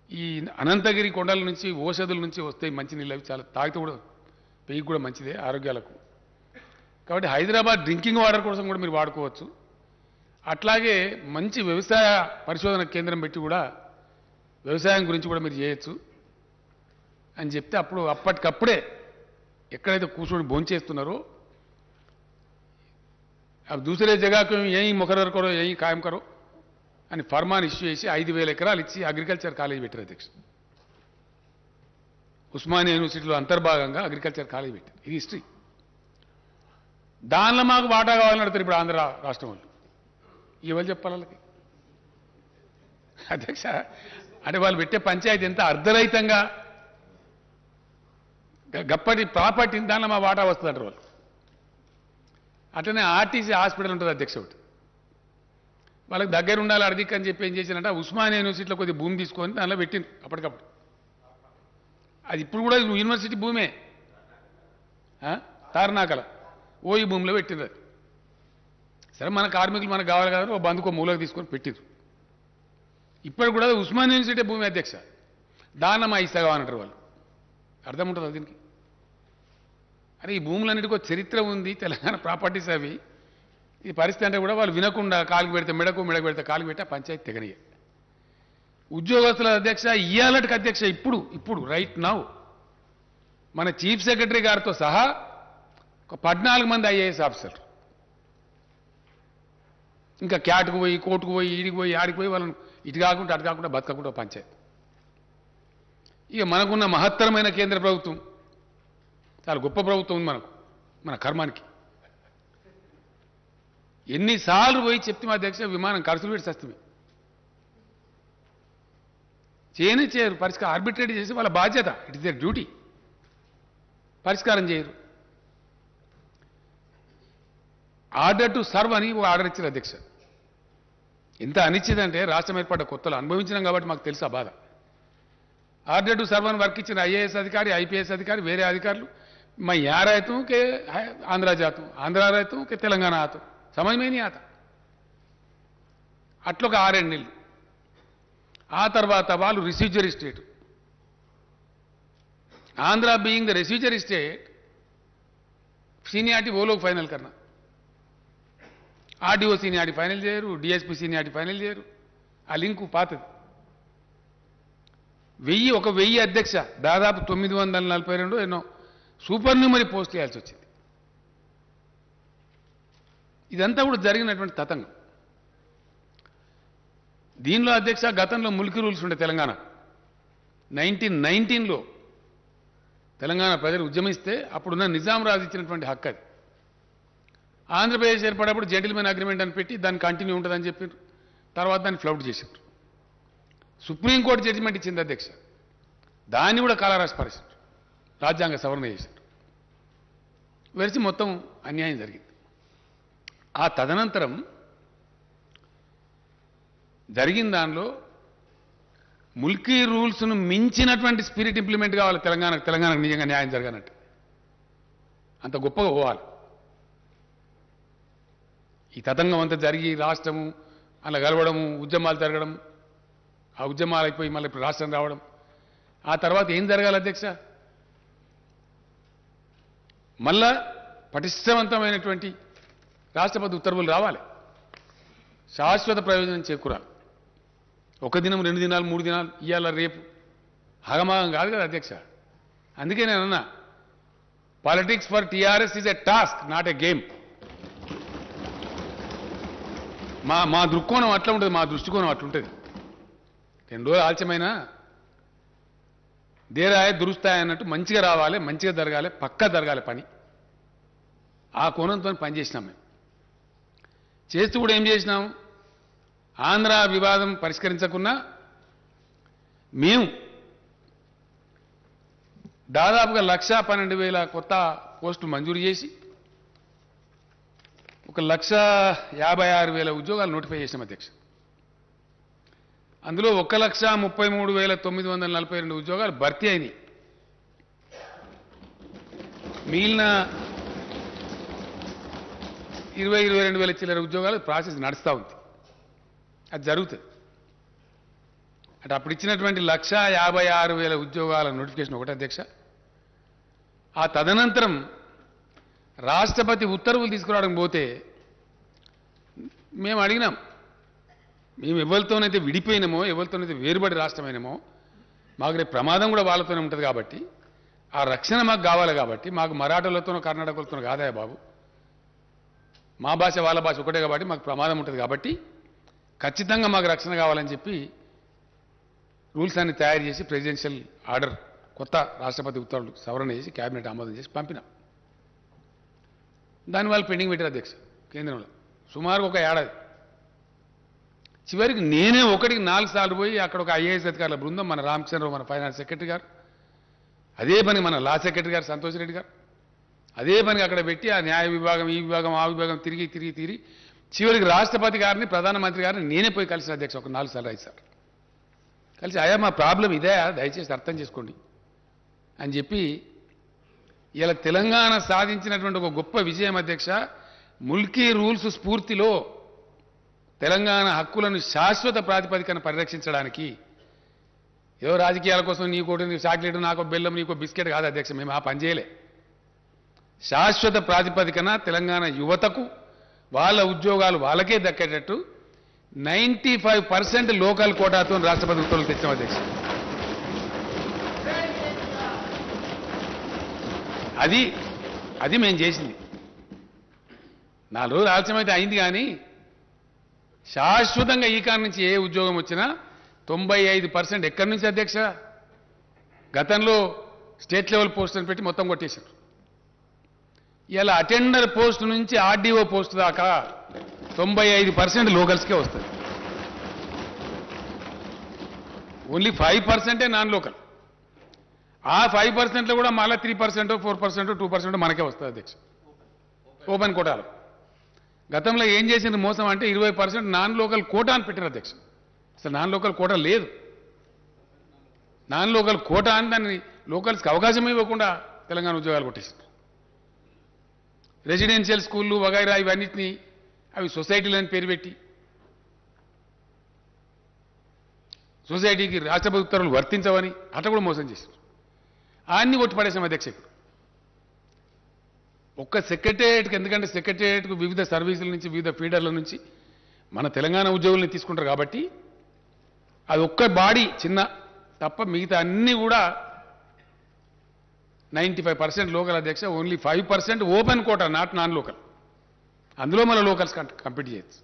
ఈ అనంతగిరి కొండల నుంచి ఓషధుల నుంచి వస్తాయి మంచి నీళ్ళు, అవి చాలా తాగితే కూడా పెయ్యి కూడా మంచిదే ఆరోగ్యాలకు. కాబట్టి హైదరాబాద్ డ్రింకింగ్ వాటర్ కోసం కూడా మీరు వాడుకోవచ్చు. అట్లాగే మంచి వ్యవసాయ పరిశోధన కేంద్రం పెట్టి కూడా వ్యవసాయం గురించి కూడా మీరు చేయొచ్చు అని చెప్తే, అప్పుడు అప్పటికప్పుడే ఎక్కడైతే కూర్చొని భోంచేస్తున్నారో अब दूसरे जगह को यहीं मुकर्रर करो, यहीं कायम करो అని ఫర్మాన్ ఇష్యూ చేసి 5,000 ఎకరాలు ఇచ్చి అగ్రికల్చర్ కాలేజ్ పెట్టారు అధ్యక్ష. ఉస్మానియా యూనివర్సిటీలో అంతర్భాగంగా అగ్రికల్చర్ కాలేజ్ పెట్టారు. ఇది హిస్టరీ. దానిలో మాకు వాటా కావాలని అడుగుతారు ఇప్పుడు ఆంధ్ర రాష్ట్రం వాళ్ళు. ఎవరు చెప్పాలి వాళ్ళకి అధ్యక్ష? అంటే వాళ్ళు పెట్టే పంచాయతీ ఎంత అర్ధరహితంగా గప్పటి ప్రాపర్టీ, దానిలో మా వాటా వస్తుందంటారు వాళ్ళు. అట్లనే ఆర్టీసీ హాస్పిటల్ ఉంటుంది అధ్యక్ష, ఒకటి వాళ్ళకి దగ్గర ఉండాలి అర్ధిక్ అని చెప్పి ఏం చేశారంటే ఉస్మానియా యూనివర్సిటీలో కొద్దిగా భూమి తీసుకొని దానిలో పెట్టింది అప్పటికప్పుడు. అది ఇప్పుడు కూడా యూనివర్సిటీ భూమే, తారనాకల ఈ భూమిలో పెట్టింది. అది సరే, మన కార్మికులు మనకు కావాలి కదా, ఓ బందుకో మూలకు తీసుకొని పెట్టిండ్రు. ఇప్పుడు కూడా ఉస్మానియా యూనివర్సిటీ భూమి అధ్యక్ష, దాన్న మా ఇస్తా కావాలంటారు వాళ్ళు. అర్థం ఉంటుంది దీనికి. అరే, ఈ భూములన్నిటికీ చరిత్ర ఉంది, తెలంగాణ ప్రాపర్టీస్ అవి. ఈ పరిస్థితి అంటే కూడా వాళ్ళు వినకుండా కాలికి పెడితే మెడకు, మెడకు పెడితే కాలికి పెట్టి ఆ పంచాయతీ తెగనియ. ఉద్యోగస్తుల అధ్యక్ష ఇయ్యాలటికి అధ్యక్ష ఇప్పుడు రైట్ నౌ మన చీఫ్ సెక్రటరీ గారితో సహా ఒక 14 మంది ఐఏఎస్ ఆఫీసర్లు ఇంకా క్యాట్కు పోయి, కోర్టుకు పోయి, ఈడికి పోయి, ఆడికి పోయి వాళ్ళని ఇటు కాకుండా అటు కాకుండా బతకకుండా పంచాయతీ. ఇక మనకున్న మహత్తరమైన కేంద్ర ప్రభుత్వం, చాలా గొప్ప ప్రభుత్వం ఉంది మనకు, మన కర్మానికి. ఎన్నిసార్లు పోయి చెప్తే అధ్యక్ష విమానం ఖర్చులు పెట్టి వస్తుంది. చేయరు పరిష్కారం. ఆర్బిట్రేట్ చేసి వాళ్ళ బాధ్యత, ఇట్ ఇస్ దర్ డ్యూటీ. పరిష్కారం చేయరు. ఆర్డర్ టు సర్వ్ అని ఒక ఆర్డర్ ఇచ్చారు అధ్యక్ష. ఎంత అనిచ్చిందంటే రాష్ట్రం ఏర్పడ్డ కొత్తలో అనుభవించినాం కాబట్టి మాకు తెలుసు ఆ బాధ. ఆర్డర్ టు సర్వ్ అని వర్క్ ఇచ్చిన ఐఏఎస్ అధికారి, ఐపీఎస్ అధికారి, వేరే అధికారులు मैं यहाँ रहता हूँ कि आंध्रा जाता हूँ, आंध्रा रहता हूँ कि तेलंगाना आता हूँ, समझ में नहीं आता. అట్లొక 6 నెలలు. ఆ తర్వాత వాళ్ళు residuary state. Andhra being the residuary state, seniority वो लोग फाइनल करना. आरडीओ सीनियरिटी फाइनल చేయరు, डीएसपी सीनियरिटी फाइनल చేయరు. ఆ లింకు పాతది. 1000 అధ్యక్ష దాదాపు 942 ఎన్నో సూపర్ న్యూమరీ పోస్టులు వేయాల్సి వచ్చింది. ఇదంతా కూడా జరిగినటువంటి తతంగం. దీనిలో అధ్యక్ష గతంలో ముల్కీ రూల్స్ ఉండే తెలంగాణ 1919లో తెలంగాణ ప్రజలు ఉద్యమిస్తే అప్పుడున్న నిజాం రాజు ఇచ్చినటువంటి హక్కు అది. ఆంధ్రప్రదేశ్ ఏర్పడేప్పుడు జెంటిల్మెన్ అగ్రిమెంట్ అని పెట్టి దాన్ని కంటిన్యూ ఉంటుందని చెప్పారు. తర్వాత దాన్ని ఫ్లౌట్ చేశారు. సుప్రీంకోర్టు జడ్జిమెంట్ ఇచ్చింది అధ్యక్ష. దాన్ని కూడా కాలరాసి పరిస్థితి రాజ్యాంగ సవరణ చేశారు. వెరిసి మొత్తం అన్యాయం జరిగింది. ఆ తదనంతరం జరిగిన దానిలో ముల్కీ రూల్స్ను మించినటువంటి స్పిరిట్ ఇంప్లిమెంట్ కావాలి తెలంగాణకు నిజంగా న్యాయం జరగనట్టు. అంత గొప్పగా పోవాలి. ఈ తతంగం అంతా జరిగి రాష్ట్రము అలా గెలవడము, ఉద్యమాలు జరగడం, ఆ ఉద్యమాలు అయిపోయి మళ్ళీ ఇప్పుడు రాష్ట్రం రావడం. ఆ తర్వాత ఏం జరగాలి అధ్యక్ష? మళ్ళా పటిష్టవంతమైనటువంటి రాష్ట్రపతి ఉత్తర్వులు రావాలి. శాశ్వత ప్రయోజనం చేకూరాలి. 1 దినం 2 దినాలు 3 దినాలు ఇవాళ రేపు హగమాగం కాదు కదా అధ్యక్ష. అందుకే నేను అన్నా, politics for TRS is a task, not a game. మా దృక్కోణం అట్లా ఉంటుంది, మా దృష్టికోణం అట్లుంటుంది. 2 రోజులు ఆలస్యమైనా దేరాయ దురుస్తాయి అన్నట్టు మంచిగా రావాలి, మంచిగా జరగాలి, పక్కా జరగాలి పని. ఆ కోణంతో పనిచేసినాం. మేము చేస్తూ కూడా ఏం చేసినాం? ఆంధ్ర వివాదం పరిష్కరించకున్నా మేము దాదాపుగా 1,12,000 కొత్త పోస్టులు మంజూరు చేసి 1,56,000 ఉద్యోగాలు నోటిఫై చేసినాం అధ్యక్ష. అందులో 1,33,942 ఉద్యోగాలు భర్తీ అయినాయి. మిగిలిన 22,000 చిల్లర ఉద్యోగాలు ప్రాసెస్ నడుస్తూ ఉంది. అది జరుగుతుంది. అంటే అప్పుడు ఇచ్చినటువంటి 1,56,000 ఉద్యోగాల నోటిఫికేషన్ ఒకటి అధ్యక్ష. ఆ తదనంతరం రాష్ట్రపతి ఉత్తర్వులు తీసుకురావడం పోతే మేము అడిగినాం, మేము ఎవరితోనైతే విడిపోయినామో, ఎవరితోనైతే వేరుబడి రాష్ట్రమైనామో, మాకు రేపు ప్రమాదం కూడా వాళ్ళతోనే ఉంటుంది కాబట్టి ఆ రక్షణ మాకు కావాలి. కాబట్టి మాకు మరాఠాలతోనో కర్ణాటకలతోనో కాదాయా బాబు, మా భాష వాళ్ళ భాష ఒకటే కాబట్టి మాకు ప్రమాదం ఉంటుంది. కాబట్టి ఖచ్చితంగా మాకు రక్షణ కావాలని చెప్పి రూల్స్ అన్ని తయారు చేసి ప్రెసిడెన్షియల్ ఆర్డర్ కొత్త రాష్ట్రపతి ఉత్తర్వులు సవరణ చేసి క్యాబినెట్ ఆమోదం చేసి పంపినాం. దానివల్ల పెండింగ్ పెట్టారు అధ్యక్ష కేంద్రంలో సుమారు 1 ఏడాది. చివరికి నేనే 1కి 4 సార్లు పోయి అక్కడ ఒక ఐఏఎస్ అధికారుల బృందం, మన రామచంద్రరావు మన ఫైనాన్స్ సెక్రటరీ గారు, అదే పని మన లా సెక్రటరీ గారు సంతోష్ రెడ్డి గారు, అదే పనికి అక్కడ పెట్టి ఆ న్యాయ విభాగం, ఈ విభాగం, ఆ విభాగం తిరిగి చివరికి రాష్ట్రపతి గారిని, ప్రధానమంత్రి గారిని నేనే పోయి కలిసిన అధ్యక్ష. ఒక 4 సార్లు 5 సార్లు కలిసి, అయ్యా మా ప్రాబ్లం ఇదే, దయచేసి అర్థం చేసుకోండి అని చెప్పి ఇలా తెలంగాణ సాధించినటువంటి ఒక గొప్ప విజయం అధ్యక్ష. ముల్కీ రూల్స్ స్ఫూర్తిలో తెలంగాణ హక్కులను శాశ్వత ప్రాతిపదికన పరిరక్షించడానికి ఏదో రాజకీయాల కోసం నీకోటి చాక్లెట్, నాకో బెల్లం, నీకో బిస్కెట్ కాదు అధ్యక్ష. మేము ఆ పని చేయలే. శాశ్వత ప్రాతిపదికన తెలంగాణ యువతకు వాళ్ళ ఉద్యోగాలు వాళ్ళకే దక్కేటట్టు 95% లోకల్ కోటాతో రాష్ట్రపతి ఉత్తర్వులు తెచ్చాం అధ్యక్ష. అది మేము చేసింది. 4 రోజులు ఆలస్యమైతే అయింది, కానీ శాశ్వతంగా ఈ కారణం నుంచి ఏ ఉద్యోగం వచ్చినా 95% ఎక్కడి నుంచి అధ్యక్ష? గతంలో స్టేట్ లెవెల్ పోస్ట్ అని పెట్టి మొత్తం కొట్టేశారు. ఇలా అటెండర్ పోస్ట్ నుంచి ఆర్డీఓ పోస్ట్ దాకా 95% లోకల్స్కే వస్తుంది. Only 5% non local. ఆ 5%లో కూడా మళ్ళీ 3%, 4%, 2% మనకే వస్తుంది అధ్యక్ష ఓపెన్ కోటాలో. గతంలో ఏం చేసింది మోసం అంటే 20% నాన్ లోకల్ కోటా అని పెట్టారు అధ్యక్ష. అసలు నాన్ లోకల్ కోటా లేదు. నాన్ లోకల్ కోటా అని దాన్ని లోకల్స్కి అవకాశం ఇవ్వకుండా తెలంగాణ ఉద్యోగాలు కొట్టేసింది. రెసిడెన్షియల్ స్కూళ్ళు వగైరా ఇవన్నిటినీ అవి సొసైటీలని పేరు పెట్టి సొసైటీకి రాష్ట్రపతి ఉత్తర్వులు వర్తించవని అట్లా కూడా మోసం చేశారు. అన్ని కొట్టిపడేసాం అధ్యక్ష. ఒక్క సెక్రటేరియట్కి, ఎందుకంటే సెక్రటేరియట్కు వివిధ సర్వీసుల నుంచి వివిధ ఫీడర్ల నుంచి మన తెలంగాణ ఉద్యోగుల్ని తీసుకుంటారు కాబట్టి అది ఒక్క బాడీ చిన్న తప్ప మిగతా అన్నీ కూడా 95% లోకల్ అధ్యక్ష. Only 5% open quota, not non local. అందులో మన లోకల్స్ కంపీట్ చేయొచ్చు.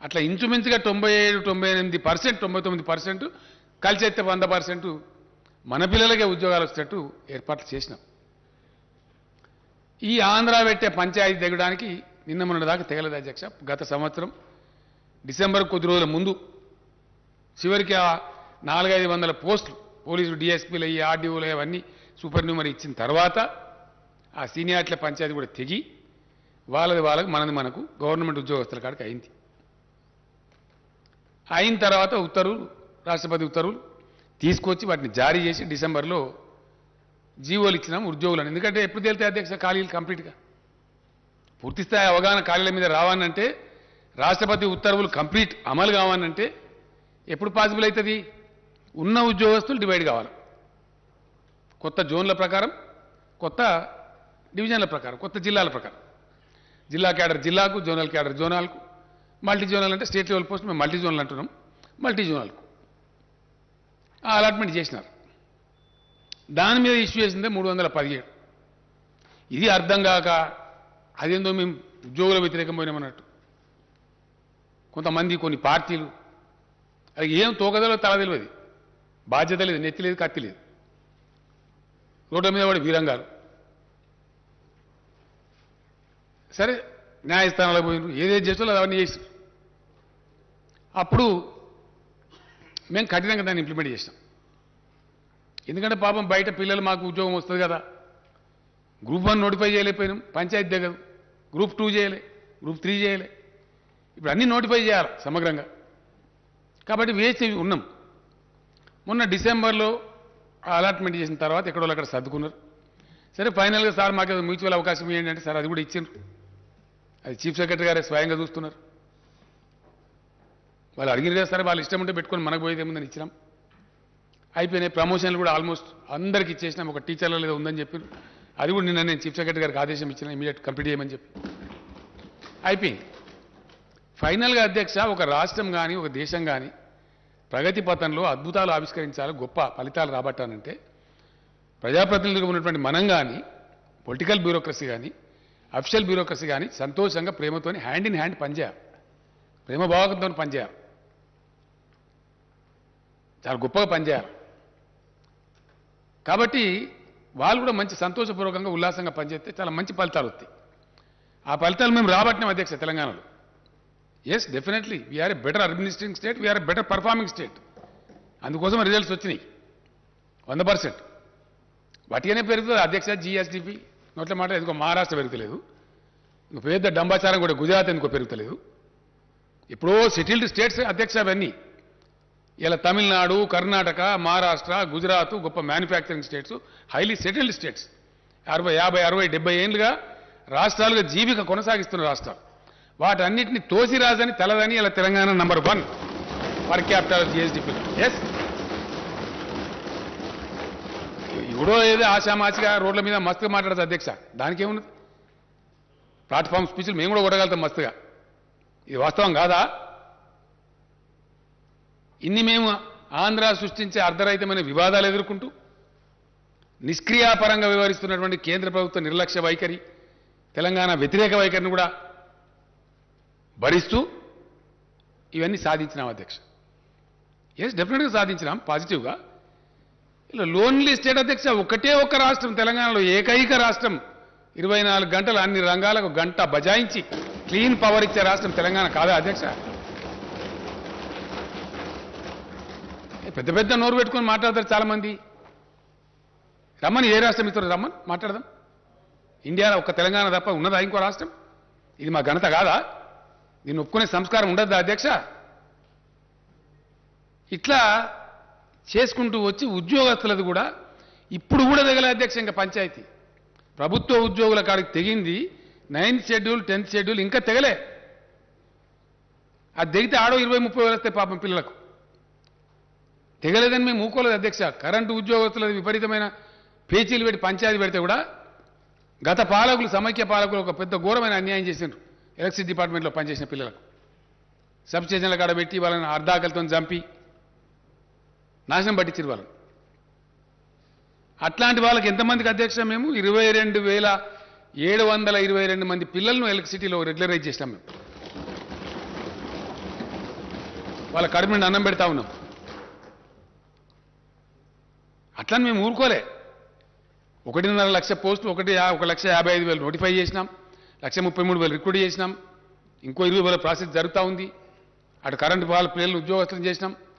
అట్లా ఇంచుమించుగా 97, 98%, 99% కలిసి అయితే 100% మన పిల్లలకే ఉద్యోగాలు వచ్చేటట్టు ఏర్పాట్లు చేసినాం. ఈ ఆంధ్ర పెట్టే పంచాయతీ దిగడానికి నిన్న మొన్న దాకా తెగలేదు అధ్యక్ష. గత సంవత్సరం డిసెంబర్ కొద్ది రోజుల ముందు చివరికి ఆ 400-500 పోస్టులు పోలీసులు డిఎస్పీలు అయ్యి ఆర్డీఓలు అవన్నీ సూపర్ న్యూమరీ ఇచ్చిన తర్వాత ఆ సీనియార్ల పంచాయతీ కూడా తెగి వాళ్ళకి మనది మనకు గవర్నమెంట్ ఉద్యోగస్తుల కాడికి అయింది. అయిన తర్వాత ఉత్తర్వులు, రాష్ట్రపతి ఉత్తర్వులు తీసుకొచ్చి వాటిని జారీ చేసి డిసెంబర్లో జీవోలు ఇచ్చినాం ఉద్యోగులను. ఎందుకంటే ఎప్పుడు తేలితే అధ్యక్ష ఖాళీలు కంప్లీట్గా పూర్తిస్థాయి అవగాహన ఖాళీల మీద రావాలంటే, రాష్ట్రపతి ఉత్తర్వులు కంప్లీట్ అమలు కావాలంటే ఎప్పుడు పాసిబుల్ అవుతుంది? ఉన్న ఉద్యోగస్తులు డివైడ్ కావాలి. కొత్త జోన్ల ప్రకారం, కొత్త డివిజన్ల ప్రకారం, కొత్త జిల్లాల ప్రకారం. జిల్లా క్యాడర్ జిల్లాకు, జోనల్ క్యాడర్ జోనాల్కు, మల్టీ జోనల్ అంటే స్టేట్ లెవెల్ పోస్ట్ మేము మల్టీ జోనల్ అంటున్నాం, మల్టీ జోనల్కు ఆ అలాట్మెంట్ చేసినారు. దాని మీద ఇష్యూ చేసిందే 317. ఇది అర్థం కాక అదేందో మేము ఉద్యోగుల వ్యతిరేకం పోయినామన్నట్టు కొంతమంది, కొన్ని పార్టీలు అది ఏం తోకదలో తల తెలియదు, బాధ్యత లేదు, నెత్తి లేదు, కత్తి లేదు, రోడ్ల మీద పడి వీరంగాలు. సరే న్యాయస్థానాలకు పోయినారు, ఏదేది చేస్తారో అవన్నీ చేస్తారు. అప్పుడు మేము కఠినంగా దాన్ని ఇంప్లిమెంట్ చేసినాం. ఎందుకంటే పాపం బయట పిల్లలు మాకు ఉద్యోగం వస్తుంది కదా, గ్రూప్ 1 నోటిఫై చేయలేకపోయినాం, పంచాయతీ దగ్గర గ్రూప్ 2 చేయలే, గ్రూప్ 3 చేయలే, ఇప్పుడు అన్నీ నోటిఫై చేయాలి సమగ్రంగా. కాబట్టి వేసి ఉన్నాం. మొన్న డిసెంబర్లో అలాట్మెంట్ చేసిన తర్వాత ఎక్కడో అక్కడ సర్దుకున్నారు. సరే ఫైనల్గా సార్ మాకు మ్యూచువల్ అవకాశం ఇవ్వండి అంటే సార్ అది కూడా ఇచ్చిండ్రు. అది చీఫ్ సెక్రటరీ గారే స్వయంగా చూస్తున్నారు. వాళ్ళు అడిగిన కదా సరే వాళ్ళు ఇష్టం ఉంటే పెట్టుకొని మనకు పోయేది ఏముందని ఇచ్చినాం. అయిపోయినాయి. ప్రమోషన్లు కూడా ఆల్మోస్ట్ అందరికి ఇచ్చేసినాం. ఒక టీచర్ల లేదా ఉందని చెప్పారు, అది కూడా నిన్న నేను చీఫ్ సెక్రటరీ గారికి ఆదేశం ఇచ్చిన ఇమీడియట్ కంప్లీట్ చేయమని చెప్పి అయిపోయింది. ఫైనల్గా అధ్యక్ష, ఒక రాష్ట్రం కానీ ఒక దేశం కానీ ప్రగతి పథంలో అద్భుతాలు ఆవిష్కరించాలి, గొప్ప ఫలితాలు రాబట్టానంటే ప్రజాప్రతినిధులుగా ఉన్నటువంటి మనం కానీ, పొలిటికల్ బ్యూరోక్రసీ కానీ, అఫిషియల్ బ్యూరోక్రసీ కానీ సంతోషంగా ప్రేమతోని హ్యాండ్ ఇన్ హ్యాండ్ పనిచేయాలి, ప్రేమ భావంతో పనిచేయాలి, చాలా గొప్పగా పనిచేయాలి. కాబట్టి వాళ్ళు కూడా మంచి సంతోషపూర్వకంగా ఉల్లాసంగా పనిచేస్తే చాలా మంచి ఫలితాలు వస్తాయి. ఆ ఫలితాలు మేము రాబట్టినాం అధ్యక్ష తెలంగాణలో. Yes definitely we are a better administrating state, we are a better performing state. అందుకోసం రిజల్ట్స్ వచ్చినాయి 100%. వాటిగానే పెరుగుతుంది అధ్యక్ష. జిఎస్డిపి నోట్ల మాట ఎందుకో మహారాష్ట్ర పెరుగుతలేదు, ఇంకో పెద్ద డంబాచారం కూడా గుజరాత్ ఎందుకో పెరుగుతలేదు. ఎప్పుడో సెటిల్డ్ స్టేట్స్ అధ్యక్ష అవన్నీ. ఇలా తమిళనాడు, కర్ణాటక, మహారాష్ట్ర, గుజరాత్ గొప్ప manufacturing states, highly settled states. 50, 60, 70 ఏళ్ళుగా రాష్ట్రాలుగా జీవిక కొనసాగిస్తున్న రాష్ట్రాలు. వాటన్నిటిని తోసిరాజని తలదని ఇలా Telangana number 1 per capital GSDP. Yes, ఇవిడో ఏదో ఆశామాచిగా రోడ్ల మీద మస్తుగా మాట్లాడదు అధ్యక్ష, దానికేమున్నది? ప్లాట్ఫామ్ స్పీచ్లు మేము కూడా కొట్టగలుగుతాం మస్తుగా. ఇది వాస్తవం కాదా? ఇన్ని మేము ఆంధ్ర సృష్టించే అర్ధరహితమైన వివాదాలు ఎదుర్కొంటూ నిష్క్రియాపరంగా వ్యవహరిస్తున్నటువంటి కేంద్ర ప్రభుత్వ నిర్లక్ష్య వైఖరి, తెలంగాణ వ్యతిరేక వైఖరిని కూడా భరిస్తూ ఇవన్నీ సాధించినాం అధ్యక్ష. ఎస్ డెఫినెట్గా సాధించినాం పాజిటివ్గా. ఇలా లోన్లీ స్టేట్ అధ్యక్ష, ఒకటే ఒక్క రాష్ట్రం తెలంగాణలో, ఏకైక రాష్ట్రం 24 గంటలు అన్ని రంగాలకు గంట బజాయించి క్లీన్ పవర్ ఇచ్చే రాష్ట్రం తెలంగాణ కాదా అధ్యక్ష? పెద్ద పెద్ద నోరు పెట్టుకొని మాట్లాడతారు చాలా మంది. రమ్మని ఏ రాష్ట్రం ఇస్తారు, రమ్మని మాట్లాడదాం. ఇండియాలో ఒక్క తెలంగాణ తప్ప ఉన్నదా ఇంకో రాష్ట్రం? ఇది మా ఘనత కాదా? దీన్ని ఒప్పుకునే సంస్కారం ఉండద్దా అధ్యక్ష? ఇట్లా చేసుకుంటూ వచ్చి ఉద్యోగస్తులది కూడా ఇప్పుడు కూడా తెగలే అధ్యక్ష. ఇంకా పంచాయతీ ప్రభుత్వ ఉద్యోగుల కాడికి తెగింది 9th షెడ్యూల్ 10th షెడ్యూల్ ఇంకా తెగలే. అది తెగితే ఆడో 20-30 వేలు వస్తాయి పాపం పిల్లలకు. తెగలేదని మేము ఊకోలేదు అధ్యక్ష. కరెంటు ఉద్యోగస్తులది విపరీతమైన పేచీలు పెట్టి పంచాయతీ పెడితే కూడా గత పాలకులు, సమైక్య పాలకులు ఒక పెద్ద ఘోరమైన అన్యాయం చేసిండ్రు ఎలక్ట్రిసిటీ డిపార్ట్మెంట్లో పనిచేసిన పిల్లలకు. సబ్ స్టేషన్ల కాడ పెట్టి వాళ్ళని అర్ధాకలతో చంపి నాశనం పట్టించారు వాళ్ళని. అట్లాంటి వాళ్ళకి ఎంతమందికి అధ్యక్ష మేము 22,722 మంది పిల్లలను ఎలక్ట్రిసిటీలో రెగ్యులరైజ్ చేసినాం. మేము వాళ్ళ కడుపు నుండి అన్నం పెడతా ఉన్నాం. అట్లా మేము ఊరుకోలే. 1.5 లక్ష పోస్టులు 1,55,000 నోటిఫై చేసినాం, 1,33,000 రిక్రూట్ చేసినాం, ఇంకో 20,000 ప్రాసెస్ జరుగుతూ ఉంది. అటు కరెంటు వాళ్ళ పిల్లలు ఉద్యోగస్తులను చేసినాం,